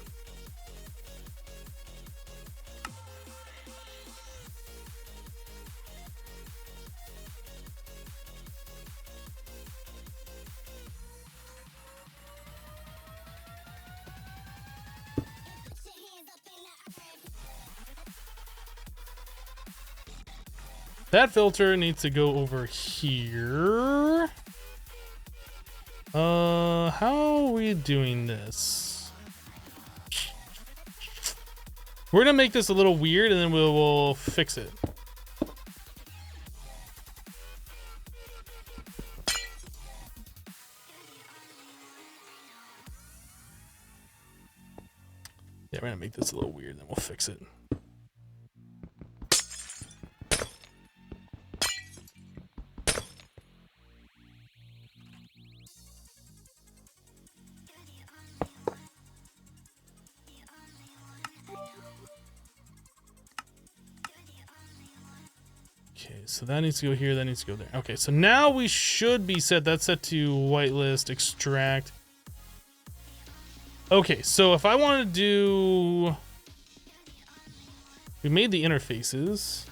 That filter needs to go over here. How are we doing this? We're gonna make this a little weird and then we'll fix it. Yeah, we're gonna make this a little weird and then we'll fix it. Okay, so that needs to go here, that needs to go there. Okay, so now we should be set. That's set to whitelist, extract. Okay, so if I want to do... We made the interfaces.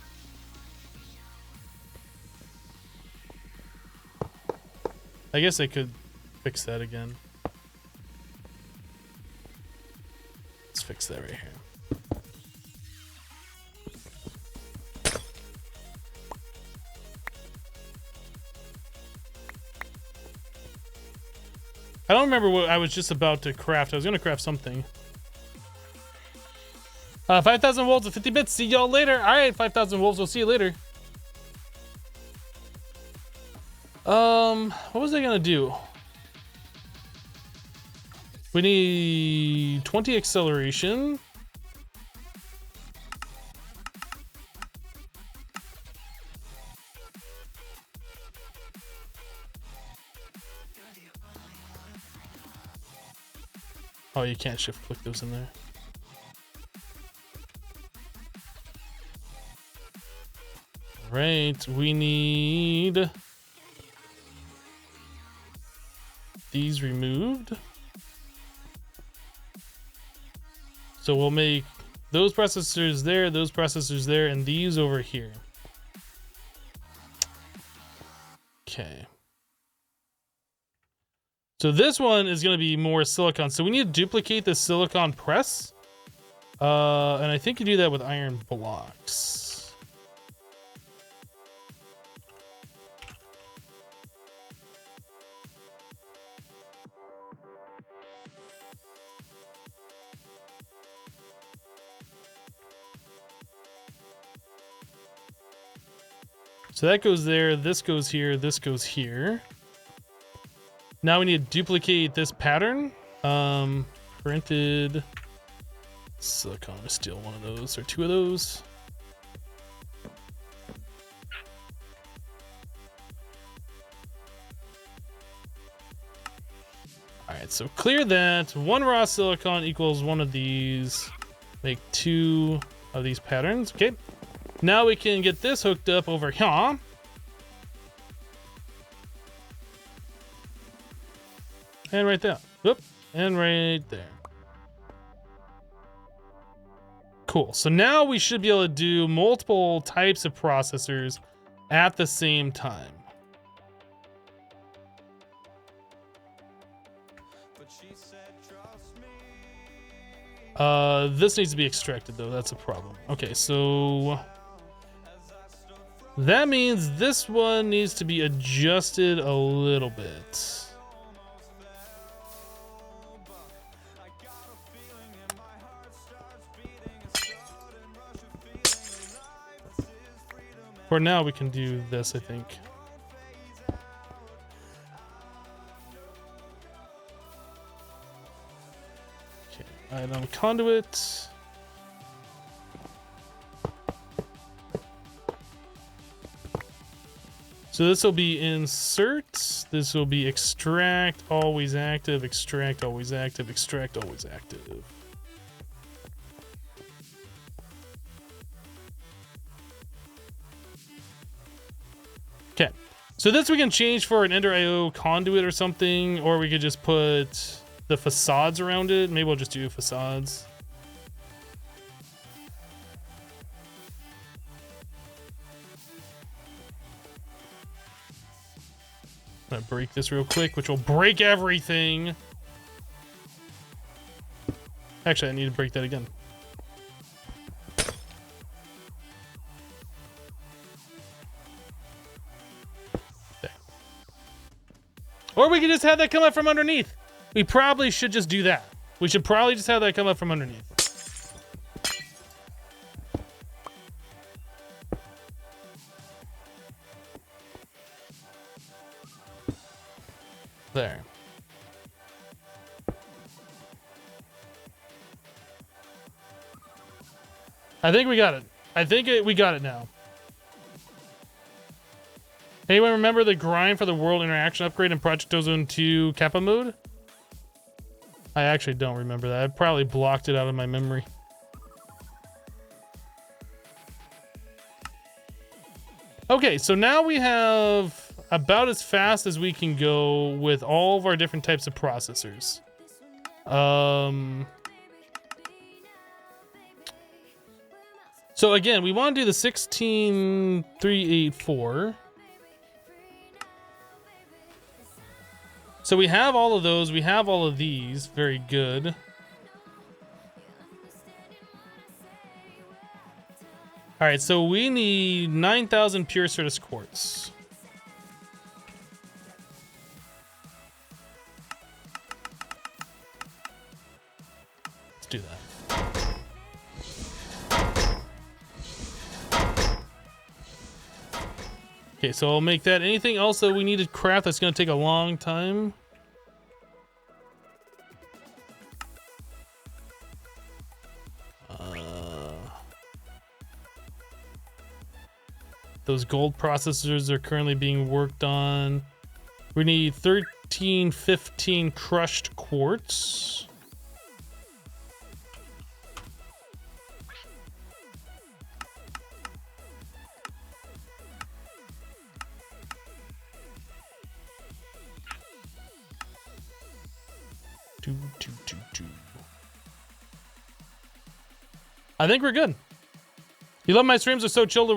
I guess I could fix that again. Let's fix that right here. I don't remember what I was just about to craft. I was going to craft something. 5,000 wolves at 50 bits. See y'all later. All right, 5,000 wolves. We'll see you later. What was I going to do? We need 20 acceleration. Oh, you can't shift click those in there. All right, we need these removed. So we'll make those processors there, and these over here. Okay. So this one is going to be more silicon. So we need to duplicate the silicon press. And I think you do that with iron blocks. So that goes there, this goes here, this goes here. Now we need to duplicate this pattern. Printed silicon, to steal one of those or two of those. All right, so clear that. One raw silicon equals one of these. Make two of these patterns. Okay. Now we can get this hooked up over here. And right there. Whoop. And right there. Cool. So now we should be able to do multiple types of processors at the same time. This needs to be extracted though. That's a problem. Okay, so that means this one needs to be adjusted a little bit. For now, we can do this, I think. Okay, item conduit. So this will be insert. This will be extract, always active, extract, always active, extract, always active. Okay, so this we can change for an Ender IO conduit or something, or we could just put the facades around it. Maybe we'll just do facades. I'm gonna break this real quick, which will break everything. Actually, I need to break that again. Or we could just have that come up from underneath. We probably should just do that. We should probably just have that come up from underneath. There. I think we got it. We got it now. Anyone remember the grind for the world interaction upgrade in Project Ozone 2 Kappa mode? I actually don't remember that. I probably blocked it out of my memory. Okay, so now we have about as fast as we can go with all of our different types of processors. So again, we want to do the 16384. So we have all of those. We have all of these. Very good. All right, so we need 9,000 pure Certus quartz. Let's do that. Okay, so I'll make that. Anything else that we need to craft that's going to take a long time? Those gold processors are currently being worked on. We need 1315 crushed quartz. Two. I think we're good. You love my streams, are so chill to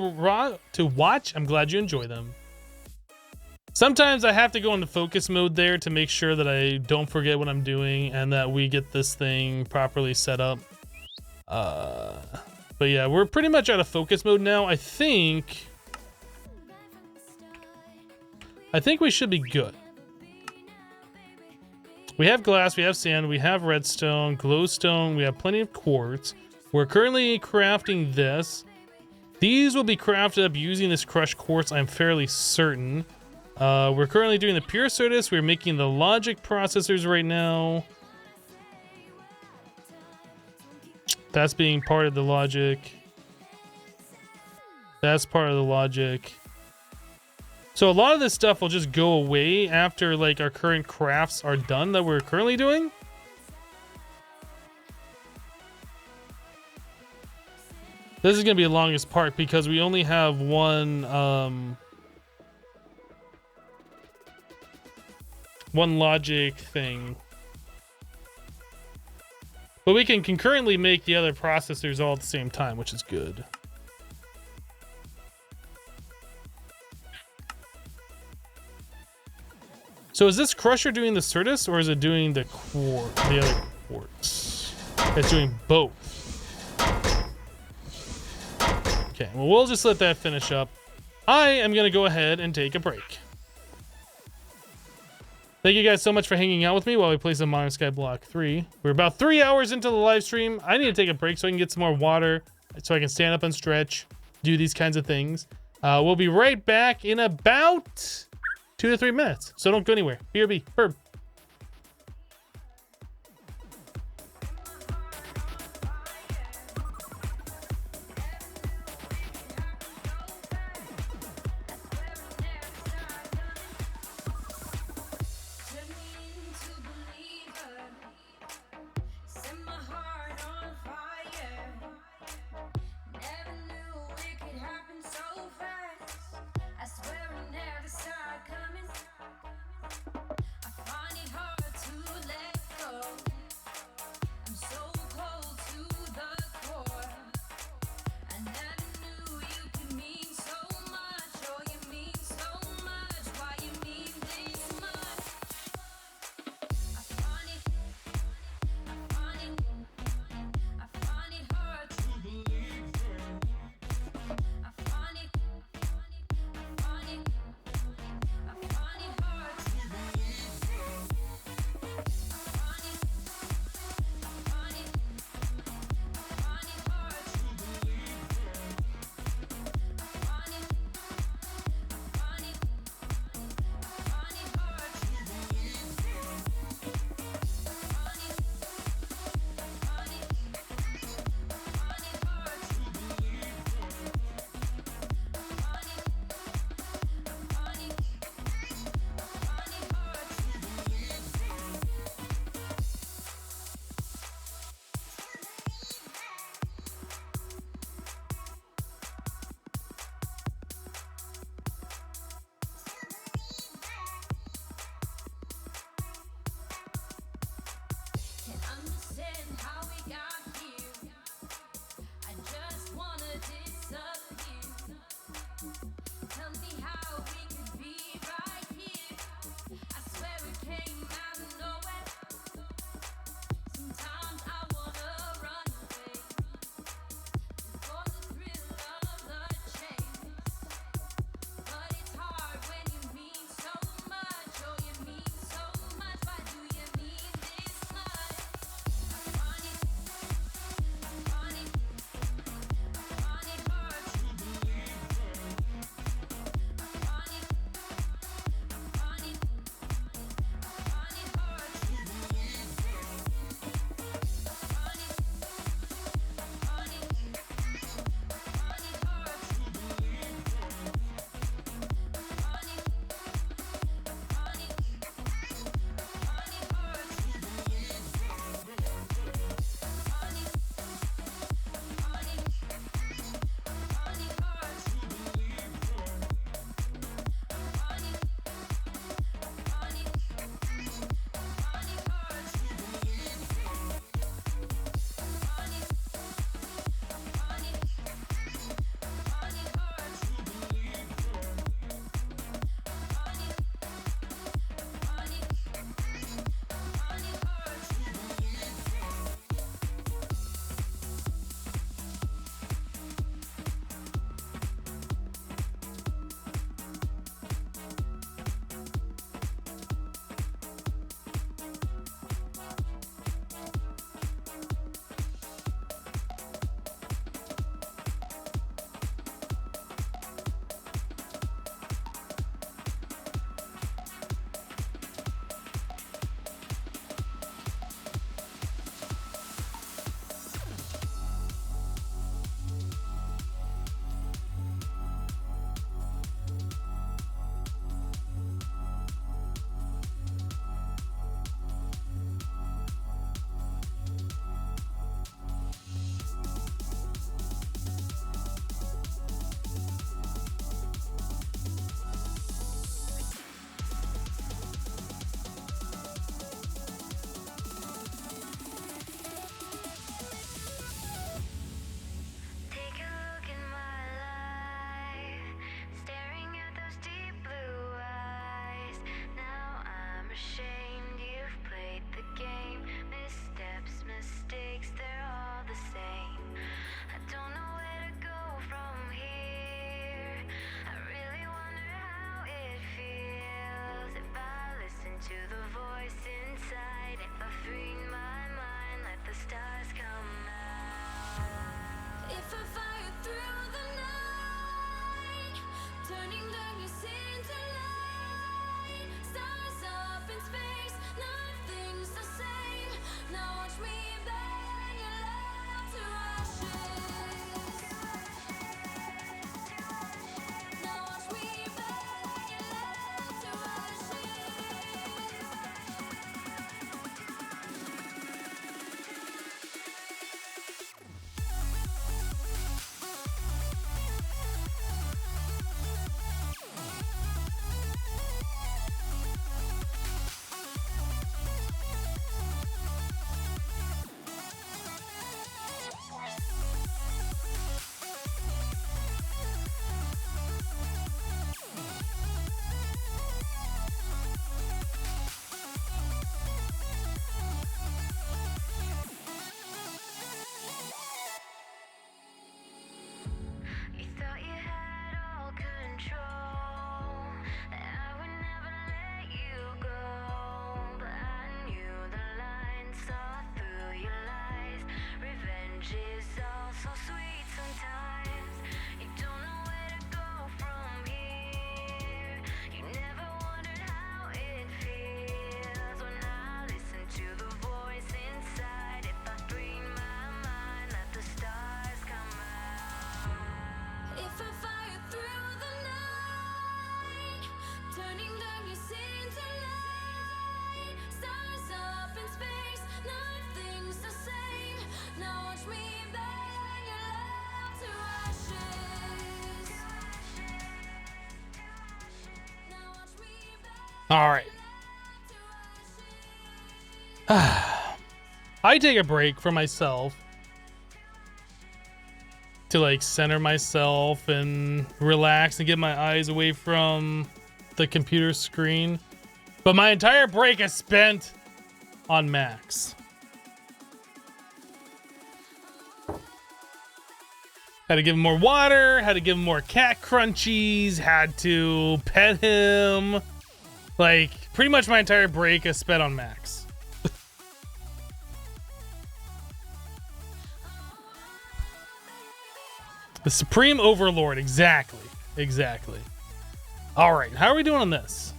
watch. I'm glad you enjoy them. Sometimes I have to go into focus mode there to make sure that I don't forget what I'm doing and that we get this thing properly set up. But yeah, we're pretty much out of focus mode now. I think we should be good. We have glass, we have sand, we have redstone, glowstone, we have plenty of quartz. We're currently crafting this. These will be crafted up using this crushed quartz, I'm fairly certain. We're currently doing the pure Certus. We're making the logic processors right now. That's being part of the logic. That's part of the logic. So a lot of this stuff will just go away after like our current crafts are done that we're currently doing. This is going to be the longest part because we only have one logic thing. But we can concurrently make the other processors all at the same time, which is good. So is this crusher doing the Certus or is it doing the other quartz? It's doing both. Okay, well, we'll just let that finish up. I am going to go ahead and take a break. Thank you guys so much for hanging out with me while we play some Modern Skyblock 3. We're about 3 hours into the live stream. I need to take a break so I can get some more water, so I can stand up and stretch, do these kinds of things. We'll be right back in about 2 to 3 minutes, so don't go anywhere. BRB, Herb. I swear I never saw it coming. I the stars come out. If I fire through the night, turning darkness into light, stars up in space, nothing's the same. Now watch me burn your love to ashes. Now watch me burn your love to ashes. You thought you had all control, that I would never let you go. But I knew the lines, saw through your lies. Revenge is all so sweet sometimes. You don't know where to go from here. You never wondered how it feels when I listen to the voice inside. If I free my mind, let the stars come out. If I fire through the night, turning darkness into light, stars up in space, nothing's the same. Now watch me burn your love to ashes. Now watch me burn All right. to ashes. I take a break for myself to like center myself and relax and get my eyes away from the computer screen. But my entire break is spent on Max. Had to give him more water, had to give him more cat crunchies, had to pet him. Like, pretty much my entire break is spent on Max. The Supreme Overlord, exactly. Exactly. All right, how are we doing on this?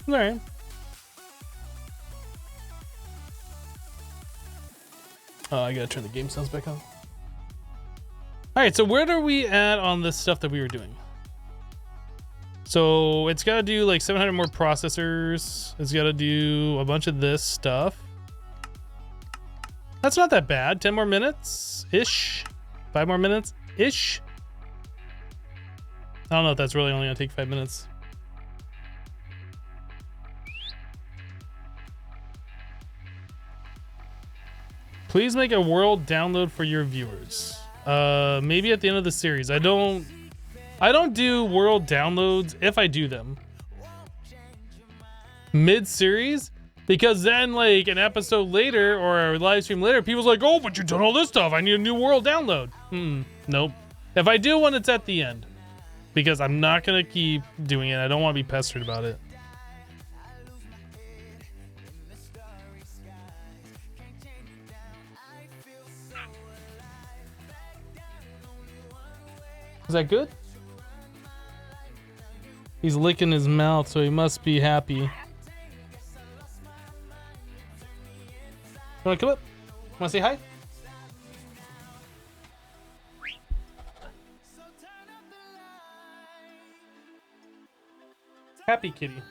All right. Oh, I gotta turn the game sounds back on. All right, so where are we at on this stuff that we were doing? So it's gotta do like 700 more processors. It's gotta do a bunch of this stuff. That's not that bad. 10 more minutes-ish. 5 more minutes-ish. I don't know if that's really only gonna take 5 minutes. Please make a world download for your viewers. Maybe at the end of the series. I don't do world downloads if I do them mid-series, because then like an episode later or a live stream later, people's like, oh, but you've done all this stuff. I need a new world download. Nope. If I do one, it's at the end, because I'm not gonna keep doing it. I don't want to be pestered about it. Is that good? He's licking his mouth, so he must be happy. You wanna come up? Wanna say hi? Happy kitty.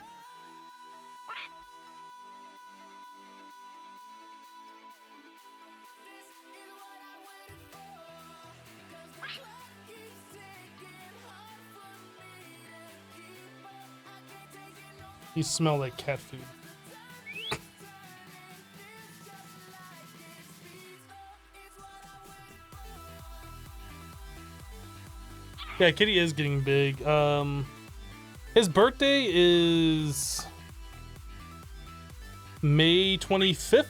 You smell like cat food. Yeah, Kitty is getting big. His birthday is May 25th.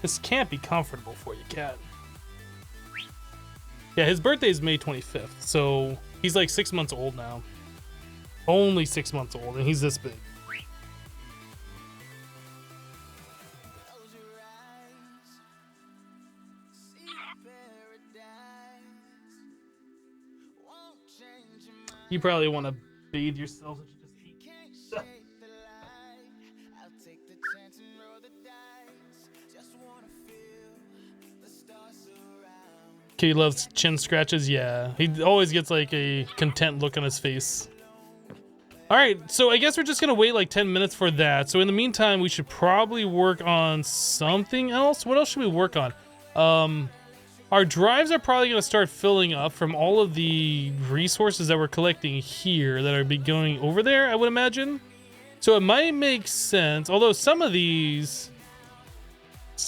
This can't be comfortable for you, cat. Yeah, his birthday is May 25th, so he's like 6 months old now. only 6 months old, and he's this big. You probably want to bathe yourself. He loves chin scratches. Yeah, he always gets like a content look on his face. All right, so I guess we're just gonna wait like 10 minutes for that. So in the meantime, we should probably work on something else. What else should we work on? Our drives are probably gonna start filling up from all of the resources that we're collecting here that are be going over there, I would imagine. So it might make sense, although some of these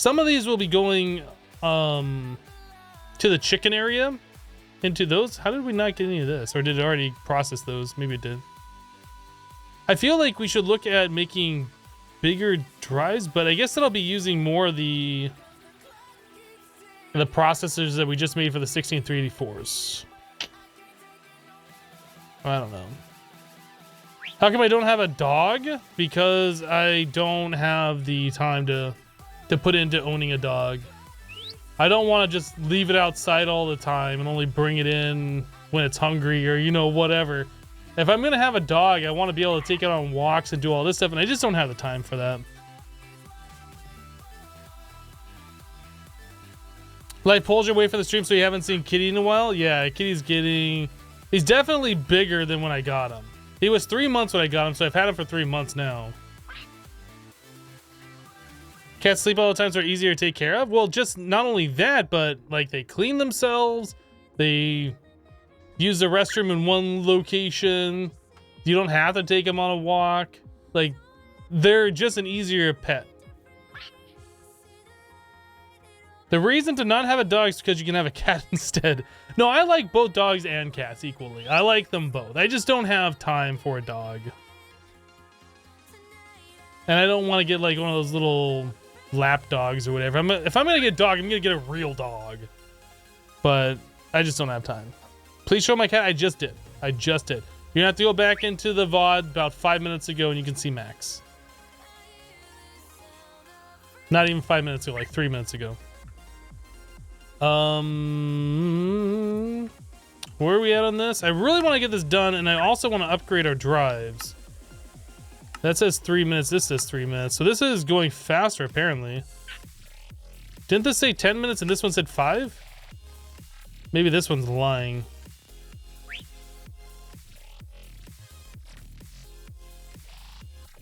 will be going to the chicken area, into those. How did we not get any of this? Or did it already process those? Maybe it did. I feel like we should look at making bigger drives, but I guess that'll be using more of the processors that we just made for the 16384s. I don't know. How come I don't have a dog? Because I don't have the time to put into owning a dog. I don't want to just leave it outside all the time and only bring it in when it's hungry or, you know, whatever. If I'm going to have a dog, I want to be able to take it on walks and do all this stuff, and I just don't have the time for that. Like, pulled your way for the stream so you haven't seen Kitty in a while? Yeah, Kitty's he's definitely bigger than when I got him. He was 3 months when I got him, so I've had him for 3 months now. Cats sleep all the time, so they're easier to take care of? Well, just not only that, but like they clean themselves, they use the restroom in one location. You don't have to take them on a walk. Like, they're just an easier pet. The reason to not have a dog is because you can have a cat instead. No, I like both dogs and cats equally. I like them both. I just don't have time for a dog. And I don't want to get like one of those little lap dogs or whatever. If I'm going to get a dog, I'm going to get a real dog. But I just don't have time. Please show my cat. I just did. You're going to have to go back into the VOD about 5 minutes ago and you can see Max. Not even 5 minutes ago, like 3 minutes ago. Where are we at on this? I really want to get this done, and I also want to upgrade our drives. That says 3 minutes. This says 3 minutes. So this is going faster, apparently. Didn't this say 10 minutes and this one said 5? Maybe this one's lying.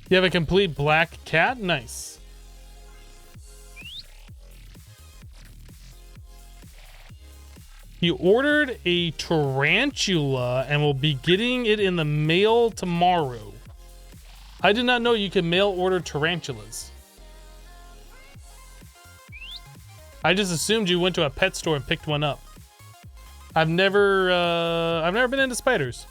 You have a complete black cat? Nice. You ordered a tarantula and will be getting it in the mail tomorrow. I did not know you could mail order tarantulas. I just assumed you went to a pet store and picked one up. I've never been into spiders.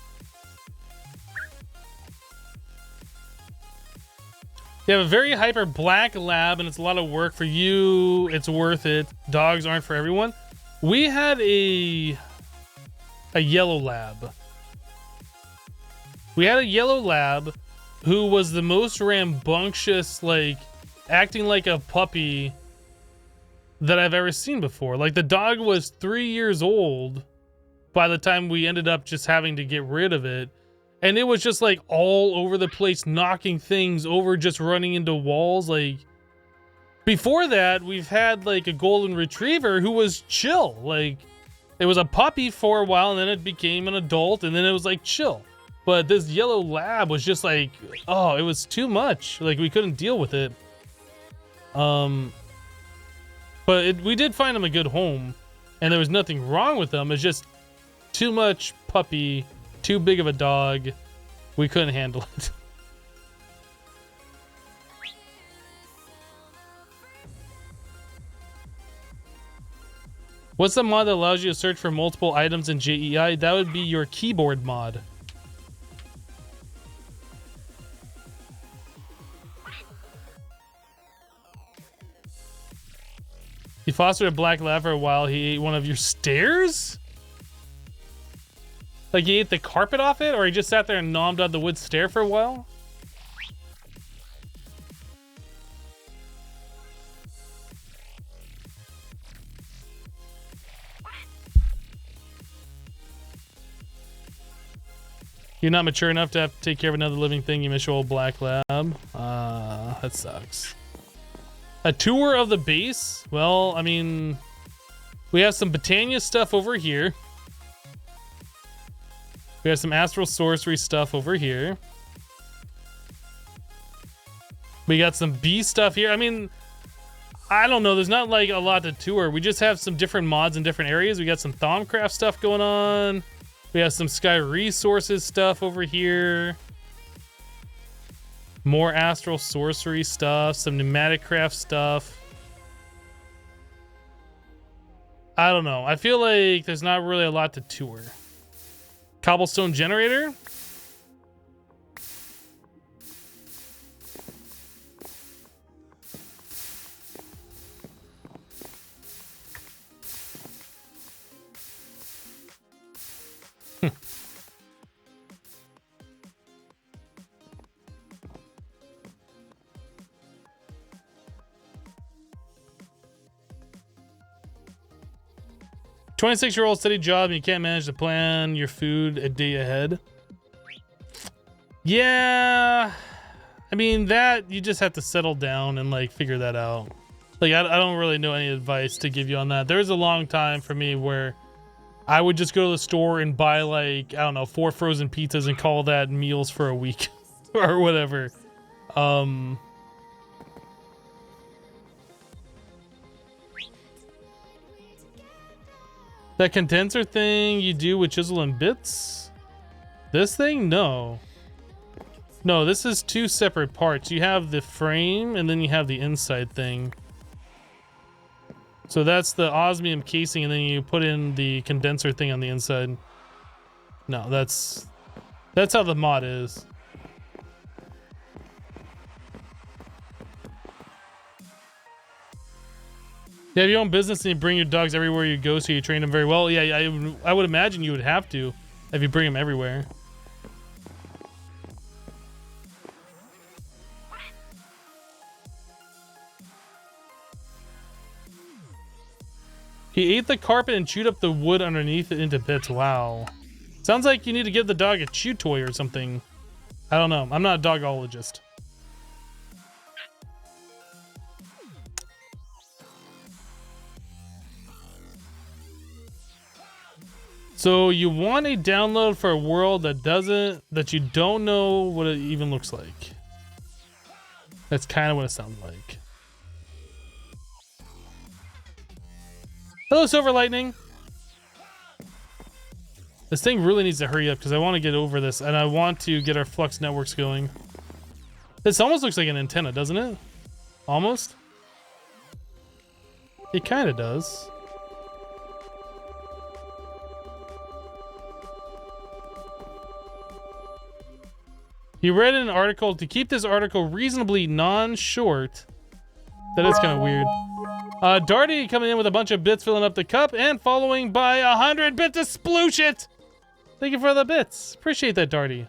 You have a very hyper black lab and it's a lot of work for you. It's worth it. Dogs aren't for everyone. We had a yellow lab. We had a yellow lab who was the most rambunctious, like acting like a puppy that I've ever seen before. Like, the dog was 3 years old by the time we ended up just having to get rid of it. And it was just like all over the place, knocking things over, just running into walls. Like, before that, we've had like a golden retriever who was chill. Like, it was a puppy for a while and then it became an adult and then it was like chill. But this yellow lab was just like, oh, it was too much. Like, we couldn't deal with it. But we did find him a good home and there was nothing wrong with him. It's just too much puppy, too big of a dog. We couldn't handle it. What's the mod that allows you to search for multiple items in JEI? That would be your keyboard mod. You fostered a black lab for a while. He ate one of your stairs? Like he ate the carpet off it, or he just sat there and nommed on the wood stair for a while? You're not mature enough to have to take care of another living thing. You miss your old black lab. That sucks. A tour of the base? Well, I mean, we have some Botania stuff over here. We have some astral sorcery stuff over here. We got some bee stuff here. I mean, I don't know. There's not like a lot to tour. We just have some different mods in different areas. We got some Thaumcraft stuff going on. We have some Sky Resources stuff over here. More Astral Sorcery stuff. Some Pneumatic Craft stuff. I don't know. I feel like there's not really a lot to tour. Cobblestone Generator. Hmm. "26-year-old steady job and you can't manage to plan your food a day ahead." Yeah, I mean, that you just have to settle down and like figure that out. Like I don't really know any advice to give you on that. There was a long time for me where I would just go to the store and buy like, I don't know, 4 frozen pizzas and call that meals for a week or whatever. That condenser thing you do with chisel and bits? This thing? No. No, this is 2 separate parts. You have the frame and then you have the inside thing. So that's the osmium casing and then you put in the condenser thing on the inside. No, that's how the mod is. You have your own business and you bring your dogs everywhere you go, so you train them very well. Yeah, I would imagine you would have to if you bring them everywhere. He ate the carpet and chewed up the wood underneath it into bits. Wow. Sounds like you need to give the dog a chew toy or something. I don't know. I'm not a dogologist. So you want a download for a world that you don't know what it even looks like. That's kind of what it sounds like. Hello, Silver Lightning. This thing really needs to hurry up because I want to get over this and I want to get our Flux networks going. This almost looks like an antenna, doesn't it? Almost. It kind of does. You read in an article, to keep this article reasonably non-short. That is kind of weird. Darty coming in with a bunch of bits, filling up the cup, and following by 100 bits of splooshit. Thank you for the bits. Appreciate that, Darty.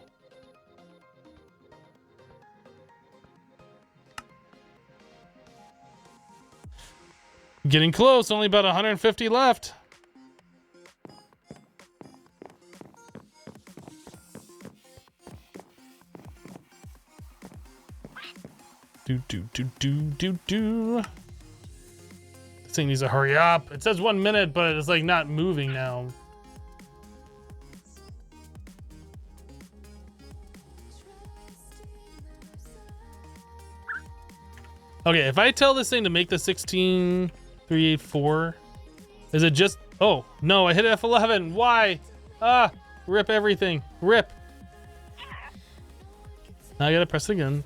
Getting close, only about 150 left. Do. This thing needs to hurry up. It says 1 minute, but it's like not moving now. Okay, if I tell this thing to make the 16384, is it just... Oh, no, I hit F11. Why? Ah, rip everything. Rip. Now I gotta press it again.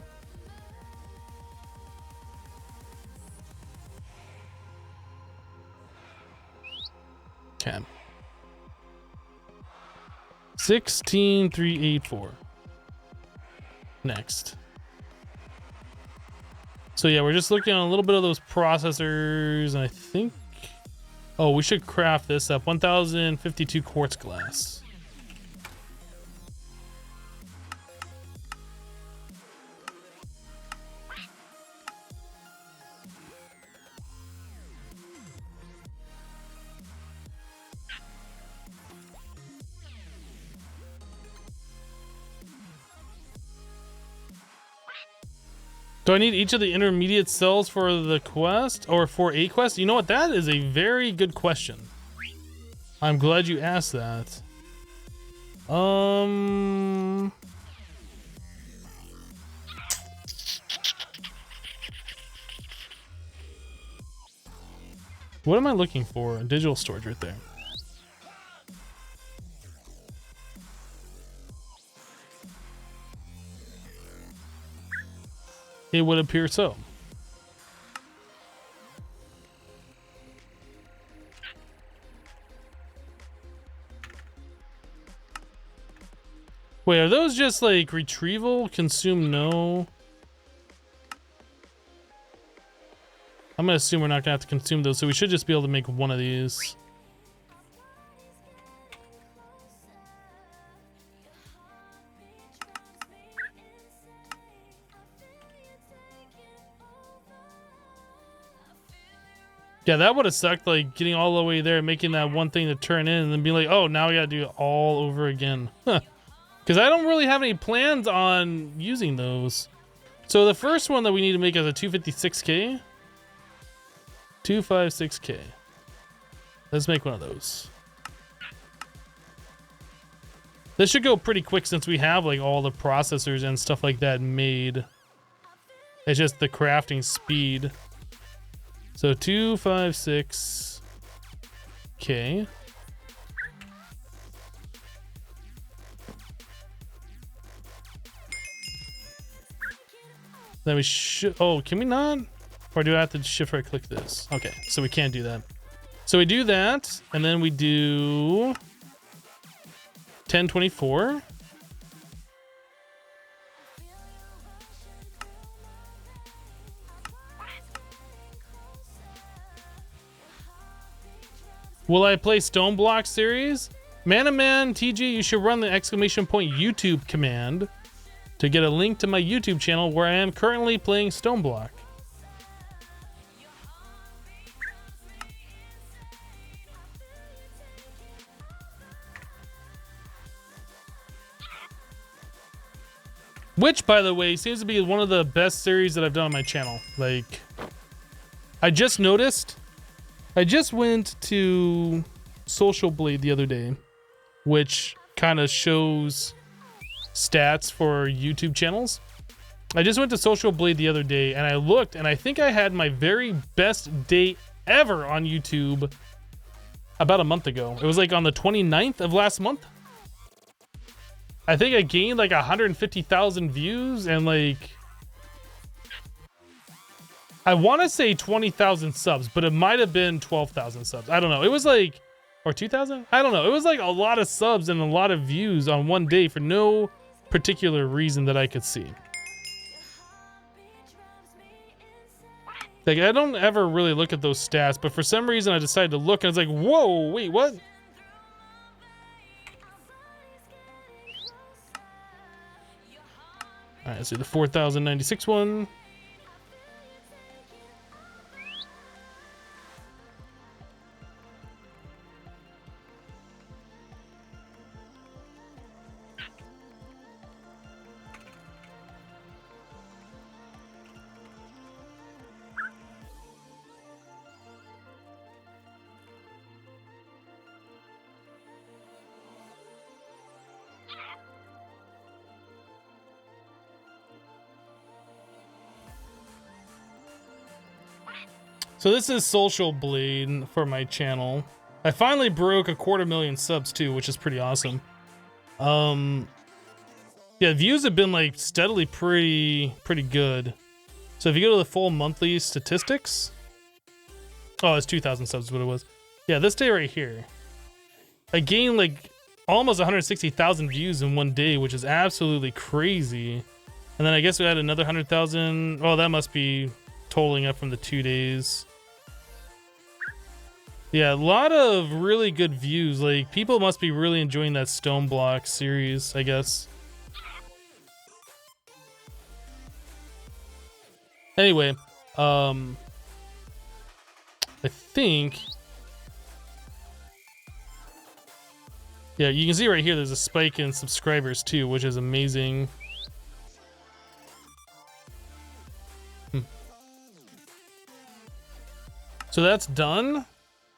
Okay. 16384. Next. So yeah, we're just looking at a little bit of those processors, and I think... Oh, we should craft this up. 1052 quartz glass. Do I need each of the intermediate cells for the quest or for a quest? You know what? That is a very good question. I'm glad you asked that. What am I looking for? Digital storage right there. It would appear so. Wait, are those just like retrieval? Consume no. I'm gonna assume we're not gonna have to consume those, so we should just be able to make one of these. Yeah, that would have sucked, like getting all the way there, making that one thing to turn in, and then being like, oh, now we gotta do it all over again. Because I don't really have any plans on using those. So the first one that we need to make is a 256K. 256K. Let's make one of those. This should go pretty quick since we have like all the processors and stuff like that made. It's just the crafting speed. So 256K. Then we should, oh, can we not? Or do I have to shift right click this? Okay, so we can't do that. So we do that, and then we do 1024. Will I play Stone Block series? Man, TG, you should run the exclamation point YouTube command to get a link to my YouTube channel where I am currently playing Stone Block. Which, by the way, seems to be one of the best series that I've done on my channel. Like, I just noticed, I just went to Social Blade the other day, which kind of shows stats for YouTube channels. I just went to Social Blade the other day and I looked, and I think I had my very best day ever on YouTube about a month ago. It was like on the 29th of last month. I think I gained like 150,000 views and like, I want to say 20,000 subs, but it might have been 12,000 subs. I don't know. It was like, or 2,000? I don't know. It was like a lot of subs and a lot of views on one day for no particular reason that I could see. Like, I don't ever really look at those stats, but for some reason I decided to look and I was like, whoa, wait, what? All right, let's see the 4,096 one. So this is Social Blade for my channel. I finally broke 250,000 subs too, which is pretty awesome. Yeah, views have been like steadily pretty good. So if you go to the full monthly statistics, oh, it's 2,000 subs is what it was. Yeah, this day right here, I gained like almost 160,000 views in one day, which is absolutely crazy. And then I guess we had another 100,000. Oh, that must be totaling up from the 2 days. Yeah, a lot of really good views. Like, people must be really enjoying that Stone Block series, I guess. Anyway, I think, yeah, you can see right here there's a spike in subscribers too, which is amazing. So that's done.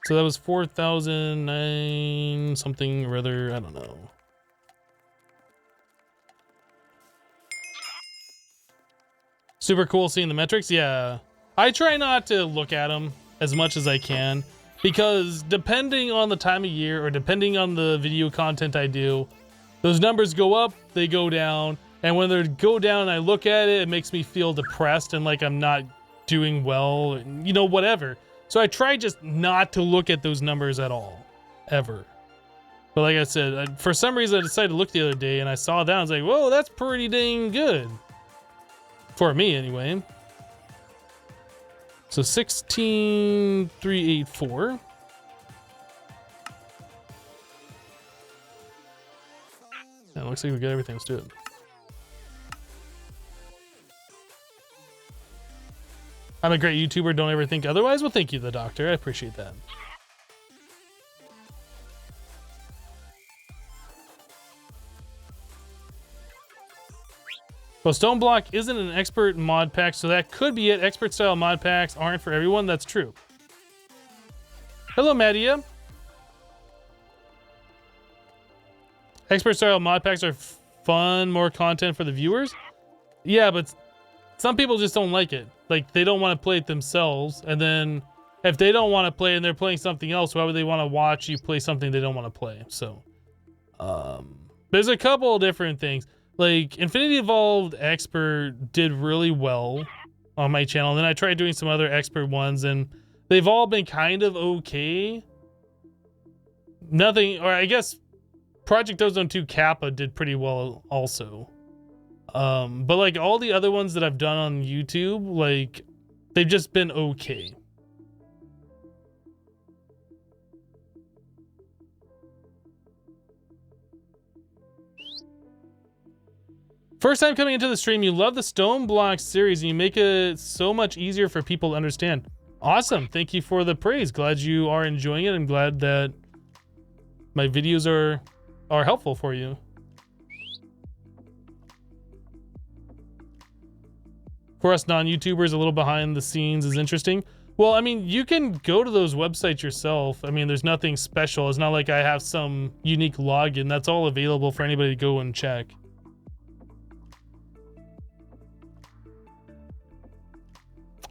So that was 4,009 something or other. I don't know. Super cool seeing the metrics. Yeah. I try not to look at them as much as I can because depending on the time of year or depending on the video content I do, those numbers go up, they go down. And when they go down and I look at it, it makes me feel depressed and like I'm not doing well, you know, whatever. So I try just not to look at those numbers at all, ever. But like I said, for some reason I decided to look the other day and I saw that and I was like, whoa, that's pretty dang good. For me anyway. So 16,384. Yeah, it looks like we got everything. Let's do it. I'm a great YouTuber, don't ever think otherwise. Well, thank you, the doctor. I appreciate that. Well, Stone Block isn't an expert mod pack, so that could be it. Expert style mod packs aren't for everyone. That's true. Hello, Madia. Expert style mod packs are fun, more content for the viewers. Yeah, but some people just don't like it. Like, they don't want to play it themselves. And then if they don't want to play and they're playing something else, why would they want to watch you play something they don't want to play? So, there's a couple of different things. Like, Infinity Evolved Expert did really well on my channel. And then I tried doing some other expert ones, and they've all been kind of okay. Nothing, or I guess Project Ozone 2 Kappa did pretty well also. But like all the other ones that I've done on YouTube, like, they've just been okay. First time coming into the stream, you love the Stone Block series and you make it so much easier for people to understand. Awesome. Thank you for the praise. Glad you are enjoying it. I'm glad that my videos are helpful for you. For us non-YouTubers, a little behind the scenes is interesting. Well, I mean, you can go to those websites yourself. I mean, there's nothing special. It's not like I have some unique login. That's all available for anybody to go and check.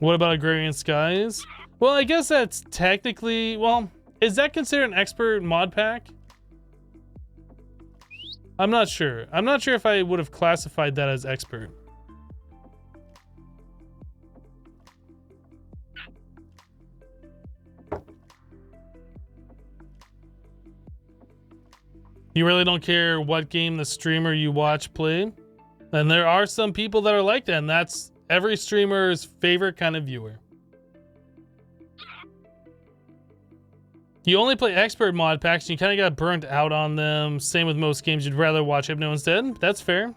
What about Agrarian Skies? Well, I guess that's technically, well, is that considered an expert mod pack? I'm not sure. I'm not sure if I would have classified that as expert. You really don't care what game the streamer you watch play? And there are some people that are like that, and that's every streamer's favorite kind of viewer. You only play expert mod packs and you kind of got burnt out on them. Same with most games, you'd rather watch Hypno instead. That's fair.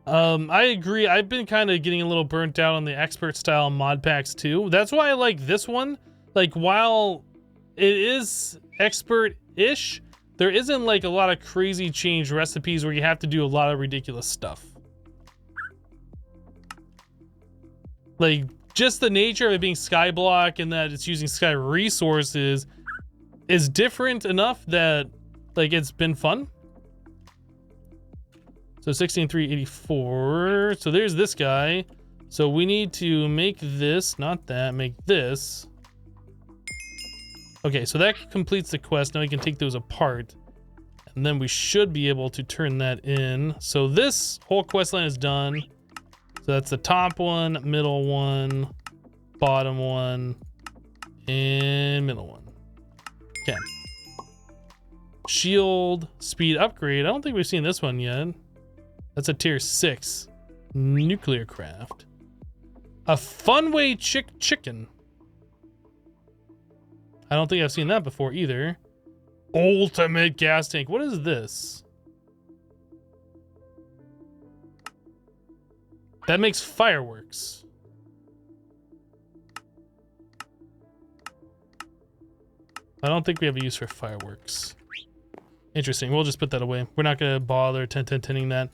I agree. I've been kind of getting a little burnt out on the expert style mod packs too. That's why I like this one. Like, while it is expert-ish, there isn't like a lot of crazy change recipes where you have to do a lot of ridiculous stuff. Like, just the nature of it being Skyblock and that it's using Sky resources is different enough that, like, it's been fun. So 16,384. So there's this guy. So we need to make this, not that, make this. Okay, so that completes the quest. Now we can take those apart. And then we should be able to turn that in. So this whole quest line is done. So that's the top one, middle one, bottom one, and middle one. Okay. Shield speed upgrade. I don't think we've seen this one yet. That's a tier 6 nuclear craft. A Funway chicken. I don't think I've seen that before either. Ultimate gas tank. What is this? That makes fireworks. I don't think we have a use for fireworks. Interesting. We'll just put that away. We're not going to bother 10-10-10ing that.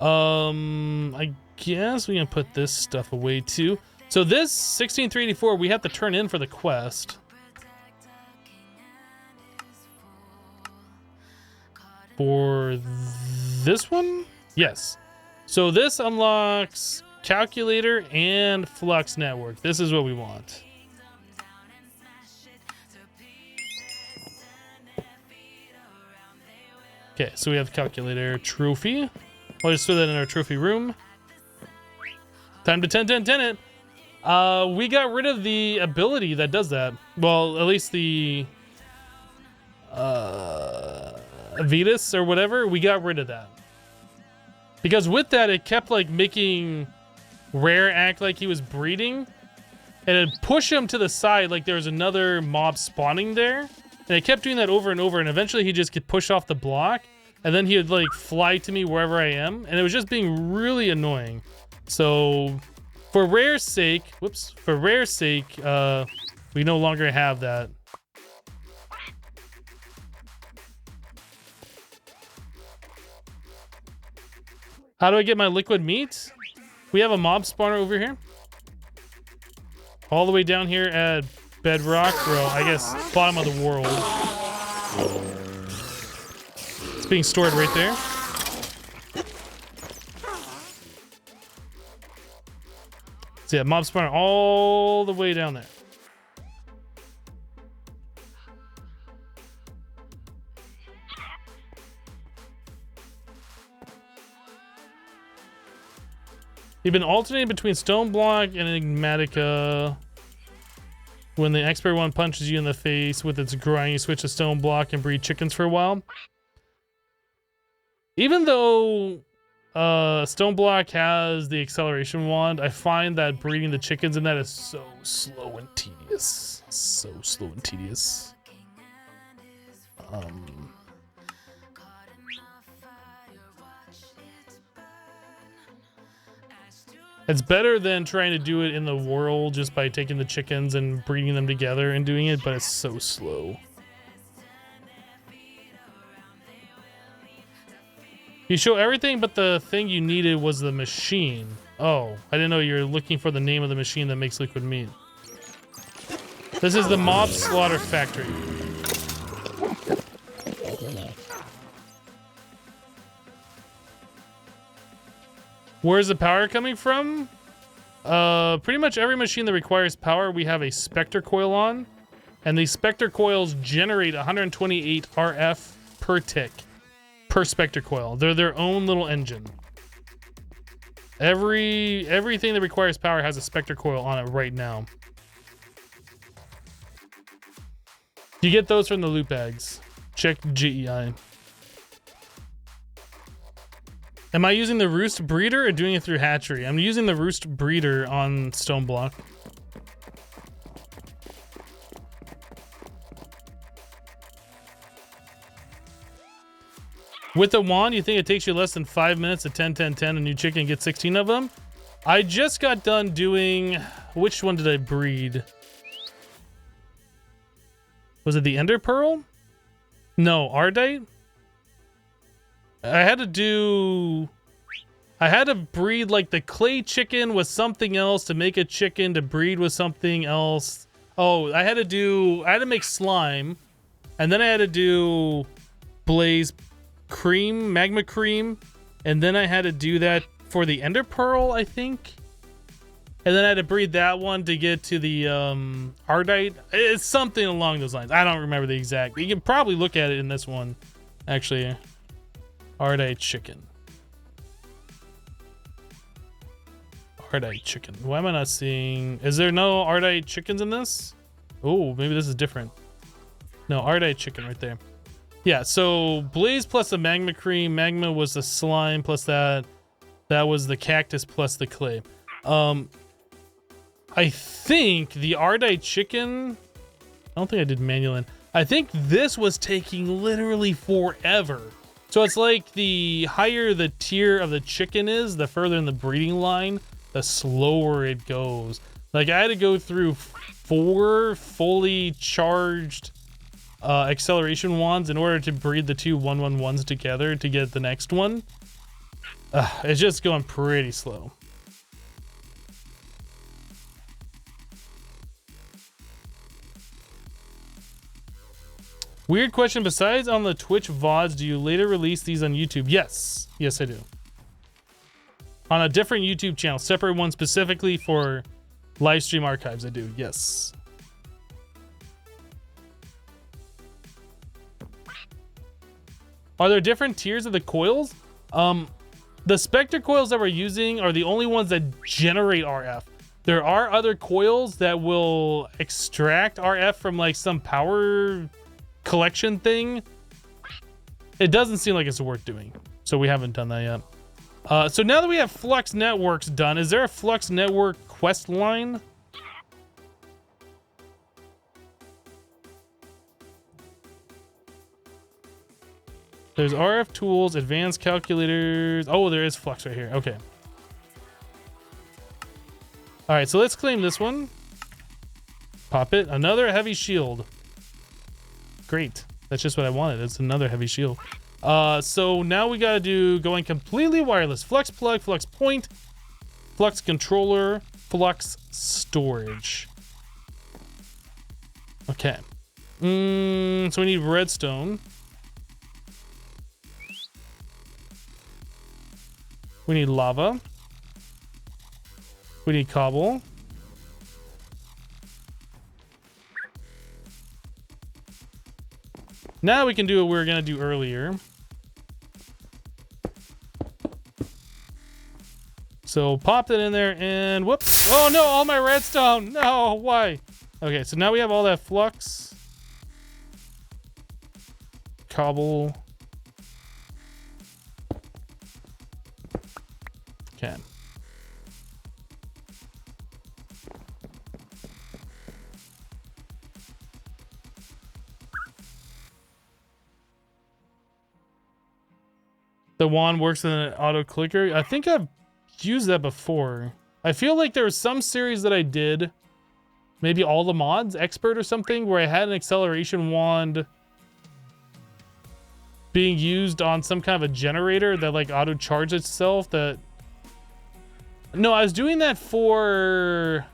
I guess we can put this stuff away too. So this 16,384 we have to turn in for the quest. for this one. Yes. So this unlocks calculator and Flux network. This is what we want. Okay, so we have calculator trophy. I'll just throw that in our trophy room. Time to 10 it. We got rid of the ability that does that. Well, at least the Vetus or whatever, we got rid of that. Because with that, it kept like making Rare act like he was breeding, and it'd push him to the side like there was another mob spawning there. And it kept doing that over and over, and eventually he'd just get pushed off the block, and then he would like fly to me wherever I am, and it was just being really annoying. So for Rare's sake, we no longer have that. How do I get my liquid meat? We have a mob spawner over here. All the way down here at Bedrock, bro, I guess bottom of the world. It's being stored right there. So yeah, mob spawner all the way down there. You've been alternating between Stone Block and Enigmatica. When the expert one punches you in the face with its grind, you switch to Stone Block and breed chickens for a while. Even though Stone Block has the acceleration wand, I find that breeding the chickens in that is so slow and tedious. So slow and tedious. It's better than trying to do it in the world just by taking the chickens and breeding them together and doing it, but it's so slow. You show everything, but the thing you needed was the machine. Oh, I didn't know you were looking for the name of the machine that makes liquid meat. This is the Mob Slaughter Factory. Where's the power coming from? Pretty much every machine that requires power, we have a Spectre coil on. And these Spectre coils generate 128 RF per tick, per Spectre coil. They're their own little engine. Everything that requires power has a Spectre coil on it right now. You get those from the loot bags. Check GEI. Am I using the Roost Breeder or doing it through Hatchery? I'm using the Roost Breeder on Stone Block. With the wand, you think it takes you less than 5 minutes to 10, 10, 10, and you chicken get 16 of them? I just got done doing... Which one did I breed? Was it the Ender Pearl? No, Ardite? I had to breed like the clay chicken with something else to make a chicken to breed with something else. Oh, I had to make slime, and then I had to do blaze cream, magma cream, and then I had to do that for the Ender Pearl, I think. And then I had to breed that one to get to the Ardite. It's something along those lines. I don't remember the exact. You can probably look at it in this one, actually. Ardite chicken. Ardite chicken. Why am I not seeing... Is there no Ardite chickens in this? Oh, maybe this is different. No, Ardite chicken right there. Yeah, so Blaze plus the Magma Cream. Magma was the slime plus that. That was the cactus plus the clay. I think the Ardite chicken... I don't think I did manual. I think this was taking literally forever. So it's like the higher the tier of the chicken is, the further in the breeding line, the slower it goes. Like I had to go through 4 fully charged acceleration wands in order to breed the 2 111s together to get the next one. It's just going pretty slow. Weird question. Besides on the Twitch VODs, do you later release these on YouTube? Yes. Yes, I do. On a different YouTube channel, separate one specifically for live stream archives. I do. Yes. Are there different tiers of the coils? The Spectre coils that we're using are the only ones that generate RF. There are other coils that will extract RF from like some power collection thing. It doesn't seem like it's worth doing, so we haven't done that yet. So now that we have Flux networks done, is there a Flux network quest line? There's RF tools, advanced calculators. Oh, there is Flux right here. Okay. All right, so let's claim this one. Pop it. Another heavy shield. Great. That's just what I wanted. It's another heavy shield. So now we gotta do going completely wireless. Flux plug, flux point, flux controller, flux storage. Okay. So we need redstone. We need lava. We need cobble. Now we can do what we were gonna do earlier. So pop that in there and whoops. Oh no, all my redstone. No, why? Okay, so now we have all that flux. Cobble. Okay. The wand works in an auto clicker. I think I've used that before. I feel like there was some series that I did, maybe all the mods, expert or something, where I had an acceleration wand being used on some kind of a generator that like auto charged itself. That no, I was doing that for,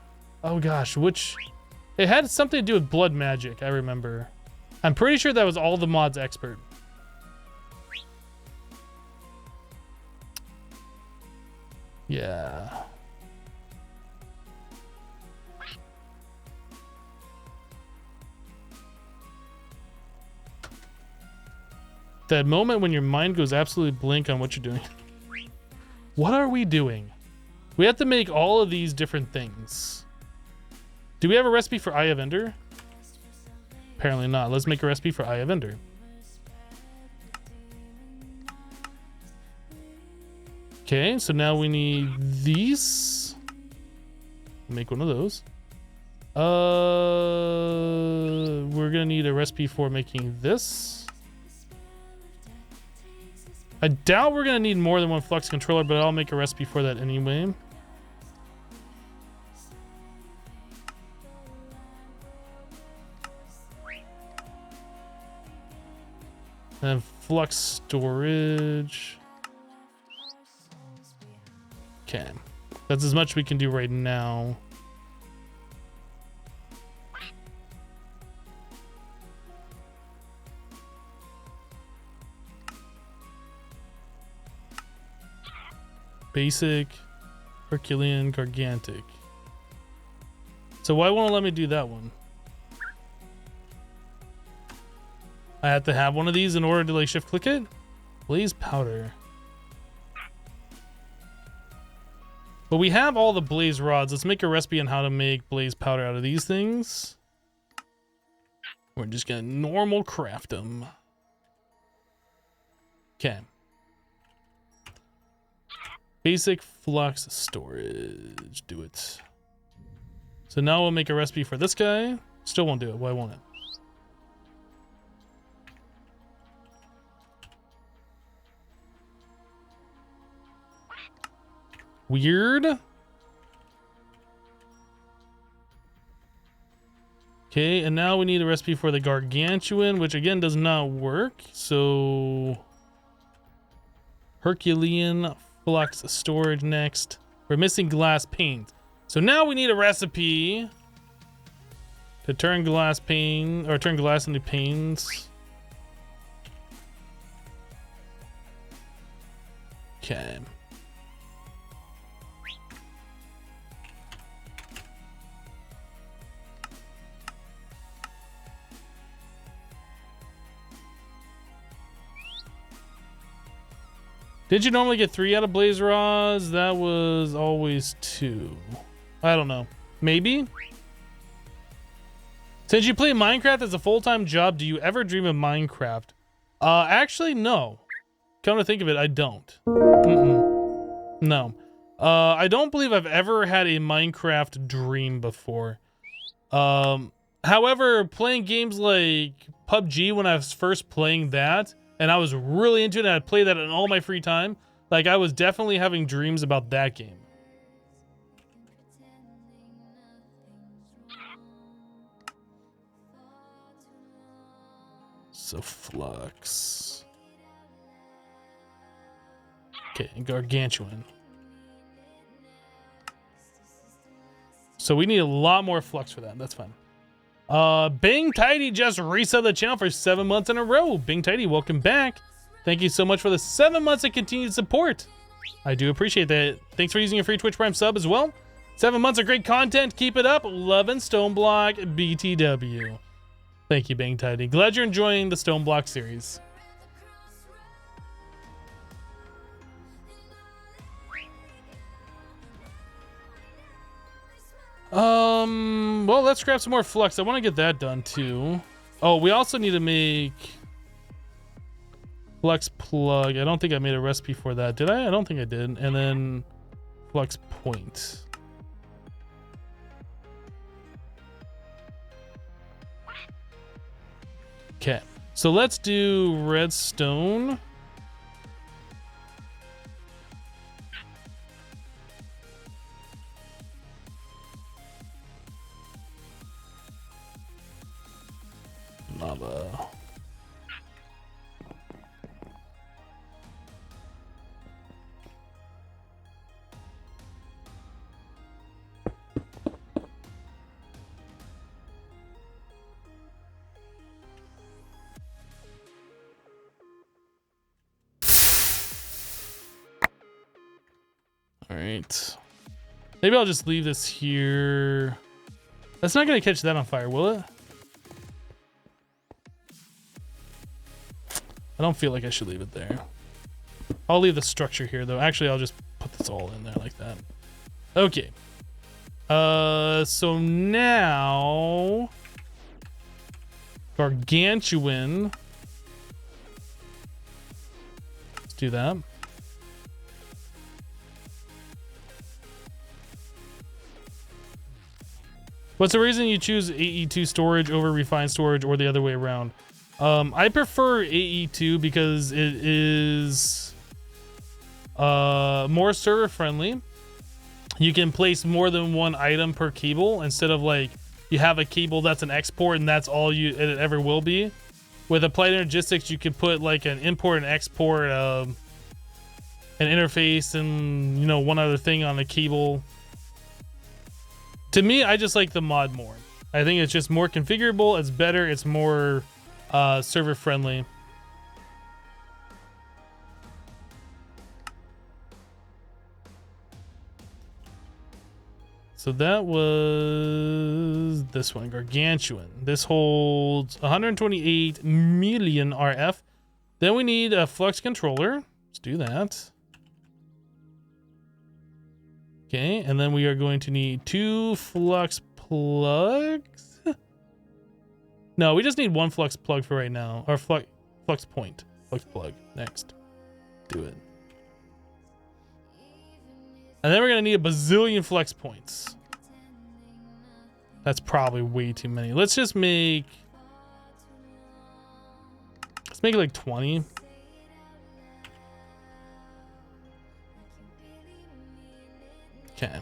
oh gosh, which it had something to do with blood magic. I remember. I'm pretty sure that was all the mods expert. Yeah. That moment when your mind goes absolutely blank on what you're doing. What are we doing? We have to make all of these different things. Do we have a recipe for Eye of Ender? Apparently not. Let's make a recipe for Eye of Ender. Okay, so now we need these. Make one of those. We're gonna need a recipe for making this. I doubt we're gonna need more than one flux controller, but I'll make a recipe for that anyway. And flux storage. Okay, that's as much we can do right now. Basic, Herculean, Gargantic. So why won't it let me do that one? I have to have one of these in order to like shift click it? Blaze powder. But we have all the blaze rods. Let's make a recipe on how to make blaze powder out of these things. We're just gonna normal craft them. Okay. Basic flux storage. Do it. So now we'll make a recipe for this guy. Still won't do it. Why won't it? Weird. Okay, and now we need a recipe for the gargantuan, which again does not work. So Herculean flux storage next. We're missing glass paint. So now we need a recipe to turn glass pane or turn glass into panes. Okay. Did you normally get 3 out of blaze rods? That was always 2. I don't know. Maybe? Since you play Minecraft as a full-time job, do you ever dream of Minecraft? Actually, no. Come to think of it, I don't. No. I don't believe I've ever had a Minecraft dream before. However, playing games like PUBG when I was first playing that, and I was really into it, and I'd play that in all my free time, like I was definitely having dreams about that game. So Flux. Okay, Gargantuan. So we need a lot more Flux for that. That's fine. Bing Tidy just reset the channel for 7 months in a row. Bing Tidy, welcome back. Thank you so much for the 7 months of continued support. I do appreciate that. Thanks for using your free Twitch Prime sub as well. 7 months of great content. Keep it up. Love and Stoneblock BTW. Thank you, Bing Tidy. Glad you're enjoying the Stoneblock series. Well, let's grab some more Flux. I want to get that done too. Oh, we also need to make Flux plug. I don't think I made a recipe for that. Did I? I don't think I did. And then Flux point. Okay. So let's do redstone. Lava. All right. Maybe I'll just leave this here. That's not going to catch that on fire, will it? I don't feel like I should leave it there. I'll leave the structure here, though. Actually, I'll just put this all in there like that. Okay. So now... Gargantuan. Let's do that. What's the reason you choose AE2 storage over refined storage or the other way around? I prefer AE2 because it is more server friendly. You can place more than one item per cable instead of like you have a cable that's an export and that's all it ever will be. With Applied Energistics, you could put like an import and export, an interface, and you know one other thing on a cable. To me, I just like the mod more. I think it's just more configurable. It's better. It's more server friendly. So that was this one, Gargantuan. This holds 128 million RF. Then we need a Flux controller. Let's do that. Okay, and then we are going to need 2 Flux plugs. No, we just need 1 Flux plug for right now. Or Flux point. Flux plug. Next. Do it. And then we're going to need a bazillion Flux points. That's probably way too many. Let's just make... Let's make it like 20. Okay.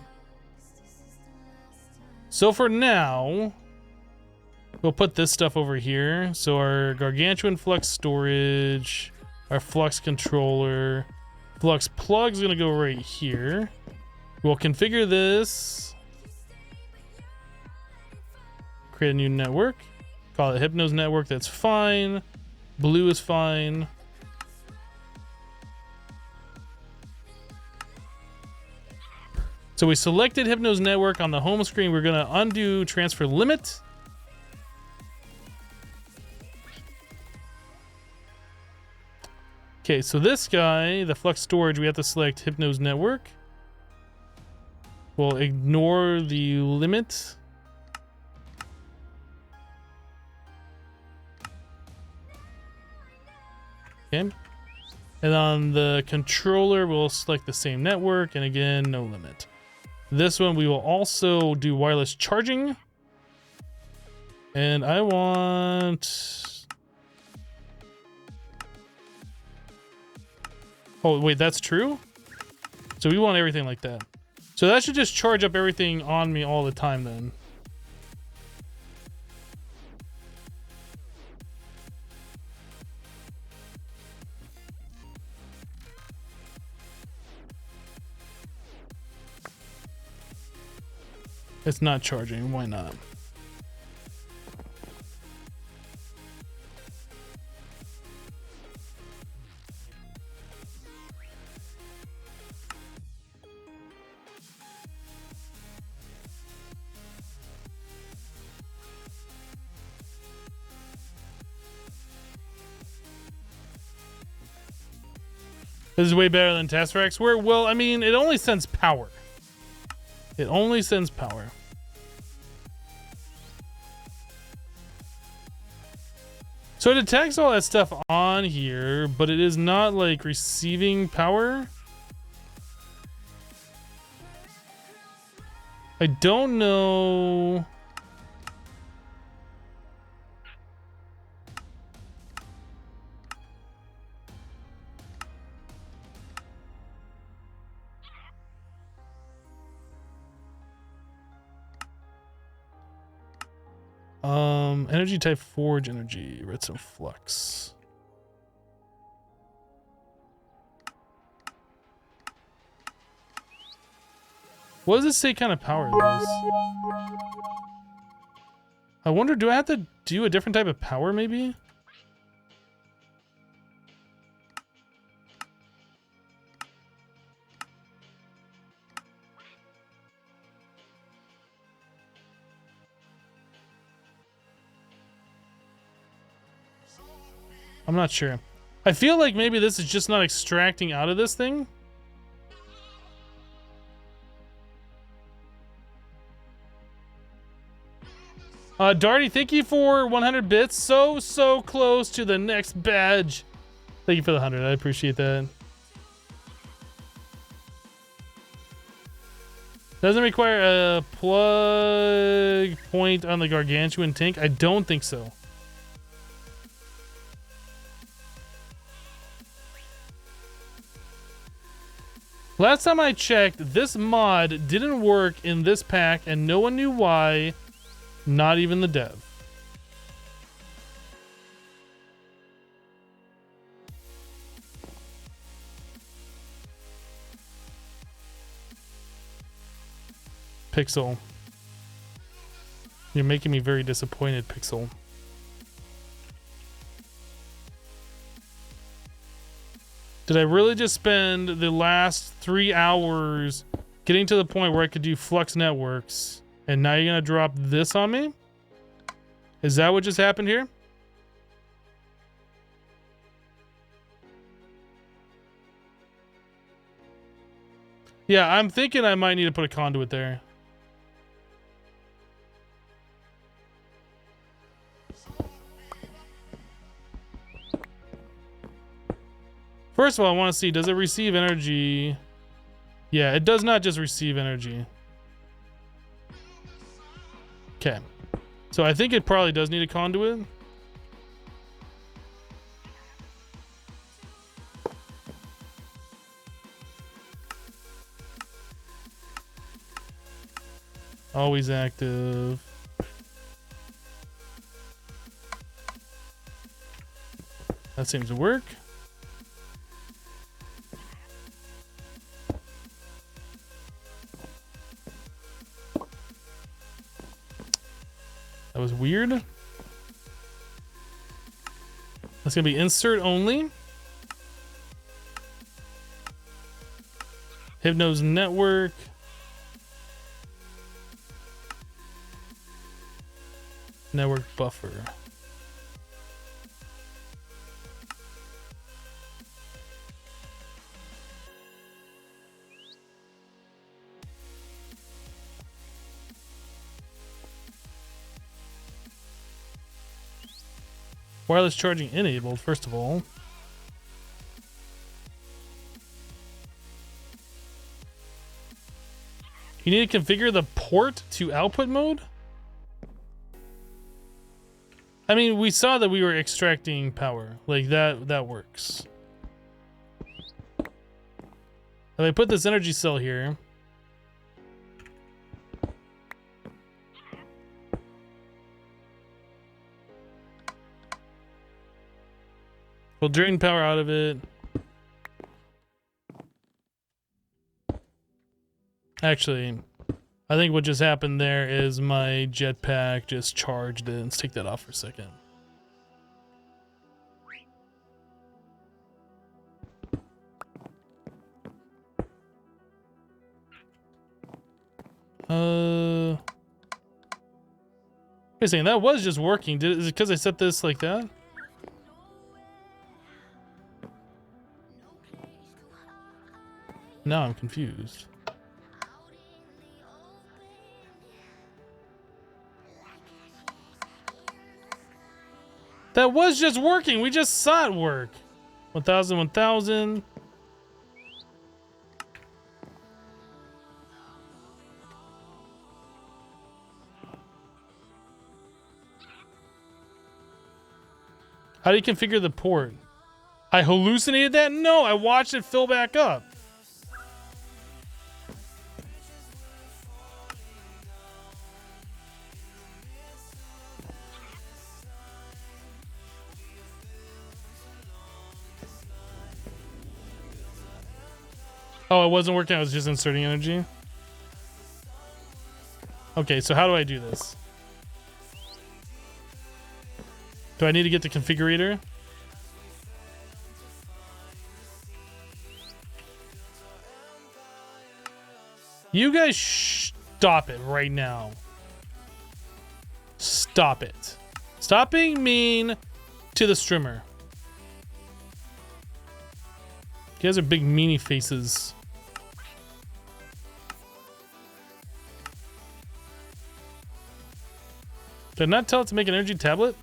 So for now, we'll put this stuff over here. So our Gargantuan Flux storage, our Flux controller, Flux plug is going to go right here. We'll configure this. Create a new network. Call it Hypnos network. That's fine. Blue is fine. So we selected Hypno's network on the home screen. We're gonna undo transfer limit. Okay, so this guy, the Flux storage, we have to select Hypno's network. We'll ignore the limit. Okay. And on the controller, we'll select the same network, and again, no limit. This one, we will also do wireless charging. And I want... Oh, wait, that's true? So we want everything like that. So that should just charge up everything on me all the time then. It's not charging. Why not? This is way better than Tesseract's work. Well, I mean, it only sends power. It only sends power. So it detects all that stuff on here, but it is not like receiving power. I don't know. Energy type forge energy, redstone flux. What does it say kind of power it is? I wonder, do I have to do a different type of power maybe? I'm not sure. I feel like maybe this is just not extracting out of this thing. Darty, thank you for 100 bits. So close to the next badge. Thank you for the 100. I appreciate that. Doesn't require a plug point on the gargantuan tank. I don't think so. Last time I checked, this mod didn't work in this pack and no one knew why, not even the dev. Pixel. You're making me very disappointed, Pixel. Did I really just spend the last 3 hours getting to the point where I could do Flux networks, and now you're gonna drop this on me? Is that what just happened here? Yeah, I'm thinking I might need to put a conduit there. First of all, I want to see, does it receive energy? Yeah, it does not just receive energy. Okay. So I think it probably does need a conduit. Always active. That seems to work. That was weird. That's gonna be insert only. Hypno's network. network buffer. Wireless charging enabled, first of all. You need to configure the port to output mode? I mean, we saw that we were extracting power. Like, that works. If I put this energy cell here... we'll drain power out of it. Actually, I think what just happened there is my jetpack just charged it. Let's take that off for a second. Wait a second, that was just working. Is it because I set this like that? Now I'm confused. That was just working. We just saw it work. 1,000, 1,000. How do you configure the port? I hallucinated that? No, I watched it fill back up. Oh, it wasn't working. I was just inserting energy. Okay, so how do I do this? Do I need to get the configurator? You guys stop it right now. Stop it. Stop being mean to the streamer. You guys are big meanie faces. Did I not tell it to make an energy tablet?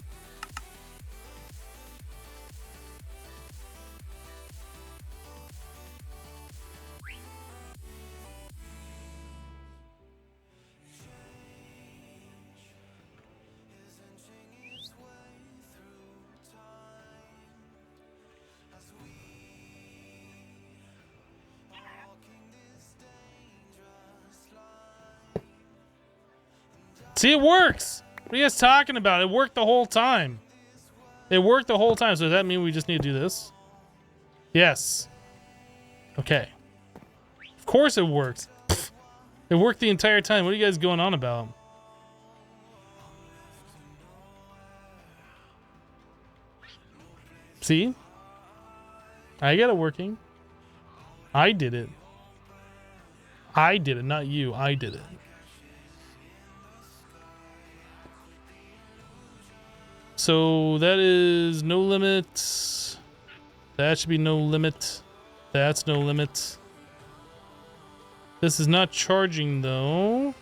See, it works. What are you guys talking about? It worked the whole time. It worked the whole time. So does that mean we just need to do this? Yes. Okay. Of course it works. Pfft. It worked the entire time. What are you guys going on about? See? I got it working. I did it. I did it, not you. I did it. So that is no limit. That should be no limit. That's no limit. This is not charging though.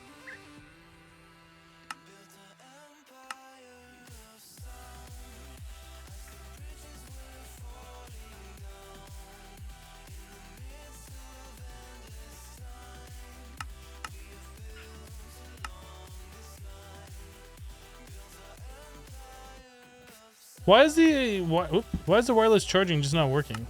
Why is the wireless charging just not working?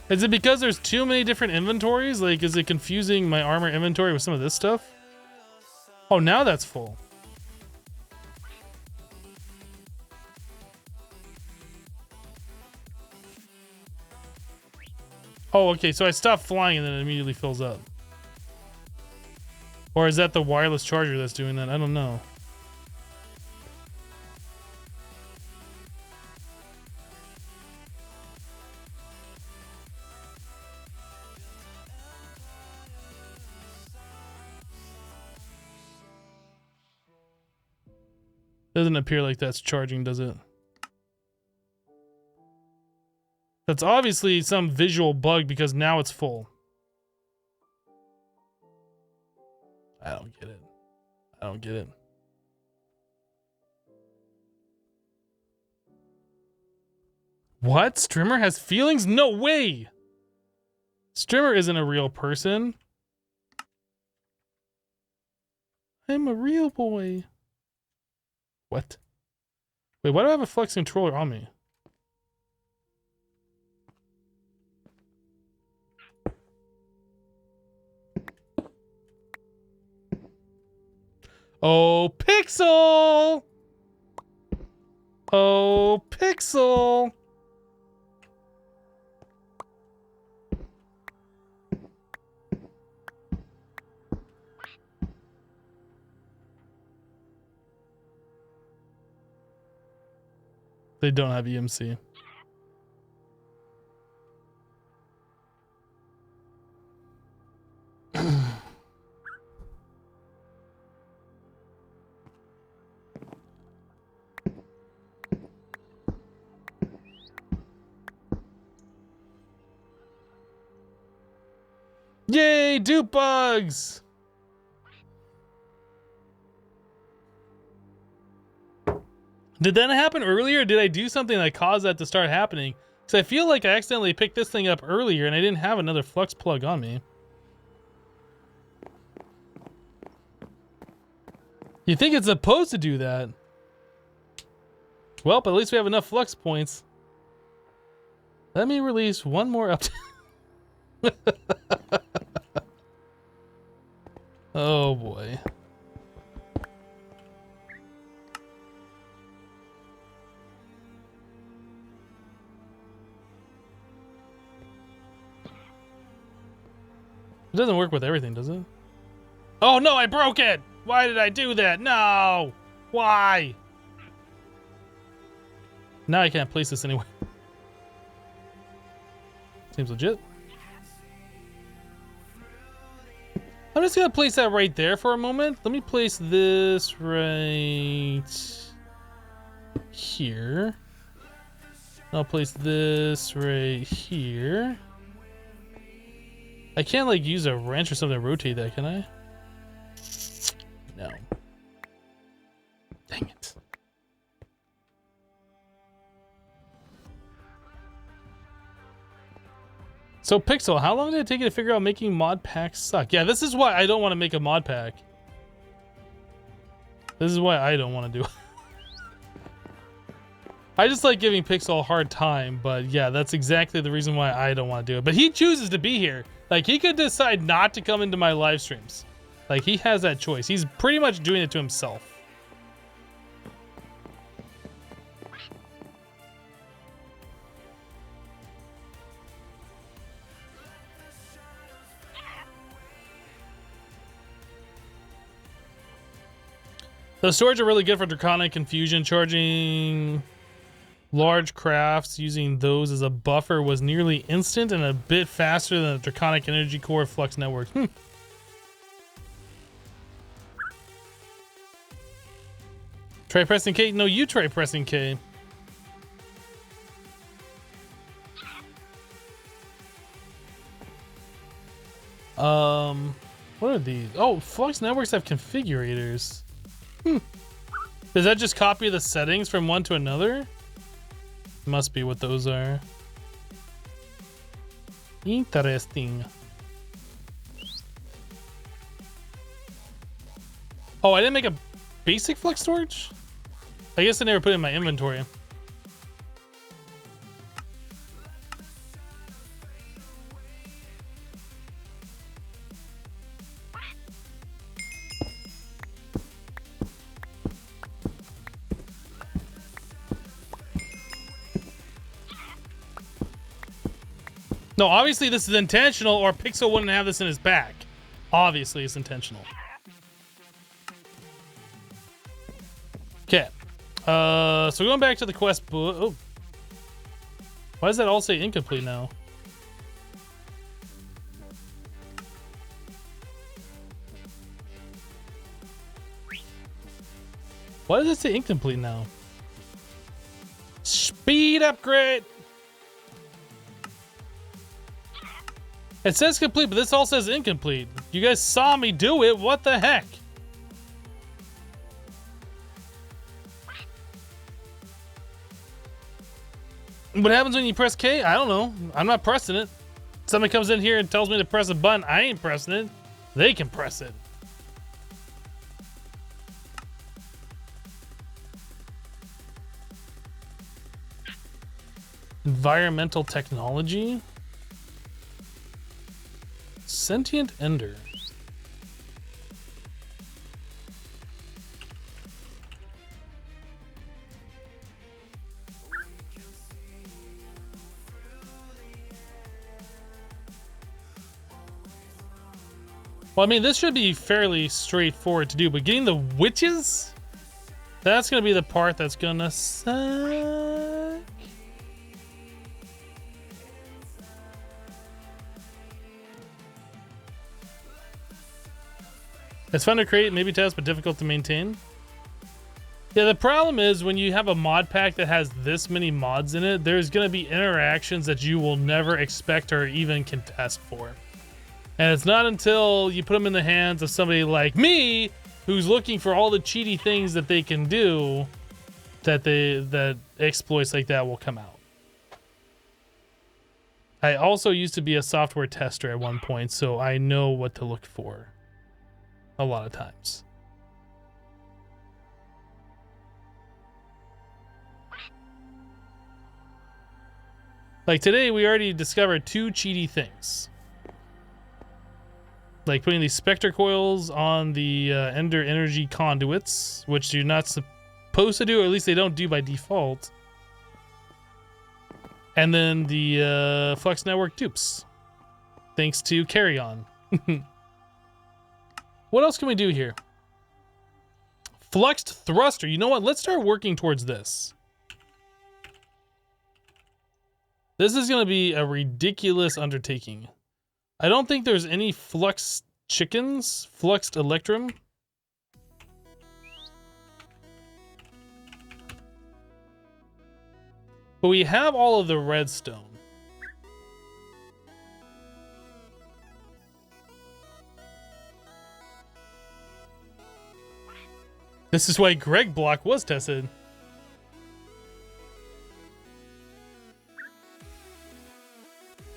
Is it because there's too many different inventories? Like, is it confusing my armor inventory with some of this stuff? Oh, now that's full. Oh, okay, so I stopped flying and then it immediately fills up. Or is that the wireless charger that's doing that? I don't know. Doesn't appear like that's charging, does it? That's obviously some visual bug because now it's full. I don't get it. I don't get it. What? Strimmer has feelings? No way! Strimmer isn't a real person. I'm a real boy. What? Wait, why do I have a Flux controller on me? Oh, Pixel! Oh, Pixel! They don't have EMC. Yay, dupe bugs! Did that happen earlier? Or did I do something that caused that to start happening? Because I feel like I accidentally picked this thing up earlier and I didn't have another Flux plug on me. You think it's supposed to do that? Well, but at least we have enough Flux points. Let me release one more update. Oh boy. It doesn't work with everything, does it? Oh no, I broke it! Why did I do that? No! Why? Now I can't place this anywhere. Seems legit. I'm just gonna place that right there for a moment. Let me place this right here. I'll place this right here. I can't like use a wrench or something to rotate that, can I? No. Dang it. So Pixel, how long did it take you to figure out making mod packs suck? Yeah, this is why I don't want to make a mod pack. This is why I don't want to do it. I just like giving Pixel a hard time, but yeah, that's exactly the reason why I don't want to do it. But he chooses to be here. Like, he could decide not to come into my live streams. Like, he has that choice. He's pretty much doing it to himself. The storage are really good for Draconic Confusion. Charging large crafts using those as a buffer was nearly instant and a bit faster than the Draconic Energy Core Flux network. Try pressing K? No, you try pressing K. What are these? Oh, Flux networks have configurators. Does that just copy the settings from one to another? Must be what those are. Interesting. Oh, I didn't make a basic Flux storage? I guess I never put it in my inventory. No, obviously this is intentional, or Pixel wouldn't have this in his back. Obviously it's intentional. Okay. So going back to the quest book. Oh. Why does that all say incomplete now? Why does it say incomplete now? Speed upgrade. It says complete, but this all says incomplete. You guys saw me do it. What the heck? What happens when you press K? I don't know. I'm not pressing it. Somebody comes in here and tells me to press a button. I ain't pressing it. They can press it. Environmental technology. Sentient Ender. Well, I mean, this should be fairly straightforward to do, but getting the witches? That's going to be the part that's going to suck. It's fun to create, maybe test, but difficult to maintain. Yeah, the problem is when you have a mod pack that has this many mods in it, there's going to be interactions that you will never expect or even can test for. And it's not until you put them in the hands of somebody like me, who's looking for all the cheaty things that they can do, that exploits like that will come out. I also used to be a software tester at one point, so I know what to look for a lot of times. Like today, we already discovered 2 cheaty things. Like putting these Spectre coils on the Ender energy conduits, which you're not supposed to do, or at least they don't do by default. And then the Flux network dupes, thanks to Carry On. What else can we do here? Fluxed thruster. You know what? Let's start working towards this. This is going to be a ridiculous undertaking. I don't think there's any flux chickens, fluxed electrum. But we have all of the redstone. This is why Greg Block was tested.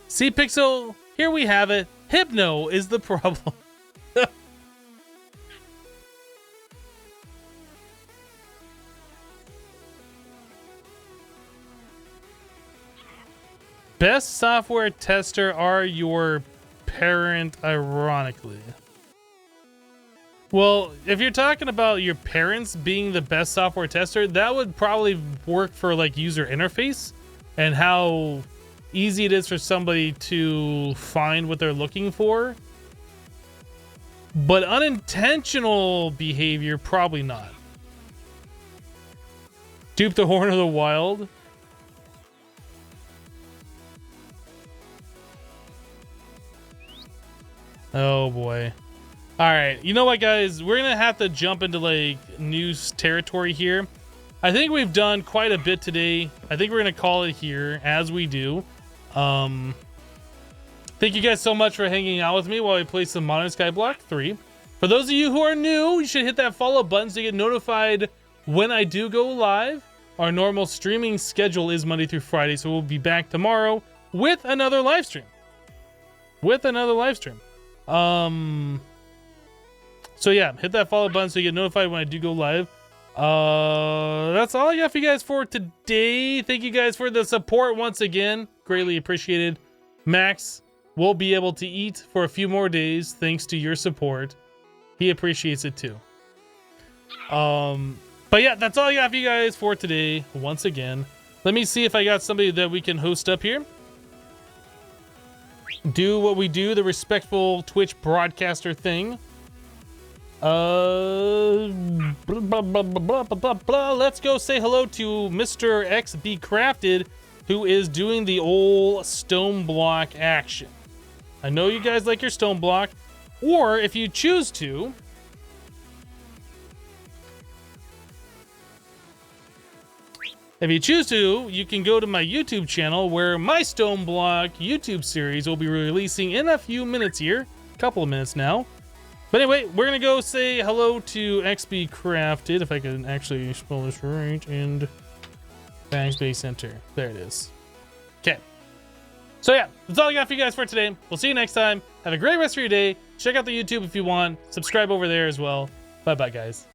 See, Pixel, here we have it. Hypno is the problem. Best software tester are your parent, ironically. Well, if you're talking about your parents being the best software tester, that would probably work for like user interface and how easy it is for somebody to find what they're looking for. But unintentional behavior, probably not. Dupe the Horn of the Wild. Oh boy. All right, you know what, guys? We're gonna have to jump into like news territory here. I think we've done quite a bit today. I think we're gonna call it here as we do. Thank you guys so much for hanging out with me while we play some Modern Skyblock 3. For those of you who are new, you should hit that follow button to get notified when I do go live. Our normal streaming schedule is Monday through Friday, so we'll be back tomorrow with another live stream. So yeah, hit that follow button so you get notified when I do go live. That's all I got for you guys for today. Thank you guys for the support once again. Greatly appreciated. Max will be able to eat for a few more days thanks to your support. He appreciates it too. But yeah, that's all I got for you guys for today. Once again, let me see if I got somebody that we can host up here. Do what we do, the respectful Twitch broadcaster thing. Let's go say hello to Mr. XB Crafted, who is doing the old stone block action. I know you guys like your stone block, or if you choose to, If you choose to, you can go to my YouTube channel where my Stone Block YouTube series will be releasing in a few minutes here. A couple of minutes now. But anyway, we're going to go say hello to XB Crafted, if I can actually spell this right, and Backspace Center. There it is. Okay. So yeah, that's all I got for you guys for today. We'll see you next time. Have a great rest of your day. Check out the YouTube if you want. Subscribe over there as well. Bye-bye, guys.